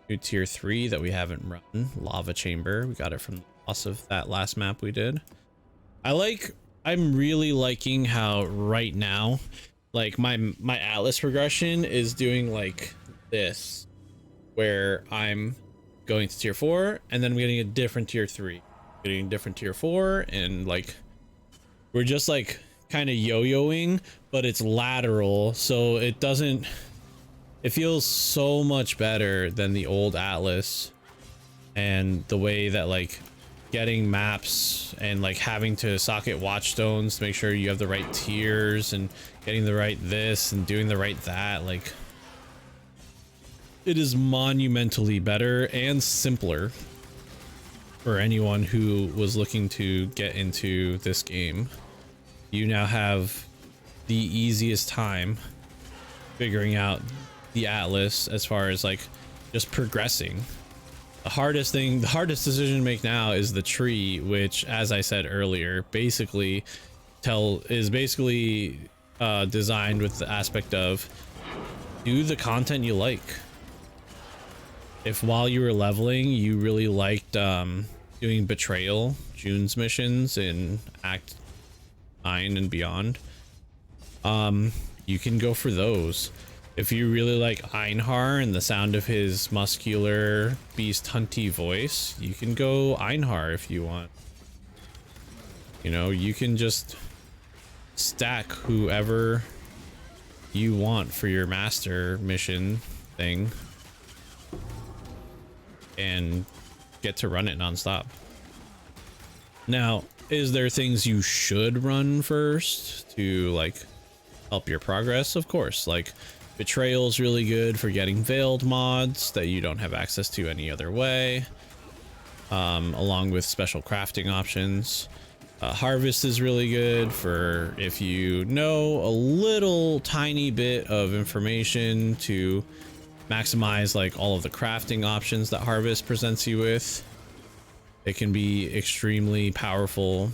Speaker 1: New tier 3 that we haven't run, lava chamber. We got it from the boss of that last map we did. I'm really liking how right now, like my atlas progression is doing like this, where I'm going to tier 4 and then I'm getting a different tier 3, getting a different tier 4, and like we're just like kind of yo-yoing, but it's lateral, so it feels so much better than the old atlas, and the way that like getting maps and like having to socket watchstones to make sure you have the right tiers and getting the right this and doing the right that, like it is monumentally better and simpler for anyone who was looking to get into this game. You now have the easiest time figuring out the atlas as far as like just progressing. The hardest decision to make now is the tree, which, as I said earlier, basically is designed with the aspect of do the content you like. If while you were leveling you really liked doing betrayal, June's missions in Act 9 and beyond, you can go for those. If you really like Einhar and the sound of his muscular beast hunty voice, you can go Einhar if you want. You know, you can just stack whoever you want for your master mission thing and get to run it nonstop. Now, is there things you should run first to like help your progress? Of course, like Betrayal's really good for getting veiled mods that you don't have access to any other way, along with special crafting options. Harvest is really good for if you know a little tiny bit of information to maximize like all of the crafting options that Harvest presents you with. It can be extremely powerful.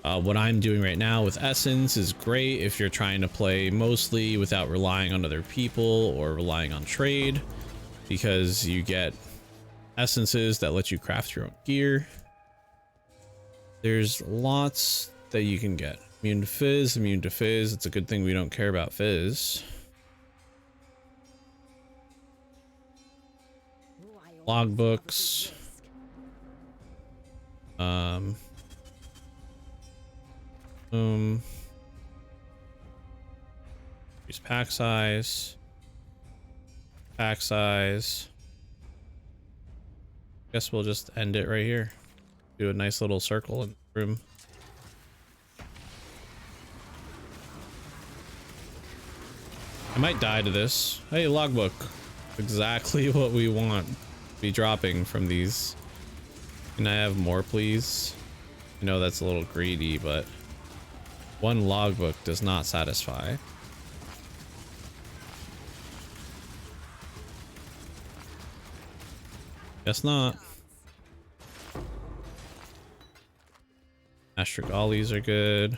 Speaker 1: What I'm doing right now with Essence is great if you're trying to play mostly without relying on other people or relying on trade, because you get essences that let you craft your own gear. There's lots that you can get. Immune to fizz. It's a good thing we don't care about fizz. Logbooks. Use pack size. Guess we'll just end it right here. Do a nice little circle in the room. I might die to this. Hey, logbook. Exactly what we want to be dropping from these. Can I have more, please? I know that's a little greedy, but one logbook does not satisfy. Guess not. Astrogalies are good.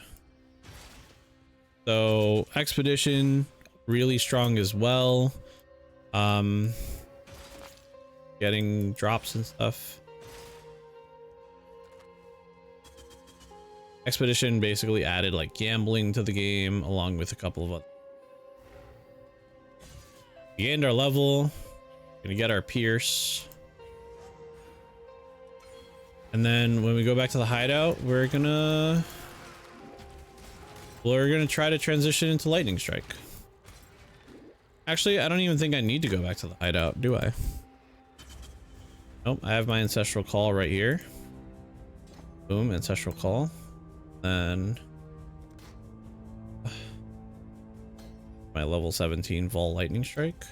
Speaker 1: So expedition really strong as well. Getting drops and stuff. Expedition basically added like gambling to the game along with a couple of other. We gained our level. Gonna get our Pierce. And then when we go back to the hideout, we're gonna try to transition into Lightning Strike. Actually, I don't even think I need to go back to the hideout, do I? Nope, I have my Ancestral Call right here. Boom, Ancestral Call. Then My level 17 Vol Lightning Strike.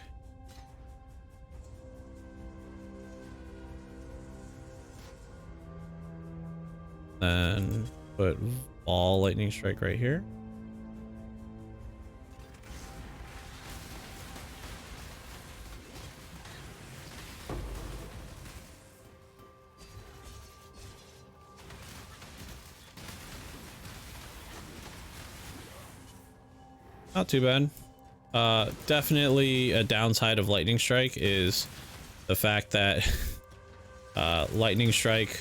Speaker 1: Then put Vol Lightning Strike right here. Not too bad. Definitely a downside of Lightning Strike is the fact that Lightning Strike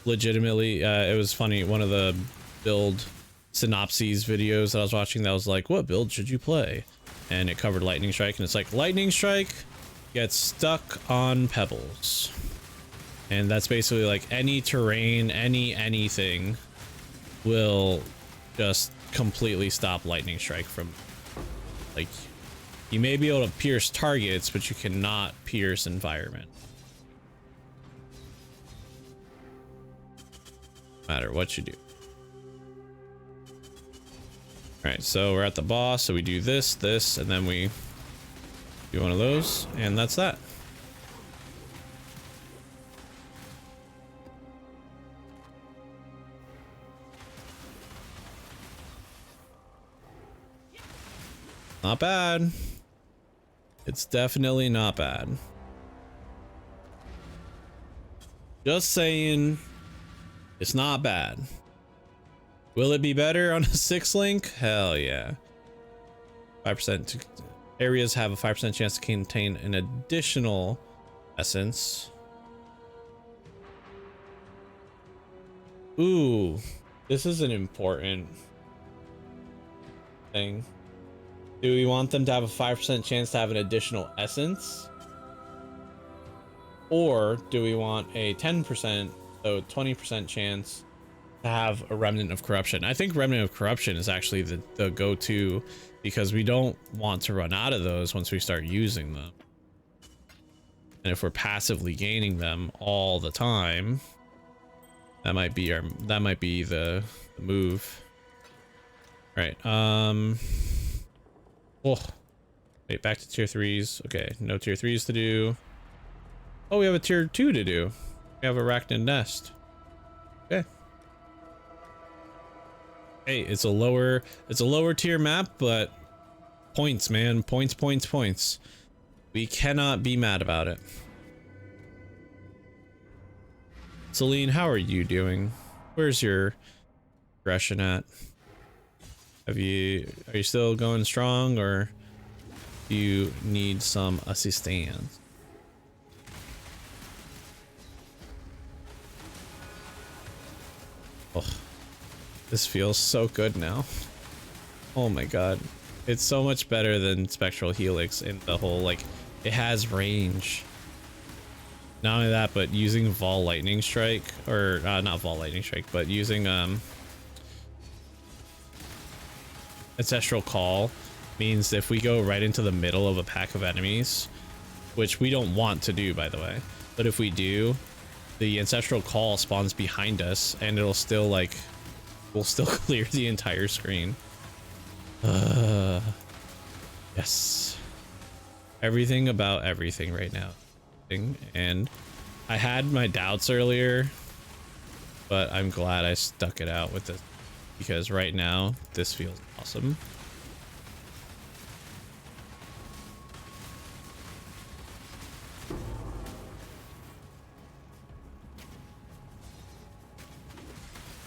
Speaker 1: legitimately, it was funny, one of the build synopses videos that I was watching that was like, what build should you play? And it covered Lightning Strike, and it's like, Lightning Strike gets stuck on pebbles. And that's basically like any terrain, anything will just completely stop Lightning Strike from, like, you may be able to pierce targets, but you cannot pierce environment. No matter what you do. Alright, so we're at the boss, so we do this, and then we do one of those, and that's that. Not bad. It's definitely not bad. Just saying, it's not bad. Will it be better on a 6-link? Hell yeah. 5% areas have a 5% chance to contain an additional essence. Ooh, this is an important thing. Do we want them to have a 5% chance to have an additional essence? Or do we want a 10%, so 20% chance to have a Remnant of Corruption? I think Remnant of Corruption is actually the go-to, because we don't want to run out of those once we start using them. And if we're passively gaining them all the time, that might be the move. Right. Oh, wait, back to tier 3s. Okay, no tier 3s to do. Oh, we have a tier 2 to do. We have Arachnid Nest. Okay. Hey, it's a lower tier map, but points, man. Points. We cannot be mad about it. Celine, how are you doing? Where's your aggression at? Are you still going strong, or do you need some assistance? Oh, this feels so good now. Oh my god. It's so much better than Spectral Helix in the whole, like, it has range. Not only that, but using Vol Lightning Strike, or not Vol Lightning Strike, but using Ancestral Call means if we go right into the middle of a pack of enemies, which we don't want to do, by the way, but if we do, the Ancestral Call spawns behind us, and it'll still, like, we'll still clear the entire screen. Yes. Everything about everything right now. And I had my doubts earlier, but I'm glad I stuck it out with this, because right now this feels awesome.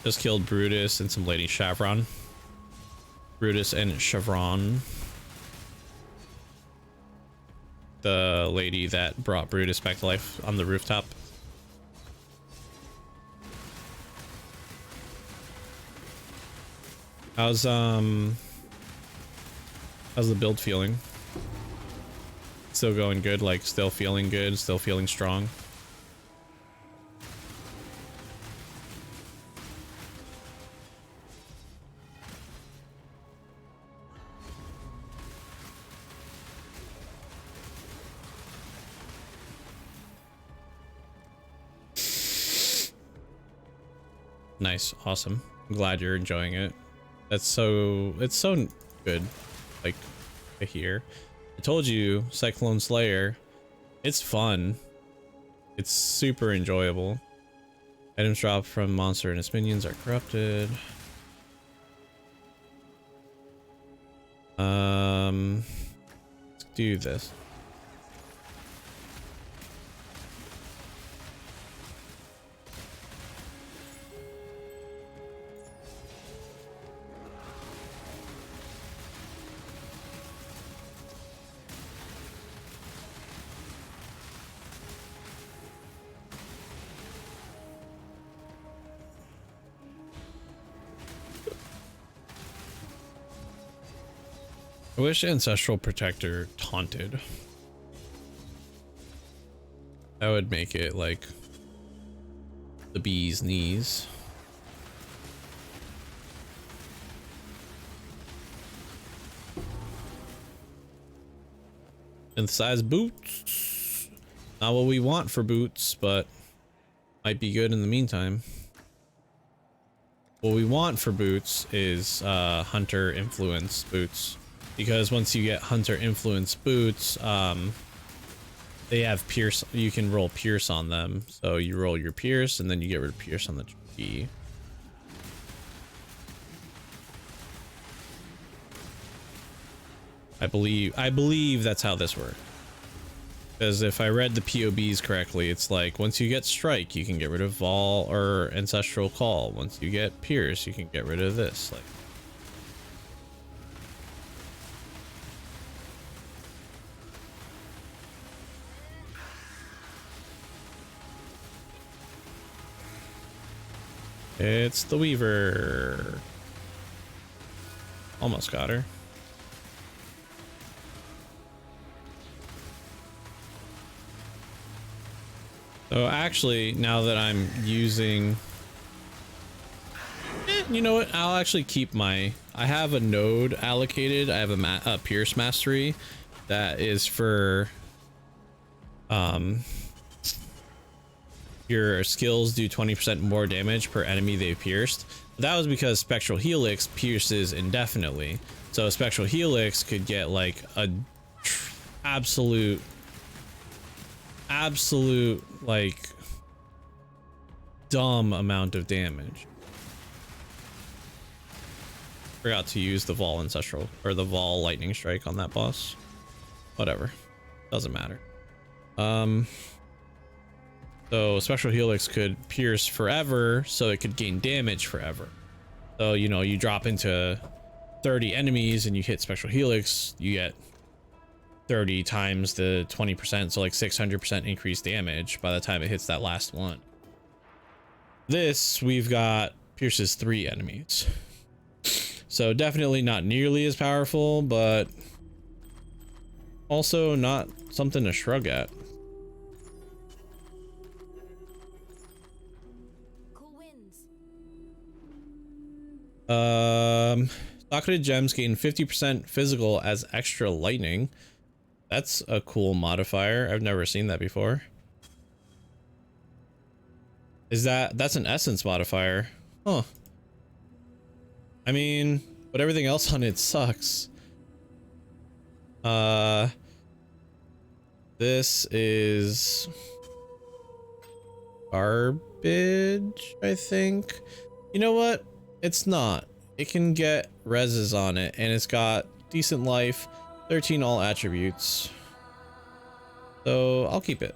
Speaker 1: Just killed Brutus and some Lady Chevron. Brutus and Chevron. The lady that brought Brutus back to life on the rooftop. How's the build feeling? Still going good, like still feeling good, still feeling strong. Nice, awesome. I'm glad you're enjoying it. It's so good. Like, here. I told you, Cyclone Slayer, it's fun. It's super enjoyable. Items dropped from monster and its minions are corrupted. Let's do this. I wish Ancestral Protector taunted. That would make it like the bee's knees. Synthesize boots. Not what we want for boots, but might be good in the meantime. What we want for boots is hunter influence boots. Because once you get hunter influence boots, they have pierce. You can roll pierce on them. So you roll your pierce and then you get rid of pierce on the tree. I believe that's how this works. Because if I read the POBs correctly, it's like once you get strike, you can get rid of Vol or Ancestral Call. Once you get pierce, you can get rid of this. Like. It's the Weaver. Almost got her. So actually, now that I'm using... you know what? I'll actually keep my... I have a node allocated. I have a Pierce Mastery that is for... your skills do 20% more damage per enemy they've pierced. That was because Spectral Helix pierces indefinitely. So Spectral Helix could get like a absolute like dumb amount of damage. Forgot to use the Vol Ancestral or the Vol Lightning Strike on that boss. Whatever. Doesn't matter. So Spectral Helix could pierce forever, so it could gain damage forever. So, you know, you drop into 30 enemies and you hit Spectral Helix, you get 30 times the 20%, so like 600% increased damage by the time it hits that last one. This, we've got pierces 3 enemies. So definitely not nearly as powerful, but also not something to shrug at. Docketed gems gain 50% physical as extra lightning. That's a cool modifier. I've never seen that before. That's an essence modifier? Huh. I mean, but everything else on it sucks. This is garbage, I think. You know what? It's not. It can get reses on it, and it's got decent life, 13 all attributes. So I'll keep it.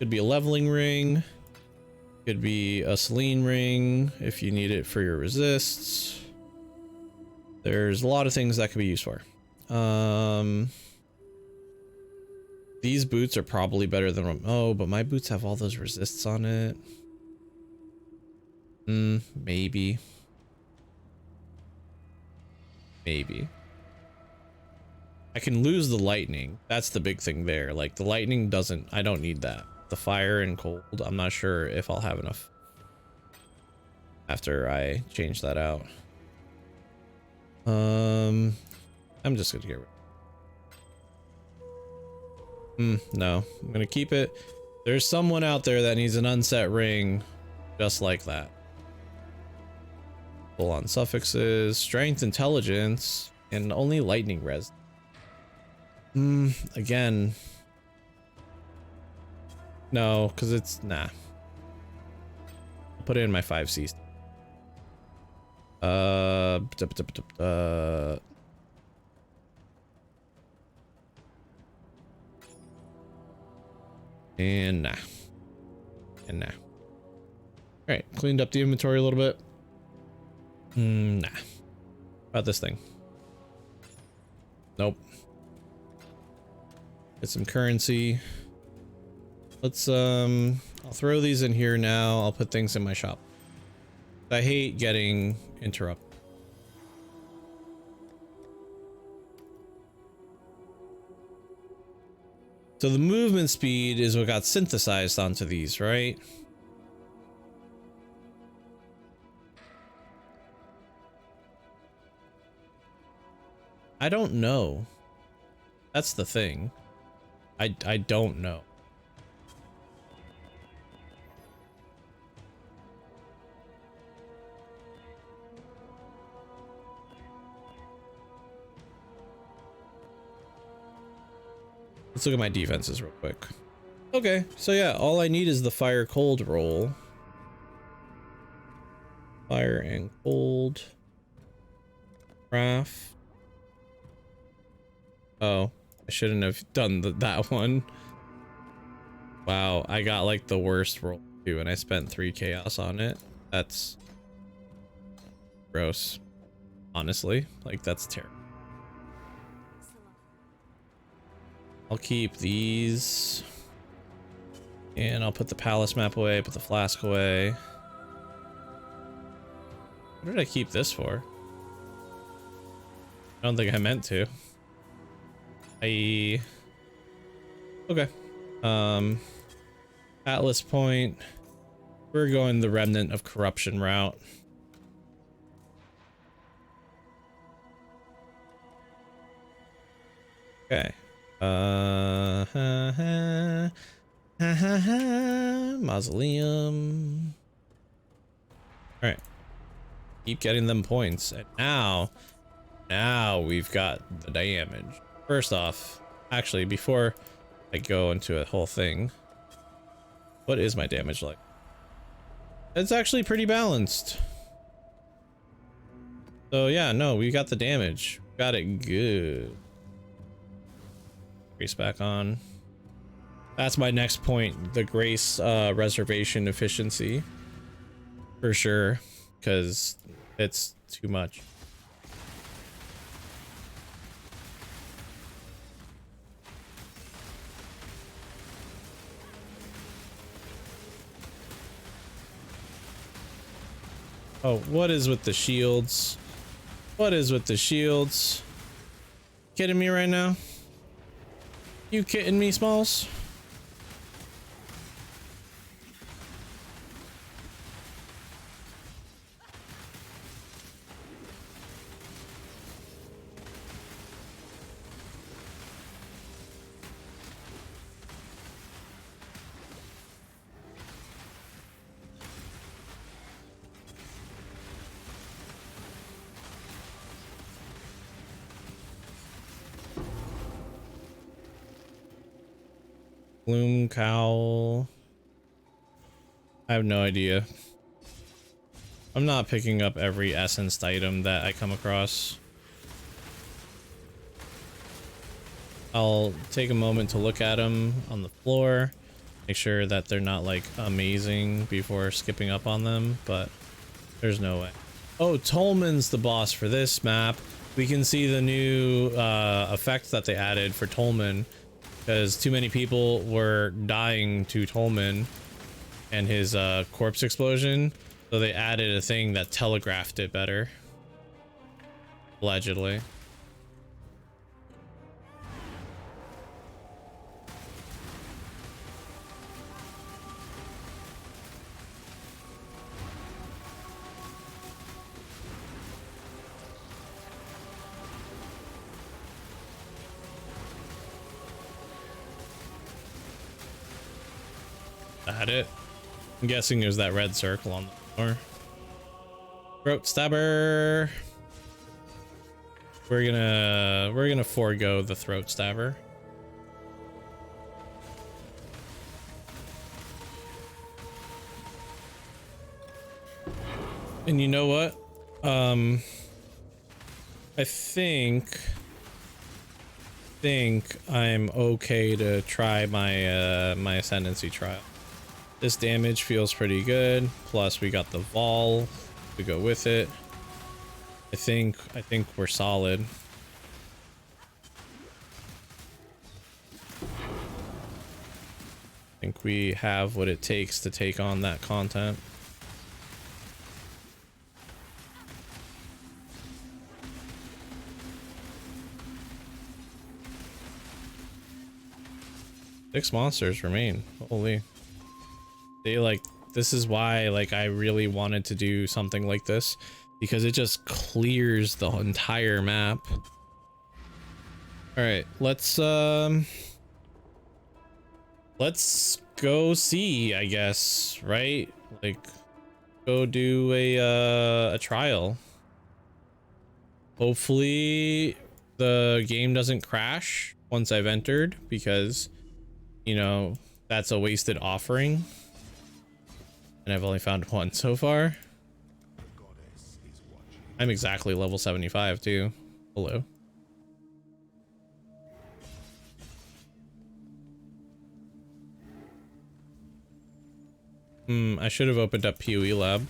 Speaker 1: Could be a leveling ring. Could be a Selene ring if you need it for your resists. There's a lot of things that could be used for. These boots are probably better than... oh, but my boots have all those resists on it. Maybe. Maybe. I can lose the lightning. That's the big thing there. Like, the lightning doesn't... I don't need that. The fire and cold, I'm not sure if I'll have enough after I change that out. I'm just gonna get rid. No, I'm gonna keep it. There's someone out there that needs an unset ring just like that. Full on suffixes, strength, intelligence, and only lightning res. Again. No, because it's nah. I'll put it in my 5Cs. And nah. And nah. Alright, cleaned up the inventory a little bit. Nah. About this thing. Nope. Get some currency. Let's I'll throw these in here now. I'll put things in my shop. I hate getting interrupted. So the movement speed is what got synthesized onto these, right? I don't know. That's the thing. I don't know. Let's look at my defenses real quick. Okay, so yeah, all I need is the fire cold roll. Fire and cold. Craft. Oh, I shouldn't have done that one. Wow, I got like the worst roll too, and I spent 3 chaos on it. That's gross. Honestly, like that's terrible. I'll keep these. And I'll put the palace map away, put the flask away. What did I keep this for? I don't think I meant to. Okay. Atlas Point. We're going the Remnant of Corruption route. Okay. Mausoleum. All right. Keep getting them points. And now we've got the damage. First off, actually, before I go into a whole thing, what is my damage like? It's actually pretty balanced. So yeah, no, we got the damage. Got it good. Grace back on. That's my next point, the Grace reservation efficiency. For sure, because it's too much. Oh, what is with the shields? What is with the shields? Kidding me right now? You kidding me, Smalls? Gloom cowl. I have no idea. I'm not picking up every essenced item that I come across. I'll take a moment to look at them on the floor, make sure that they're not like amazing before skipping up on them, but there's no way. Oh, Tolman's the boss for this map. We can see the new effect that they added for Tolman, because too many people were dying to Tolman and his corpse explosion, so they added a thing that telegraphed it better. Allegedly. That it? I'm guessing there's that red circle on the floor. Throat stabber. We're gonna forego the throat stabber. And you know what? I think I'm okay to try my my ascendancy trial. This damage feels pretty good. Plus we got the Vol to go with it. I think we're solid. I think we have what it takes to take on that content. Six monsters remain. Holy. They like, this is why like I really wanted to do something like this, because it just clears the entire map. All right, let's go see, I guess, right? Like go do a trial. Hopefully the game doesn't crash once I've entered, because you know, that's a wasted offering. And I've only found one so far. I'm exactly level 75 too. Hello. I should have opened up PoE Lab.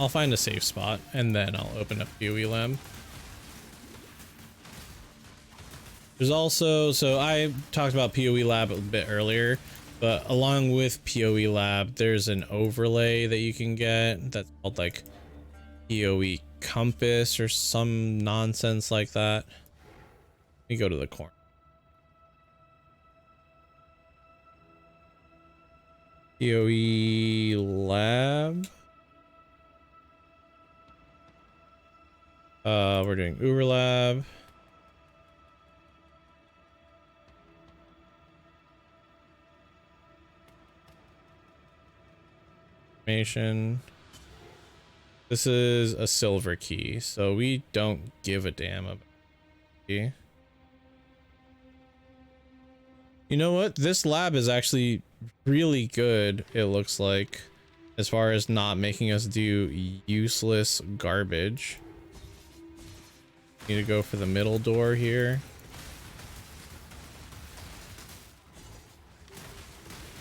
Speaker 1: I'll find a safe spot and then I'll open up PoE Lab. There's also, so I talked about PoE Lab a bit earlier, but along with PoE Lab, there's an overlay that you can get that's called like PoE Compass or some nonsense like that. Let me go to the corner. PoE Lab. We're doing Uber Lab. Information. This is a silver key, so we don't give a damn about it. You know what? This lab is actually really good, it looks like, as far as not making us do useless garbage. Need to go for the middle door here.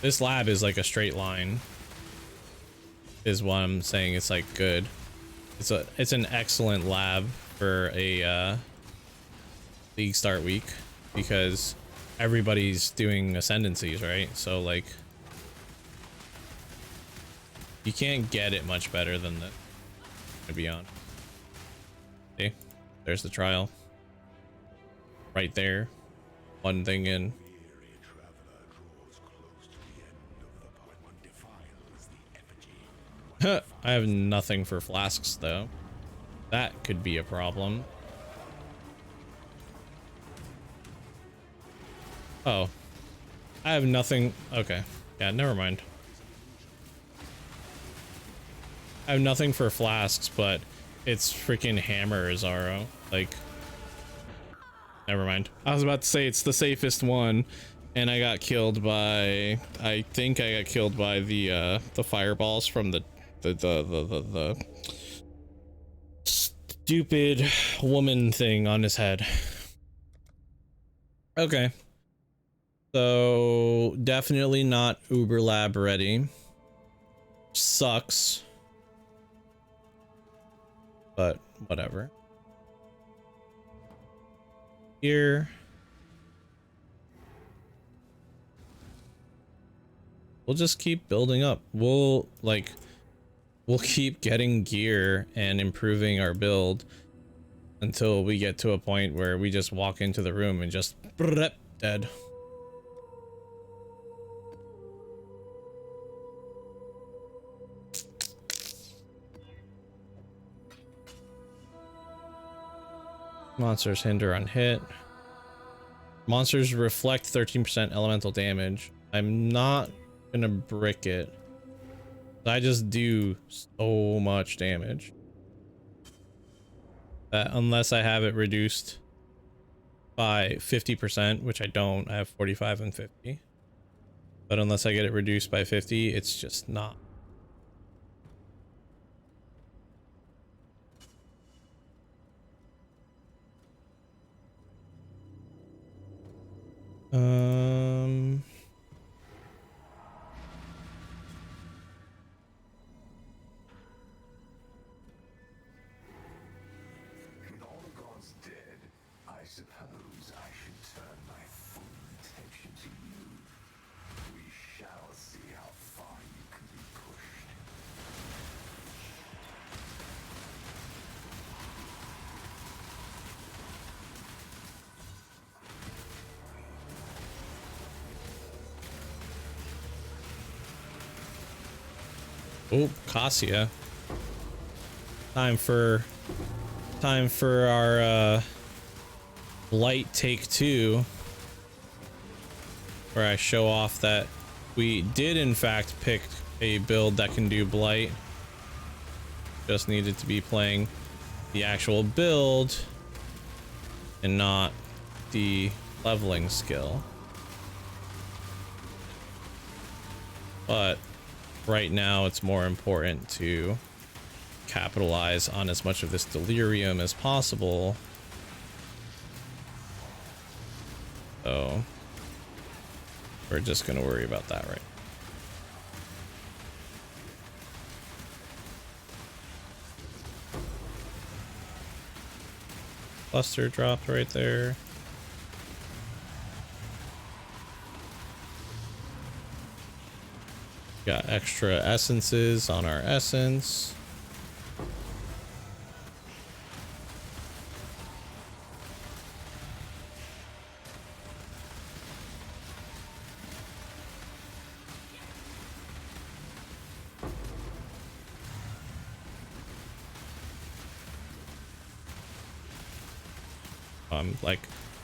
Speaker 1: This lab is like a straight line, is what I'm saying. It's like good. It's an excellent lab for a league start week, because everybody's doing ascendancies, right? So like you can't get it much better than that, to be honest. See, there's the trial right there, one thing in. I have nothing for flasks though. That could be a problem. Oh, I have nothing. Okay, yeah, never mind. I have nothing for flasks, but it's freaking hammer Zaro. Like, never mind. I was about to say it's the safest one, and I got killed by. I think I got killed by the fireballs from the stupid woman thing on his head. Okay. So definitely not Uber Lab ready. Sucks. But whatever. Here. We'll just keep building up. We'll keep getting gear and improving our build until we get to a point where we just walk into the room and just dead. Monsters hinder on hit. Monsters reflect 13% elemental damage. I'm not gonna brick it. I just do so much damage that unless I have it reduced by 50%, which I don't, I have 45 and 50. But unless I get it reduced by 50, it's just not.
Speaker 4: All the gods dead, I suppose I should turn my full attention to you. We shall see how far you can be pushed.
Speaker 1: Oh, Cassia. Time for our light take 2, where I show off that we did in fact pick a build that can do blight. Just needed to be playing the actual build and not the leveling skill. But right now it's more important to capitalize on as much of this delirium as possible. So we're just gonna worry about that right. Cluster dropped right there. Got extra essences on our essence. I'm like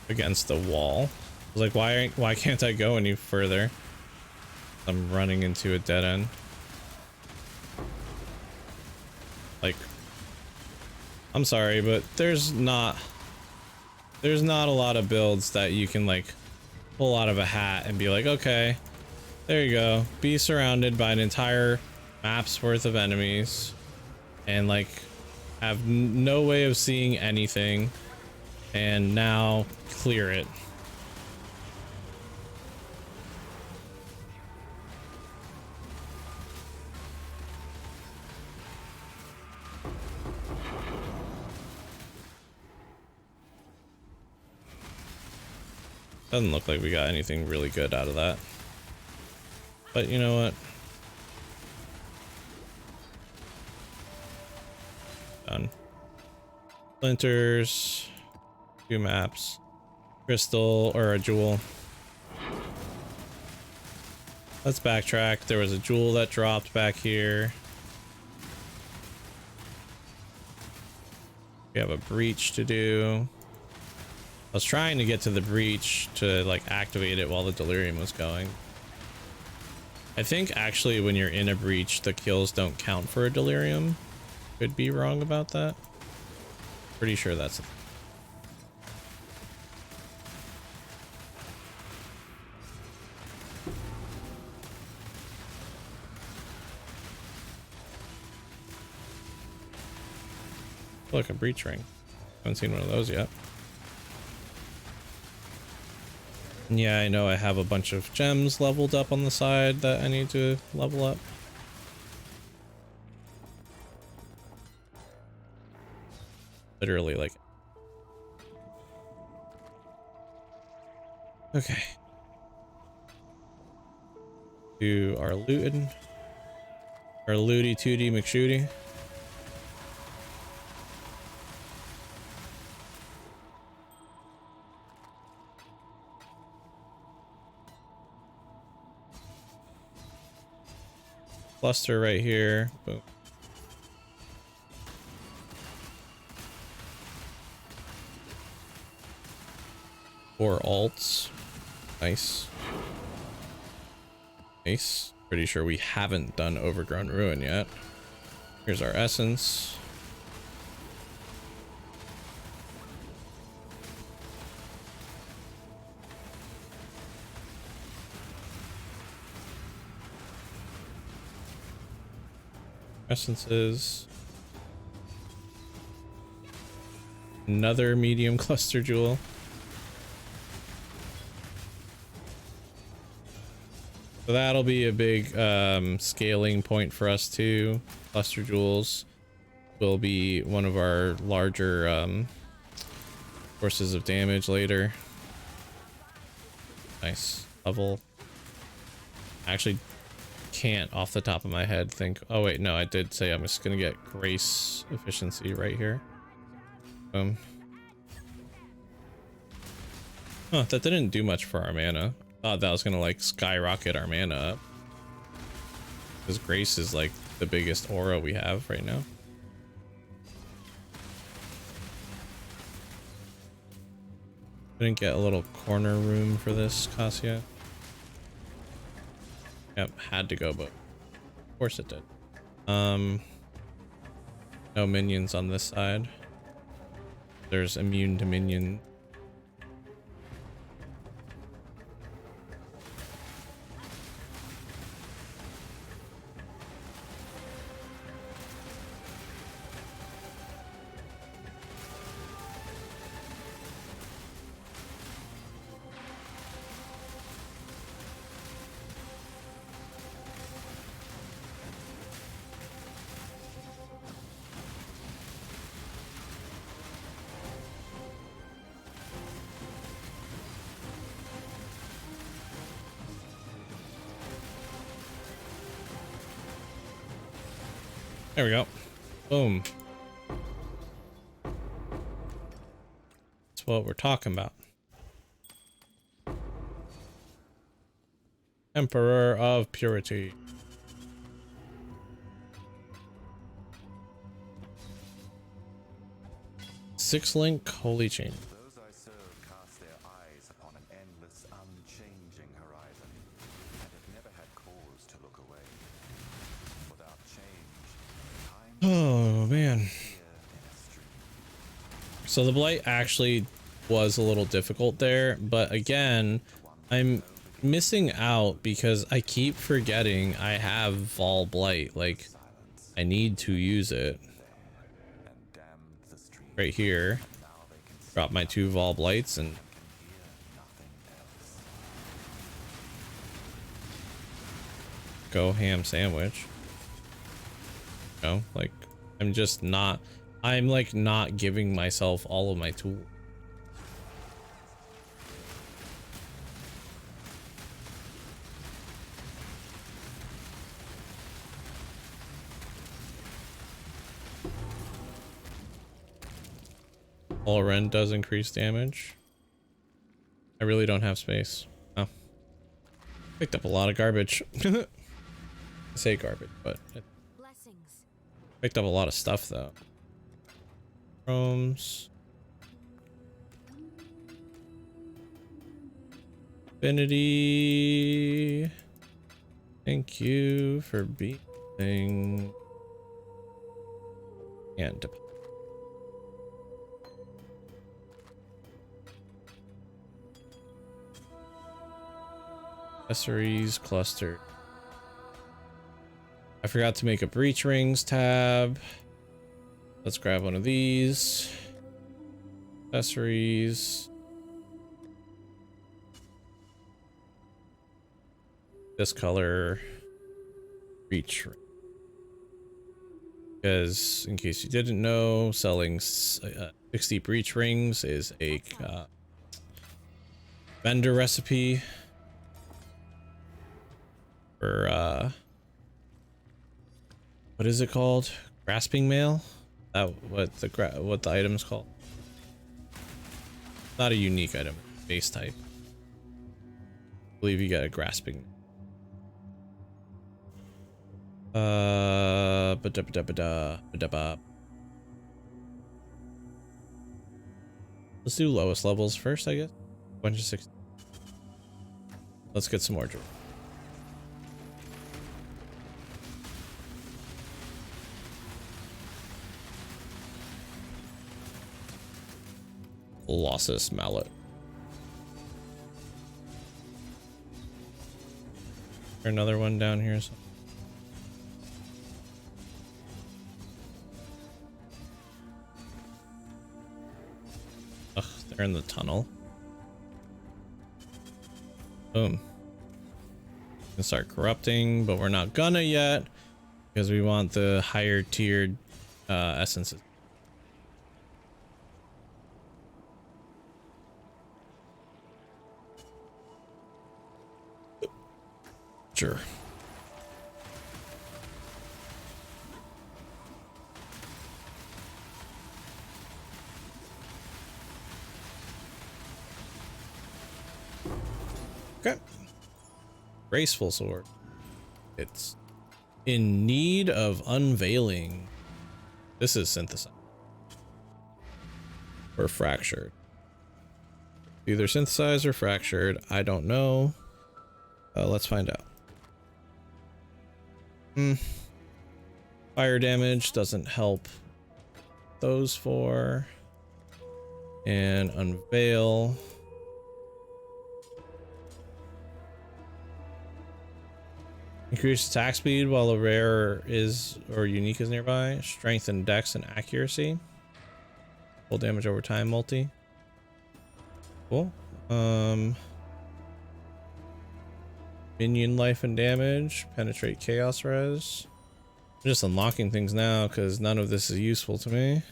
Speaker 1: against the wall. I was like, why can't I go any further? I'm running into a dead end. Like, I'm sorry, but there's not a lot of builds that you can like pull out of a hat and be like, okay, there you go, be surrounded by an entire map's worth of enemies and like have no way of seeing anything and now clear it. Doesn't look like we got anything really good out of that. But you know what? Done. Splinters. 2 maps. Crystal or a jewel. Let's backtrack. There was a jewel that dropped back here. We have a breach to do. I was trying to get to the breach to like activate it while the delirium was going. I think actually when you're in a breach, the kills don't count for a delirium. Could be wrong about that. Pretty sure that's it. Look, a breach ring. Haven't seen one of those yet. Yeah, I know I have a bunch of gems leveled up on the side that I need to level up. Literally, like... Okay. Do our looting. Our looty tooty McShooty. Cluster right here. Boom. Four alts. Nice. Nice. Pretty sure we haven't done Overgrown Ruin yet. Here's our essence. Essences. Another medium cluster jewel. So that'll be a big scaling point for us too. Cluster jewels will be one of our larger sources of damage later. Nice level. I actually can't off the top of my head think. Oh wait, no, I did say I'm just gonna get grace efficiency right here. Huh, that didn't do much for our mana. Thought that was gonna like skyrocket our mana up. Because grace is like the biggest aura we have right now. Didn't get a little corner room for this, Cassia. Yep, had to go, but of course it did. No minions on this side. There's immune to minion. There we go. Boom. That's what we're talking about. Emperor of Purity. Six link holy chain.
Speaker 4: Those I serve cast their eyes upon an endless, unchanging horizon, and have never had cause to look away. Without change, time
Speaker 1: Oh man.
Speaker 4: here in a stream.
Speaker 1: So the blight actually was a little difficult there, but again, I'm missing out because I keep forgetting I have Vol Blight. Like, I need to use it
Speaker 4: And damned the stream.
Speaker 1: right here.
Speaker 4: Now they can see
Speaker 1: Drop my 2 Vol Blights and
Speaker 4: and hear nothing else.
Speaker 1: go ham sandwich. You know, like, I'm just not, I'm like not giving myself all of my tools. All Ren does increase damage. I really don't have space. Oh. Picked up a lot of garbage. I say garbage, but it
Speaker 2: Blessings.
Speaker 1: picked up a lot of stuff though. Chromes. Infinity. Thank you for being and accessories cluster. I forgot to make a breach rings tab. Let's grab one of these. Accessories. This color. Breach ring. Because in case you didn't know, selling 60 breach rings is a vendor recipe for what is it called? Grasping mail? That what the item's called? Not a unique item, base type. I believe you get a grasping. Ba-da-ba-da-ba-da. Let's do lowest levels first, I guess. 160. Let's get some more jewelry. Colossus mallet. Another one down here. Ugh, they're in the tunnel. Boom. Can start corrupting, but we're not gonna yet because we want the higher tiered essences. Sure. Okay. Graceful sword. It's in need of unveiling. This is synthesized. Or fractured. Either synthesized or fractured. I don't know. Let's find out. Fire damage doesn't help those four. And unveil. Increase attack speed while a rare is or unique is nearby. Strength and dex and accuracy. Full damage over time multi. Cool. Minion life and damage. Penetrate chaos res. I'm just unlocking things now because none of this is useful to me.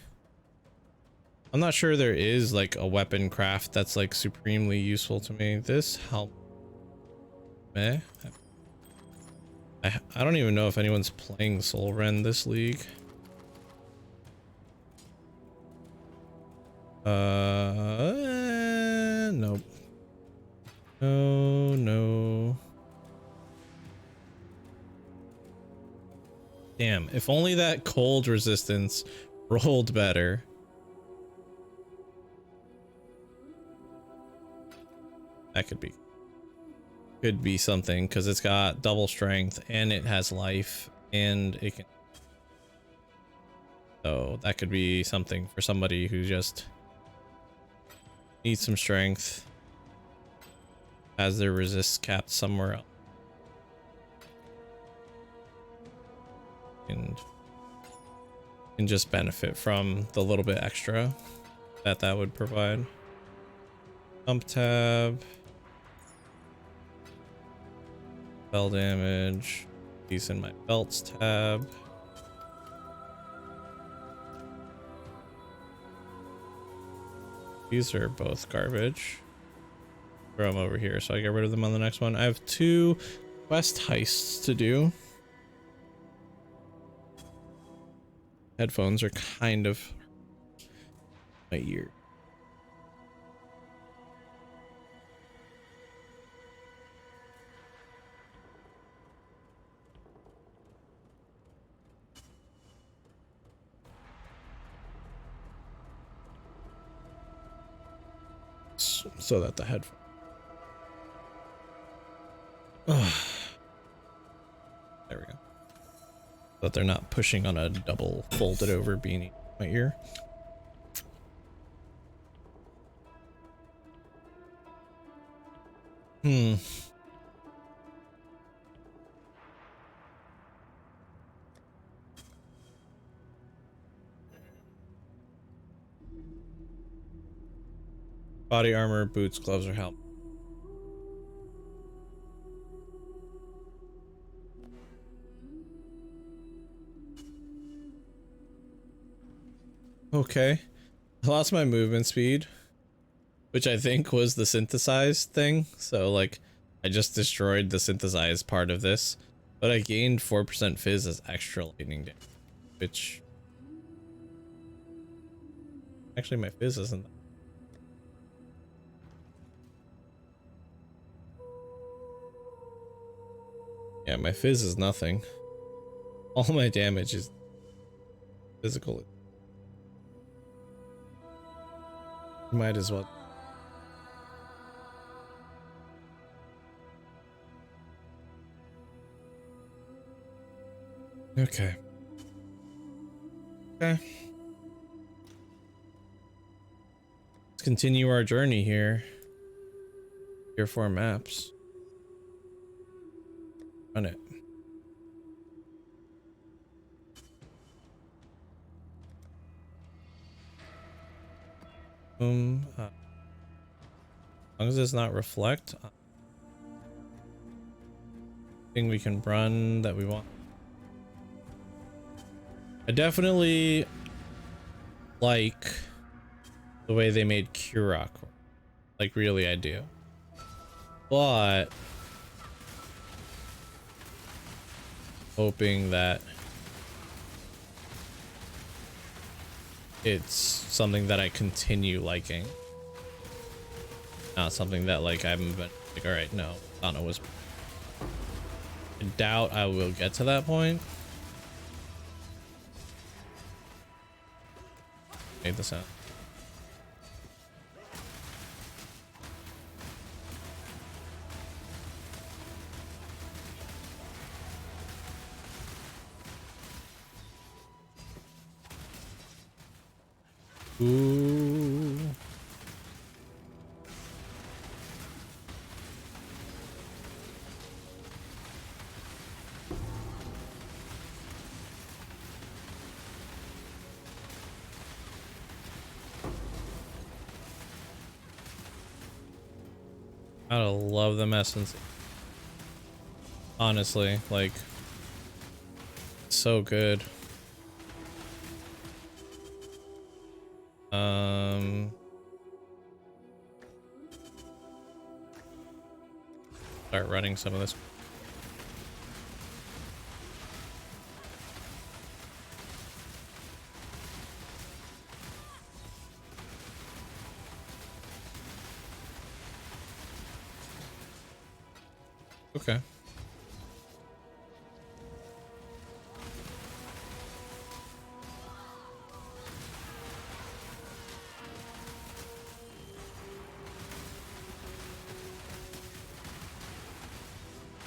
Speaker 1: I'm not sure there is like a weapon craft that's like supremely useful to me. This help. I don't even know if anyone's playing Soul Ren this league. Nope. No. Damn, if only that cold resistance rolled better. That could be something because it's got double strength and it has life and it can. So that could be something for somebody who just needs some strength, has their resist capped somewhere else, and can just benefit from the little bit extra that would provide. Pump tab. Spell damage. These in my belts tab. These are both garbage. Throw them over here so I get rid of them on the next one. I have 2 quest heists to do. Headphones are kind of my ear. So that the headphone. There we go. But they're not pushing on a double folded over beanie in my ear. Body armor, boots, gloves, or helmet. Okay. I lost my movement speed, which I think was the synthesized thing. So like I just destroyed the synthesized part of this, but I gained 4% fizz as extra lightning damage, which actually my fizz isn't. Yeah, my fizz is nothing. All my damage is physical. Might as well. Okay. Okay. Let's continue our journey here. Tier 4 maps. Run it. As long as it's not reflect, thing we can run that we want. I definitely like the way they made Kurok. Like, really, I do. But hoping that it's something that I continue liking. Not something that, like, I haven't been like, all right, no, Sana was. I doubt I will get to that point. Made the sound. Ooh. I love them essence. Honestly, like, so good. Start running some of this. Okay.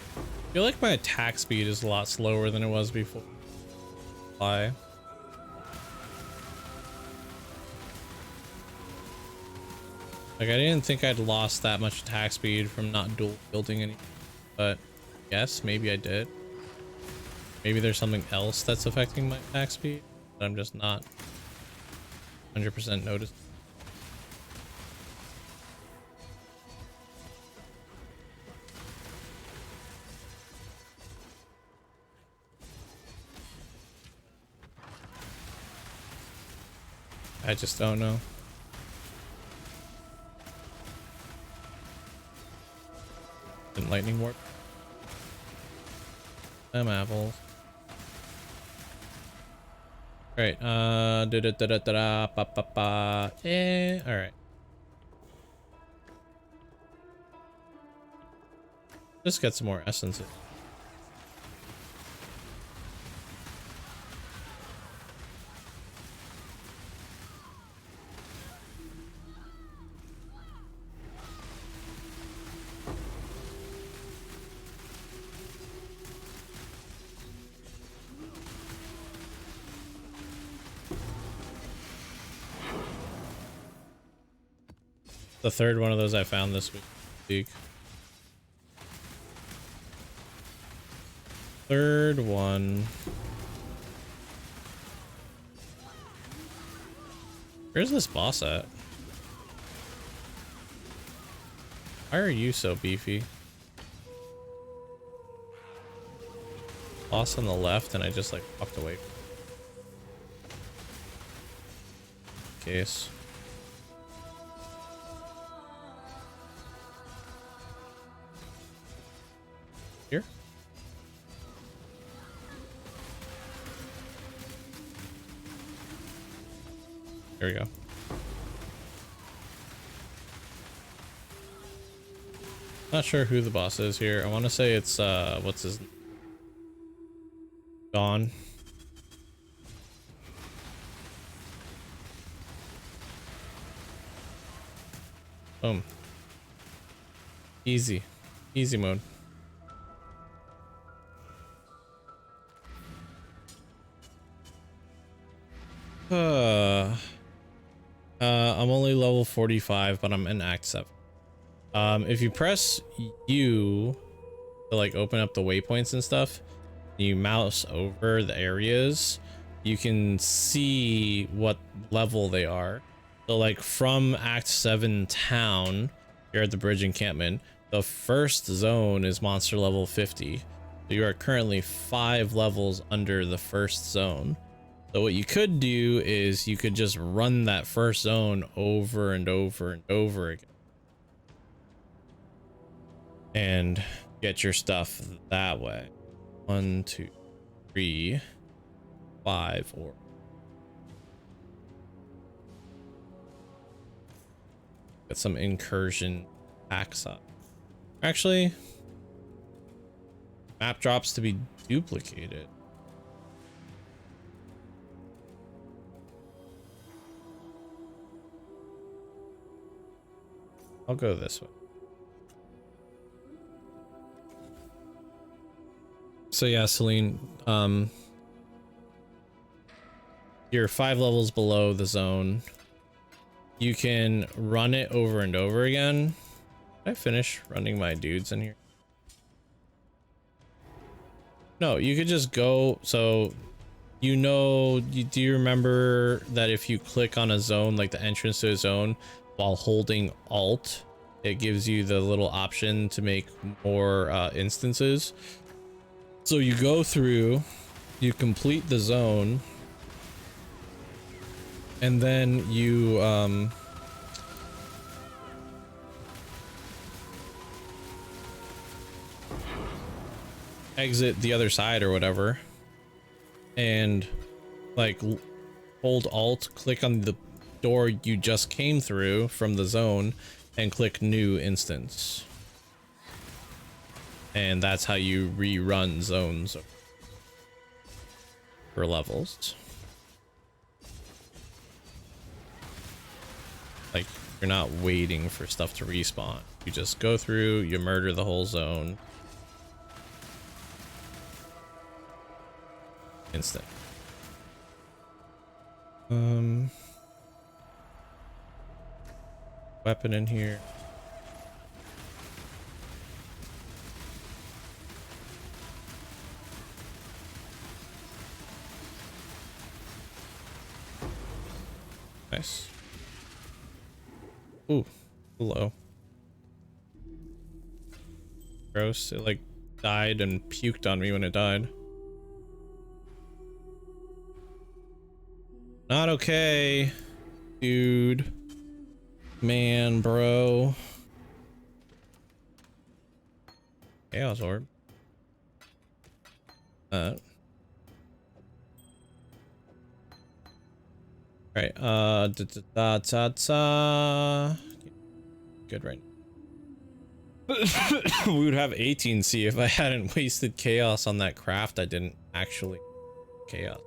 Speaker 1: I feel like my attack speed is a lot slower than it was before. Why? Like, I didn't think I'd lost that much attack speed from not dual building any, but yes, maybe I did. Maybe there's something else that's affecting my attack speed that I'm just not 100% noticed. I just don't know. Didn't lightning warp? Them apples. Alright, da da da da da ba ba ba. Alright. Just get some more essences. The third one of those I found this week. Third one. Where's this boss at? Why are you so beefy? Boss on the left, and I just like walked away. Case. Here? There we go. Not sure who the boss is here. I want to say it's what's his Dawn. Boom. Easy mode. I'm only level 45, but I'm in Act 7. If you press U to like open up the waypoints and stuff, you mouse over the areas, you can see what level they are. So like from Act 7 town, here at the bridge encampment, the first zone is monster level 50. So you are currently 5 levels under the first zone. So what you could do is you could just run that first zone over and over and over again and get your stuff that way. 1, 2, 3, 5, or get some incursion packs up. Actually, map drops to be duplicated. I'll go this way. So yeah, Celine, you're 5 levels below the zone. You can run it over and over again. Did I finish running my dudes in here? No, you could just go. So, you know, do you remember that if you click on a zone, like the entrance to a zone, while holding Alt, it gives you the little option to make more instances? So you go through, you complete the zone, and then you exit the other side or whatever, and like hold Alt, click on the door you just came through from the zone, and click new instance. And that's how you rerun zones for levels. Like, you're not waiting for stuff to respawn. You just go through, you murder the whole zone. Instant. Weapon in here. Nice. Ooh, hello. Gross. It like died and puked on me when it died. Not okay, dude. Man, bro. Chaos orb. Right, good right. We would have 18C if I hadn't wasted chaos on that craft. I didn't actually chaos.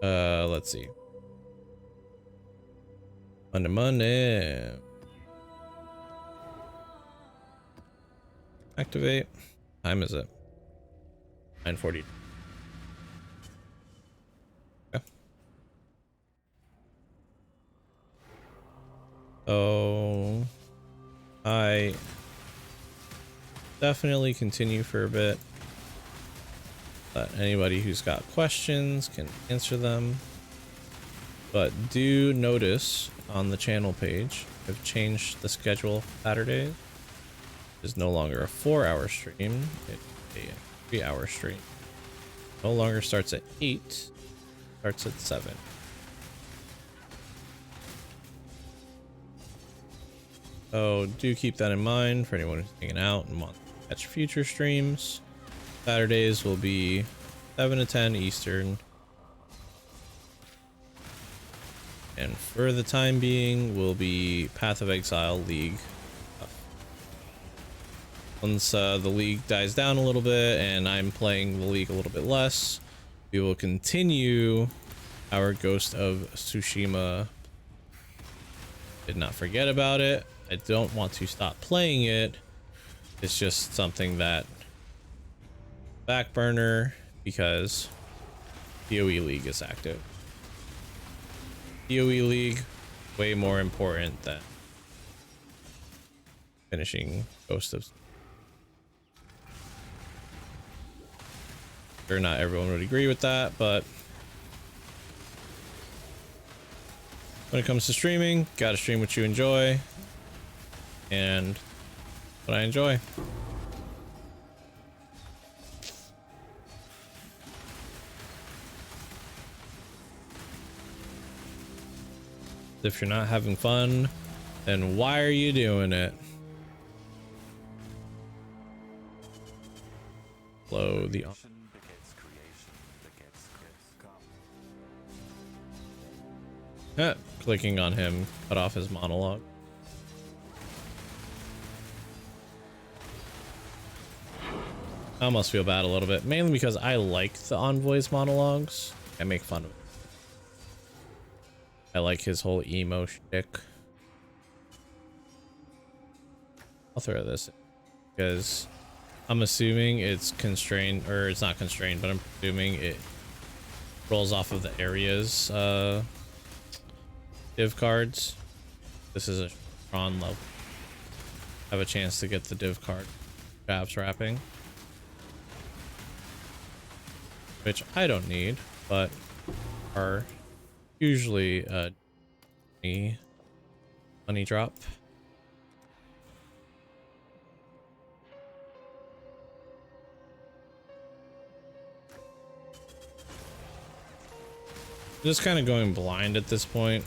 Speaker 1: Let's see. Monday. Activate. Time is it? 9:40. So I definitely continue for a bit. Let anybody who's got questions can answer them. But do notice on the channel page, I've changed the schedule Saturdays. It's no longer a 4-hour stream, it's a 3-hour stream. No longer starts at 8, starts at 7. So do keep that in mind for anyone who's hanging out and wants to catch future streams. Saturdays will be 7 to 10 Eastern. And for the time being, will be Path of Exile League. Once the league dies down a little bit and I'm playing the league a little bit less, we will continue our Ghost of Tsushima. Did not forget about it. I don't want to stop playing it. It's just something that back burner because PoE League is active. PoE League, way more important than finishing Ghost of. Sure, not everyone would agree with that, but when it comes to streaming, gotta stream what you enjoy, and what I enjoy. If you're not having fun, then why are you doing it? Blow the clicking on him cut off his monologue. I almost feel bad a little bit, mainly because I like the Envoy's monologues. I make fun of it. I like his whole emo shtick. I'll throw this in because I'm assuming it's constrained, or it's not constrained, but I'm assuming it rolls off of the areas div cards. This is a Tron level. Have a chance to get the div card jabs wrapping, which I don't need, but are usually a money drop. Just kind of going blind at this point.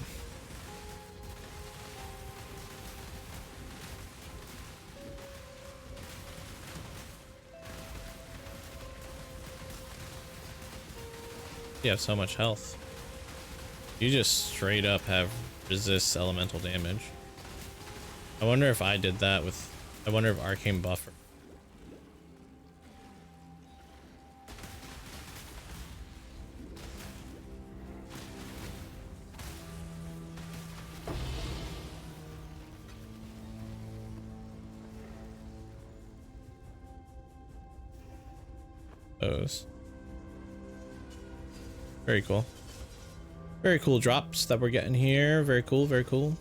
Speaker 1: You have so much health. You just straight up have resist elemental damage. I wonder if I did that with, I wonder if arcane buffer. Those. Very cool. Very cool drops that we're getting here. Very cool, very cool.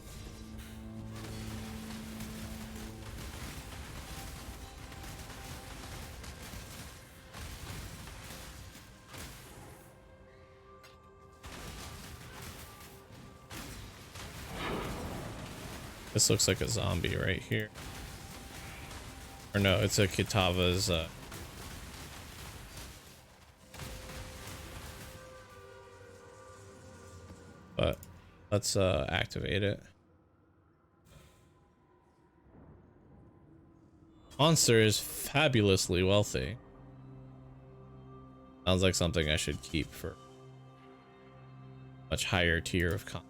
Speaker 1: This looks like a zombie right here. Or no, it's a Kitava's but let's activate it. Monster is fabulously wealthy. Sounds like something I should keep for much higher tier of con.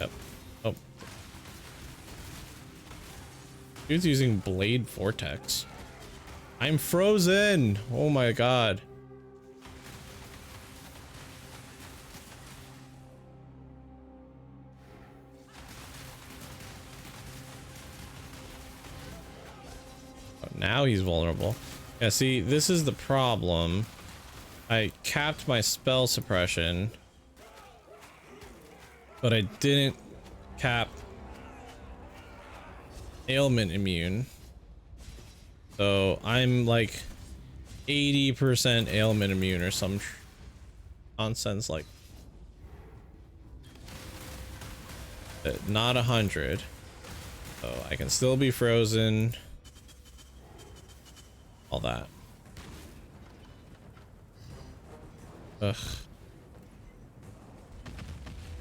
Speaker 1: Yep. Oh. Dude's using Blade Vortex. I'm frozen. Oh my god. Oh, now he's vulnerable. Yeah, see, this is the problem. I capped my spell suppression, but I didn't cap ailment immune. So I'm like 80% ailment immune or some nonsense like that. Not 100. So I can still be frozen. All that. Ugh.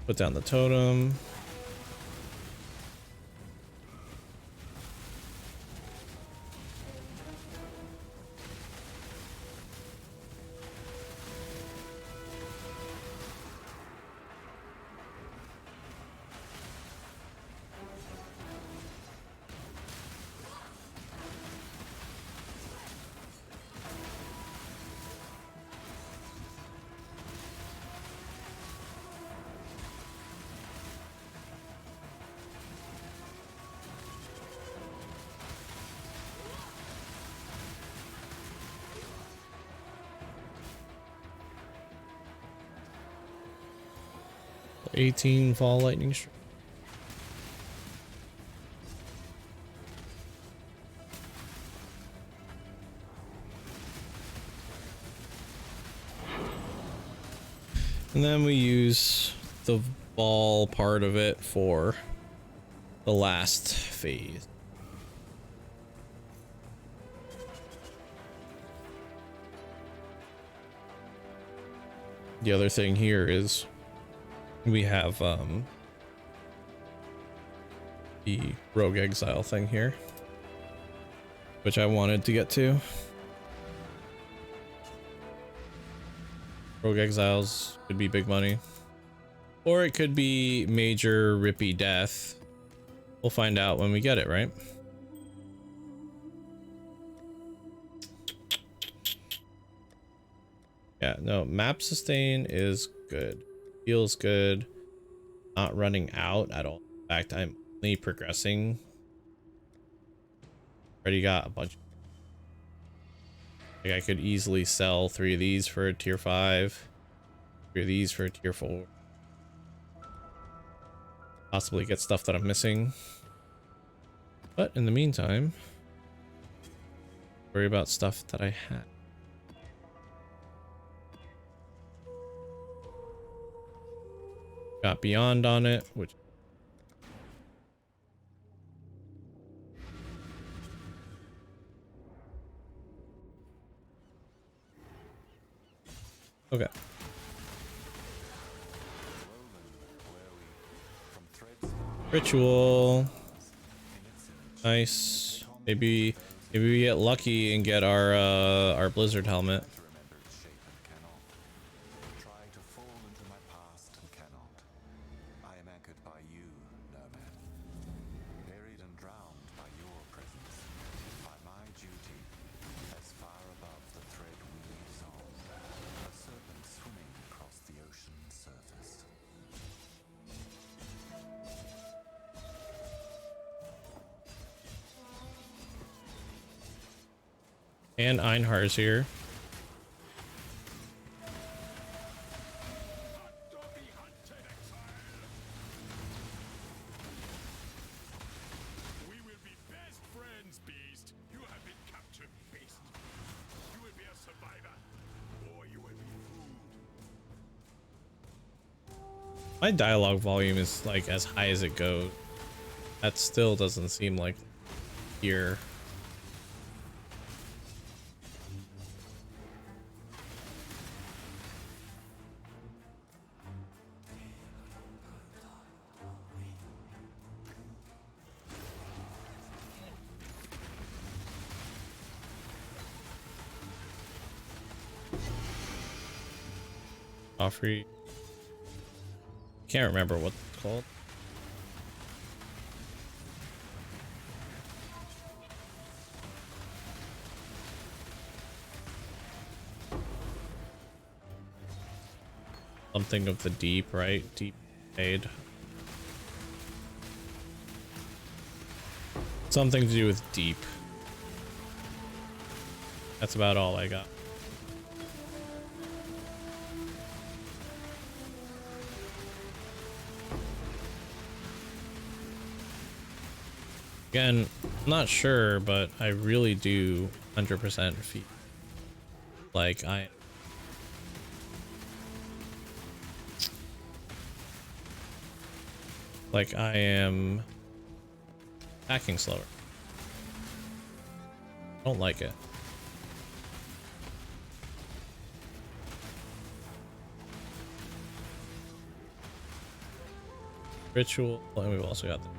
Speaker 1: Put down the totem. 18 fall lightning strike. And then we use the ball part of it for the last phase. The other thing here is we have the rogue exile thing here, which I wanted to get to. Rogue exiles could be big money, or it could be major rippy death. We'll find out when we get it, right? Yeah, no, map sustain is good. Feels good. Not running out at all. In fact, I'm only progressing. Already got a bunch. Like, I could easily sell 3 of these for a tier 5. 3 of these for a tier 4. Possibly get stuff that I'm missing. But in the meantime, worry about stuff that I had. Got Beyond on it, which okay. Ritual. Nice. Maybe we get lucky and get our blizzard helmet. And Einhar's here.
Speaker 5: We will be best friends, Beast. You have been captured, Beast. You will be a survivor, or you will be food.
Speaker 1: My dialogue volume is like as high as it goes. That still doesn't seem like here. Free. Can't remember what it's called. Something of the deep, right? Deep aid. Something to do with deep. That's about all I got. Again, I'm not sure, but I really do 100% feel like I am hacking slower. I don't like it. Ritual, and we've also got the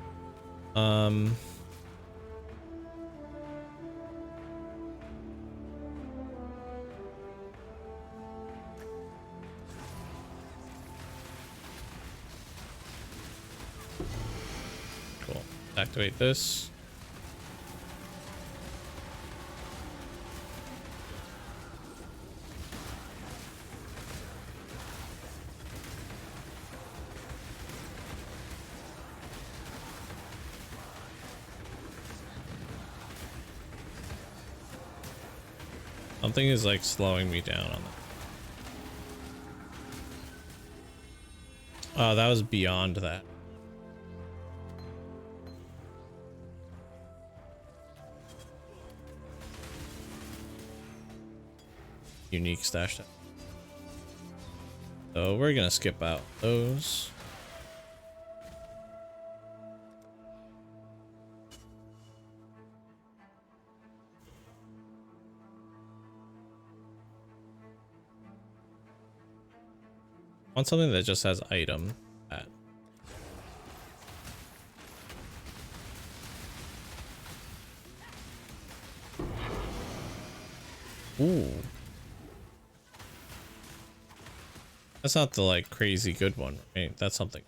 Speaker 1: cool. Activate this. Something is like slowing me down on Oh, that was beyond that. Unique stash. So we're gonna skip out those. Want something that just has item. That. Ooh. That's not the like crazy good one, right? That's something.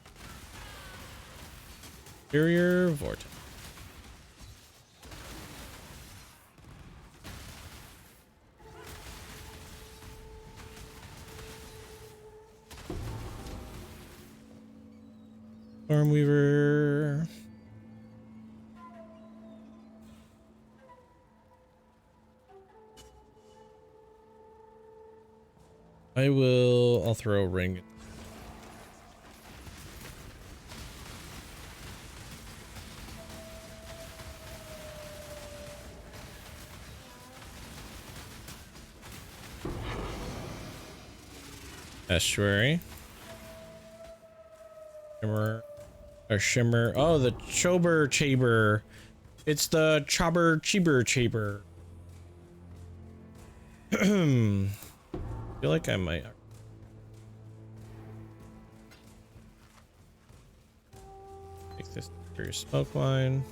Speaker 1: Superior Vortex. Stormweaver. I'll throw a ring. Estuary. Shimmer. Oh, the Chober Chaber. It's the Chobber Cheeber Chaber. Feel like I might. Take this for your smoke line.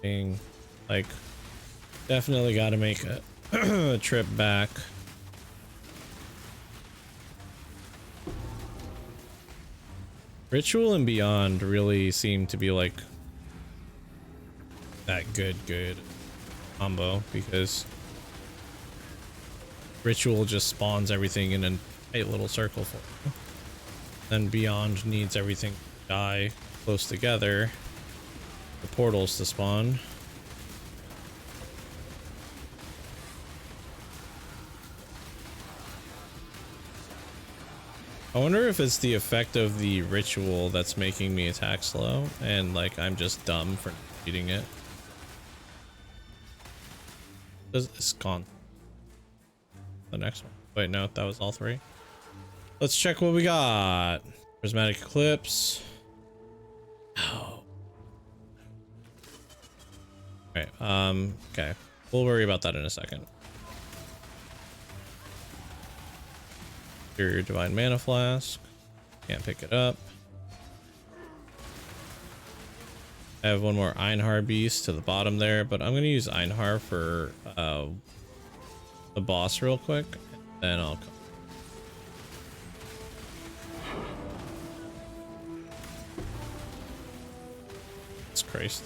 Speaker 1: Thing. Like, definitely got to make a trip back. Ritual and Beyond really seem to be like that good combo, because Ritual just spawns everything in a tight little circle for you. Then Beyond needs everything to die close together. The portals to spawn. I wonder if it's the effect of the ritual that's making me attack slow, and like I'm just dumb for beating it. It's gone. The next one. Wait, no, that was all three. Let's check what we got. Prismatic Eclipse. Oh. Okay, okay. We'll worry about that in a second. Your Divine Mana Flask. Can't pick it up. I have one more Einhar Beast to the bottom there, but I'm gonna use Einhar for the boss real quick, and then I'll come. Jesus Christ.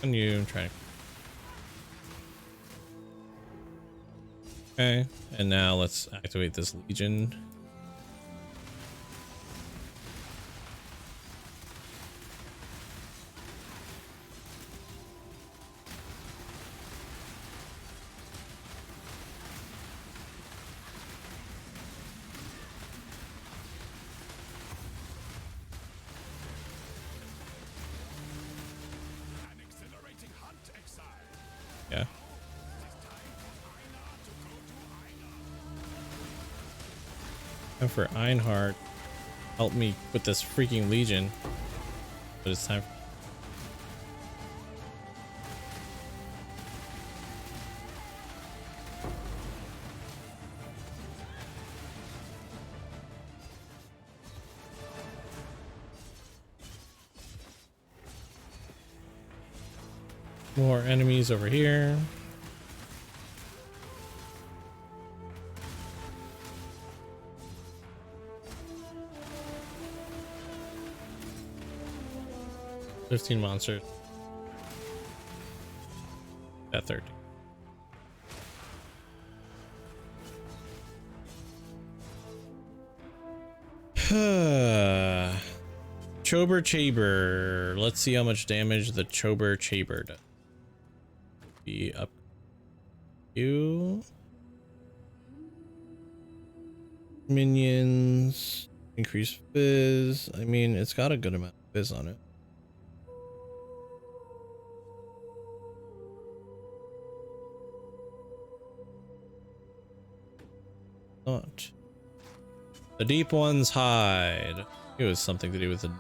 Speaker 1: On you, I'm trying. Okay, and now let's activate this Legion.
Speaker 5: An exhilarating hunt, exile.
Speaker 1: Yeah. And for Einhard, help me with this freaking Legion. But it's time. More enemies over here. $15 monsters. At 30. Chober Chaber. Let's see how much damage the Chober Chaber does. Be up you. Minions. Increase fizz. I mean, it's got a good amount of fizz on it. Not. The deep ones hide. It was something to do with the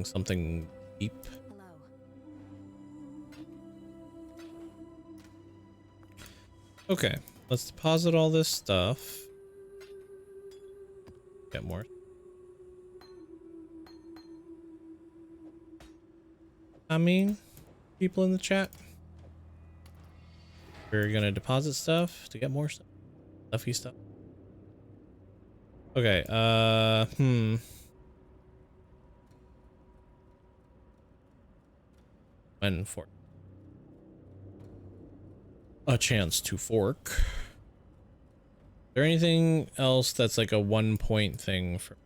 Speaker 1: something deep.
Speaker 2: Hello.
Speaker 1: Okay, let's deposit all this stuff. Get more. I mean, people in the chat. We're gonna deposit stuff to get more stuff. Stuffy stuff. Okay, and fork. A chance to fork. Is there anything else that's like a 1 point thing for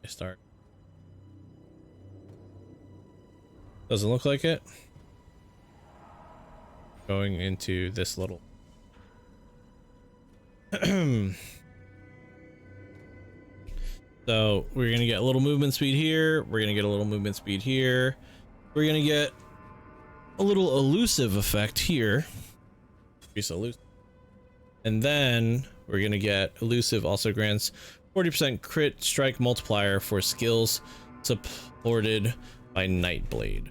Speaker 1: I start? Doesn't look like it. Going into this little so we're gonna get a little movement speed here, we're gonna get a little movement speed here, we're gonna get a little elusive effect here, increase elusive, and then we're gonna get elusive also grants 40% crit strike multiplier for skills supported by Nightblade.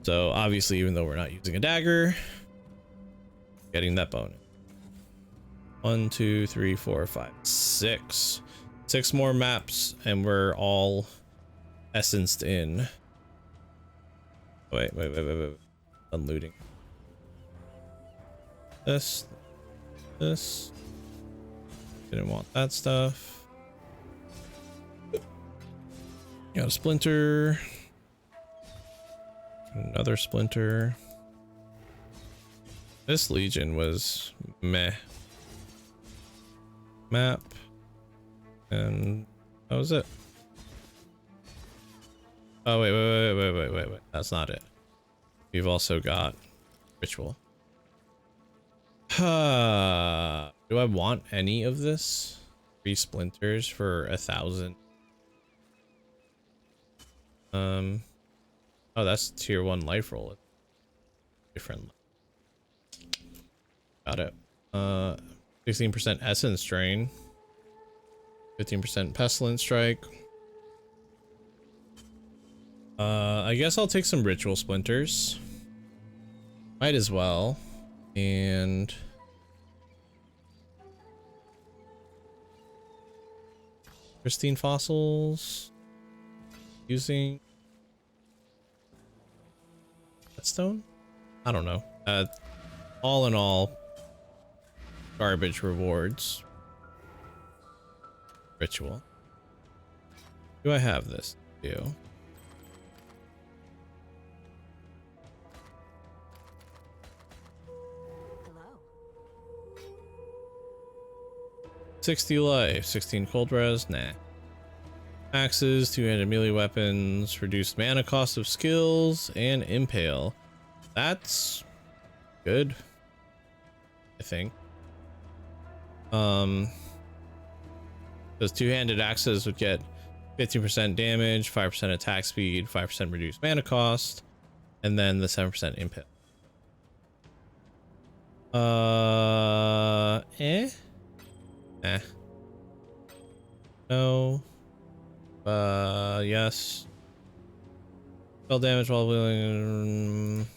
Speaker 1: So obviously, even though we're not using a dagger, getting that bonus. 1, 2, 3, 4, 5, 6. 6 more maps, and we're all essenced in. Wait. Unlooting. This. Didn't want that stuff. Got a splinter. Another splinter. This Legion was meh. Map. And that was it. Oh, wait. That's not it. We've also got Ritual. Do I want any of this? 3 splinters for 1,000. Oh, that's tier 1 life roll. Different. Got it. 16% essence drain. 15% pestilence strike. I guess I'll take some ritual splinters. Might as well. And pristine fossils. Using stone? I don't know. All in all, garbage rewards. Ritual. Do I have this? Do.
Speaker 2: Hello.
Speaker 1: 60 life, 16 cold res, nah. Axes, 2-handed melee weapons, reduced mana cost of skills, and impale. That's good, I think. Those 2-handed axes would get 15% damage, 5% attack speed, 5% reduced mana cost, and then the 7% impale. No. Yes. Spell damage while wielding.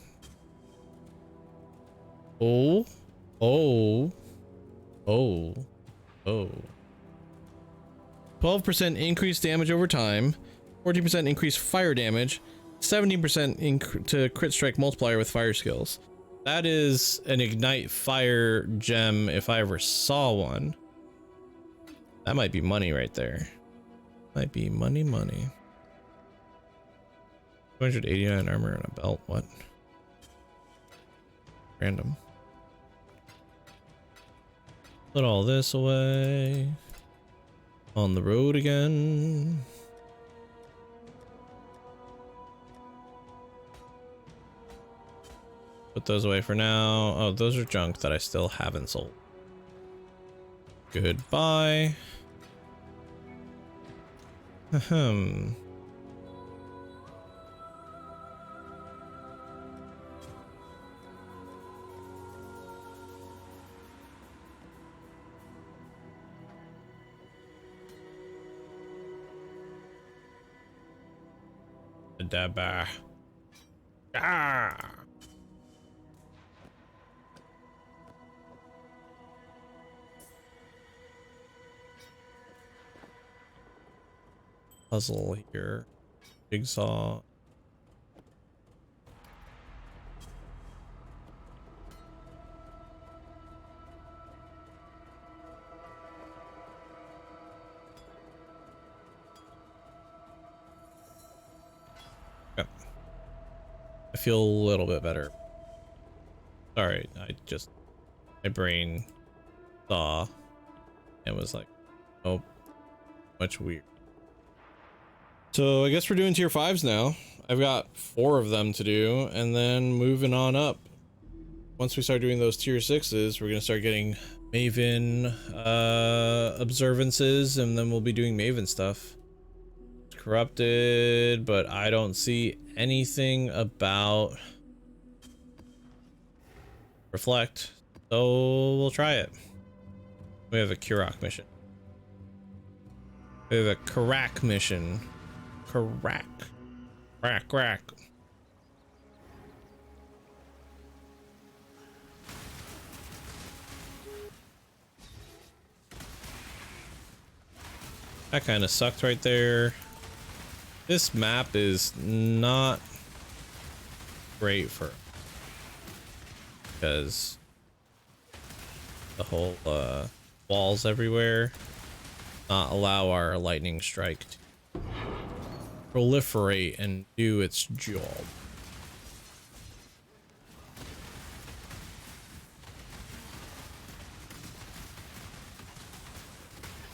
Speaker 1: Oh. 12% increased damage over time, 14% increased fire damage, 17% to crit strike multiplier with fire skills. That is an ignite fire gem if I ever saw one. That might be money right there. Might be money. 289 armor and a belt. What? Random. Put all this away. On the road again. Put those away for now. Oh, those are junk that I still haven't sold. Goodbye. Ahem. Dabba. Ah. Puzzle here. Jigsaw. Yep. I feel a little bit better. Sorry, my brain saw and was like, oh, much weird. So I guess we're doing tier 5s now. I've got 4 of them to do, and then moving on up. Once we start doing those tier 6s, we're gonna start getting Maven observances, and then we'll be doing Maven stuff. It's corrupted, but I don't see anything about reflect, so we'll try it. We have a Kurok mission. We have a Karak mission. Karak. Crack. That kind of sucked right there. This map is not great for, because the whole walls everywhere not allow our lightning strike to proliferate and do its job.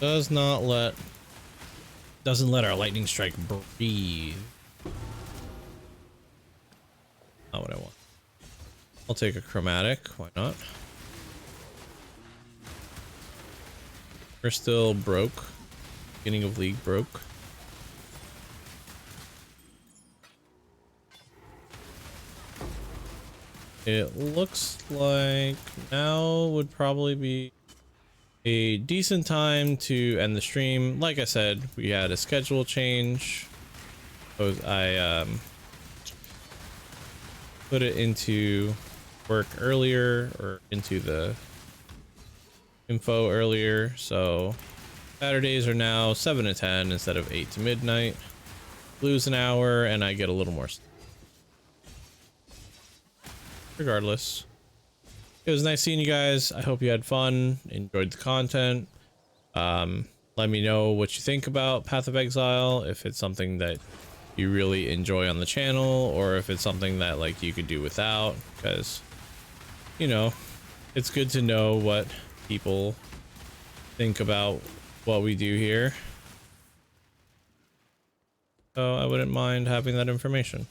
Speaker 1: Doesn't let our lightning strike breathe. Not what I want. I'll take a chromatic, why not? We're still broke. Beginning of league broke. It looks like now would probably be a decent time to end the stream. Like I said, we had a schedule change. I put it into work earlier, or into the info earlier, so Saturdays are now 7 to 10 instead of 8 to midnight. Lose an hour and I get a little more. Regardless, it was nice seeing you guys. I hope you had fun, enjoyed the content. Let me know what you think about Path of Exile, if it's something that you really enjoy on the channel, or if it's something that like you could do without, because you know, it's good to know what people think about what we do here. So I wouldn't mind having that information.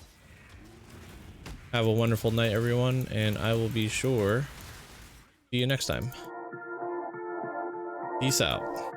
Speaker 1: Have a wonderful night, everyone, and I will be sure to see you next time. Peace out.